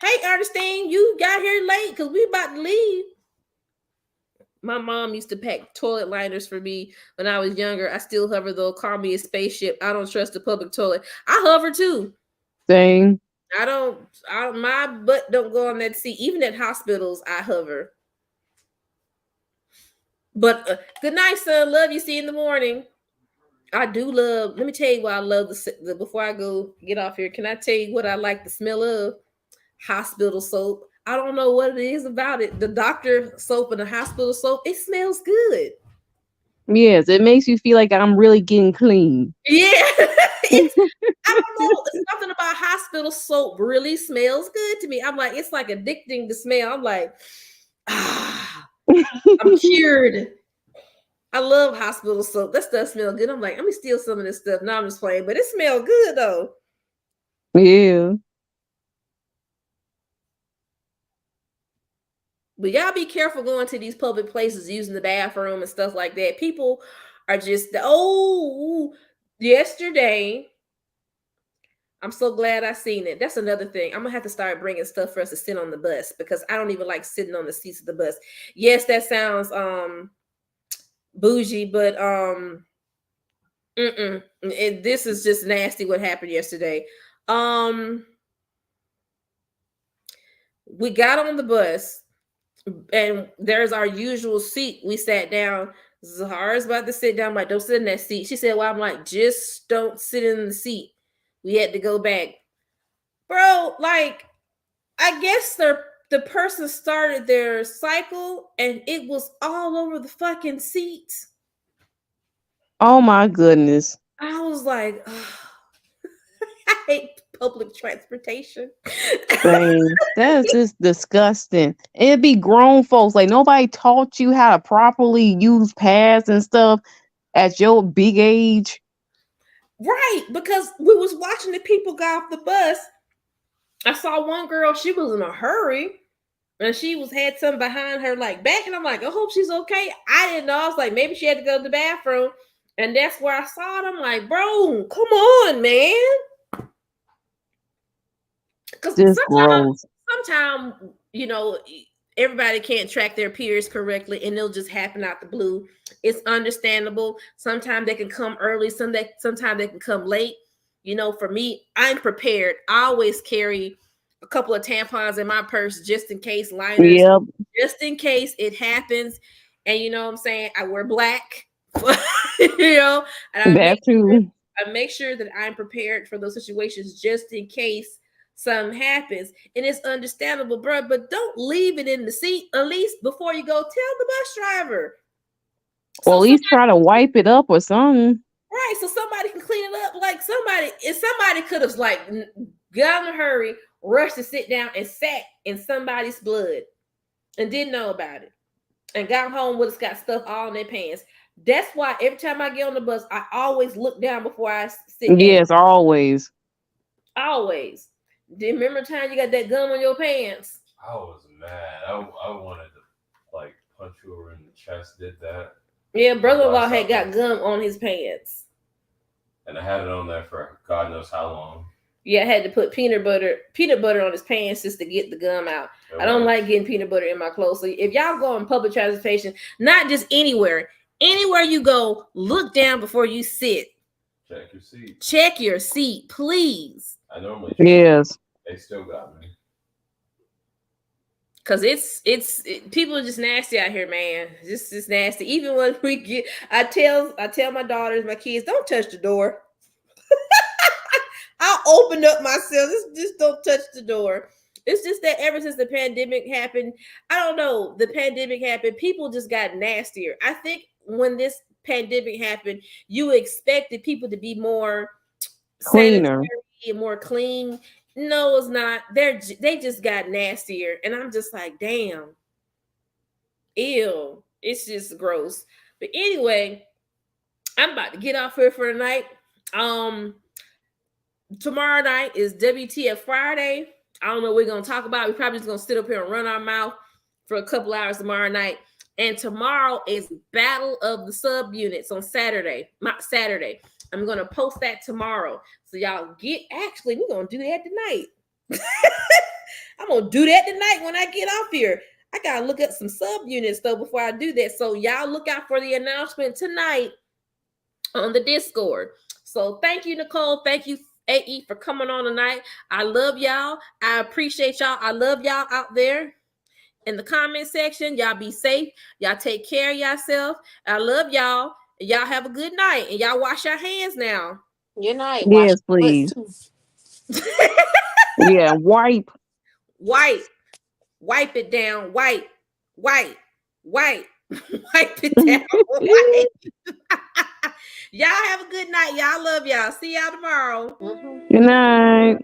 Hey, Ernestine, you got here late because we about to leave. My mom used to pack toilet liners for me when I was younger. I still hover though. Call me a spaceship. I don't trust the public toilet. I hover too. Same. My butt don't go on that seat. Even at hospitals, I hover. But good night, son. Love you. See you in the morning. I do love. Let me tell you what I love. Before I go get off here, can I tell you what I like the smell of? Hospital soap. I don't know what it is about it. The doctor soap and the hospital soap, it smells good. Yes, it makes you feel like I'm really getting clean. Yeah. I don't know. Something about hospital soap really smells good to me. I'm like, it's like addicting to smell. I'm like, I'm cured. I love hospital soap. That stuff smells good. I'm like, let me steal some of this stuff. No, I'm just playing, but it smells good though. Yeah. But y'all be careful going to these public places, using the bathroom and stuff like that. People are just, yesterday, I'm so glad I seen it. That's another thing. I'm going to have to start bringing stuff for us to sit on the bus because I don't even like sitting on the seats of the bus. Yes, that sounds bougie, but this is just nasty what happened yesterday. We got on the bus. And there's our usual seat. We sat down. Zahara's about to sit down. I'm like, don't sit in that seat. She said, well, I'm like, just don't sit in the seat. We had to go back. Bro, like, I guess the person started their cycle and it was all over the fucking seat. Oh my goodness. I was like, I hate public transportation. That's just disgusting. It'd be grown folks. Like, nobody taught you how to properly use pads and stuff at your big age. Right, because we was watching the people go off the bus. I saw one girl, she was in a hurry. And she had something behind her, like back, and I'm like, I hope she's okay. I didn't know. I was like, maybe she had to go to the bathroom. And that's where I saw it. I'm like, bro, come on, man. Because sometimes, everybody can't track their periods correctly, and they'll just happen out the blue. It's understandable. Sometimes they can come early. Sometimes they can come late. For me, I'm prepared. I always carry a couple of tampons in my purse just in case, liners, just in case it happens. And you know what I'm saying? I wear black, and I make sure that I'm prepared for those situations just in case something happens. And it's understandable, bro, but don't leave it in the seat. At least before you go, tell the bus driver. Or at least try to wipe it up or something. Right, so somebody can clean it up. Like somebody could have got in a hurry, rushed to sit down and sat in somebody's blood and didn't know about it and got home with got stuff all in their pants. That's why every time I get on the bus, I always look down before I sit down. Yes, always. Always. Do you remember the time you got that gum on your pants? I was mad. I wanted to punch you over in the chest did that. Yeah, brother-in-law had got gum on his pants. And I had it on there for God knows how long. Yeah, I had to put peanut butter on his pants just to get the gum out. I don't like getting peanut butter in my clothes. So if y'all go on public transportation, not just anywhere you go, look down before you sit. Check your seat. Check your seat, please. I normally yes. They still got me. Cause people are just nasty out here, man. Just nasty. Even when we get, I tell my daughters, my kids, don't touch the door. I'll open up myself. Just don't touch the door. It's just that ever since the pandemic happened, I don't know. The pandemic happened, people just got nastier. I think when this pandemic happened, you expected people to be more Cleaner and more clean. No, it's not. They just got nastier, and I'm just like, damn, ew. It's just gross. But anyway, I'm about to get off here for the night. Tomorrow night is WTF Friday. I don't know what we're gonna talk about. We're probably just gonna sit up here and run our mouth for a couple hours tomorrow night. And tomorrow is Battle of the Subunits on Saturday. I'm gonna post that tomorrow. So y'all we're gonna do that tonight. I'm gonna do that tonight when I get off here. I gotta look up some subunits though before I do that. So y'all look out for the announcement tonight on the Discord. So thank you, Nicole. Thank you, AE, for coming on tonight. I love y'all. I appreciate y'all. I love y'all out there in the comment section. Y'all be safe. Y'all take care of yourself. I love y'all. Y'all have a good night. And y'all wash your hands now. Good night. Yes, please. Yeah, wipe it down. Wipe it down. Wipe. Y'all have a good night. Y'all love y'all. See y'all tomorrow. Good night.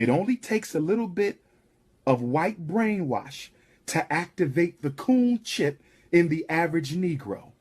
It only takes a little bit of white brainwash to activate the coon chip in the average Negro.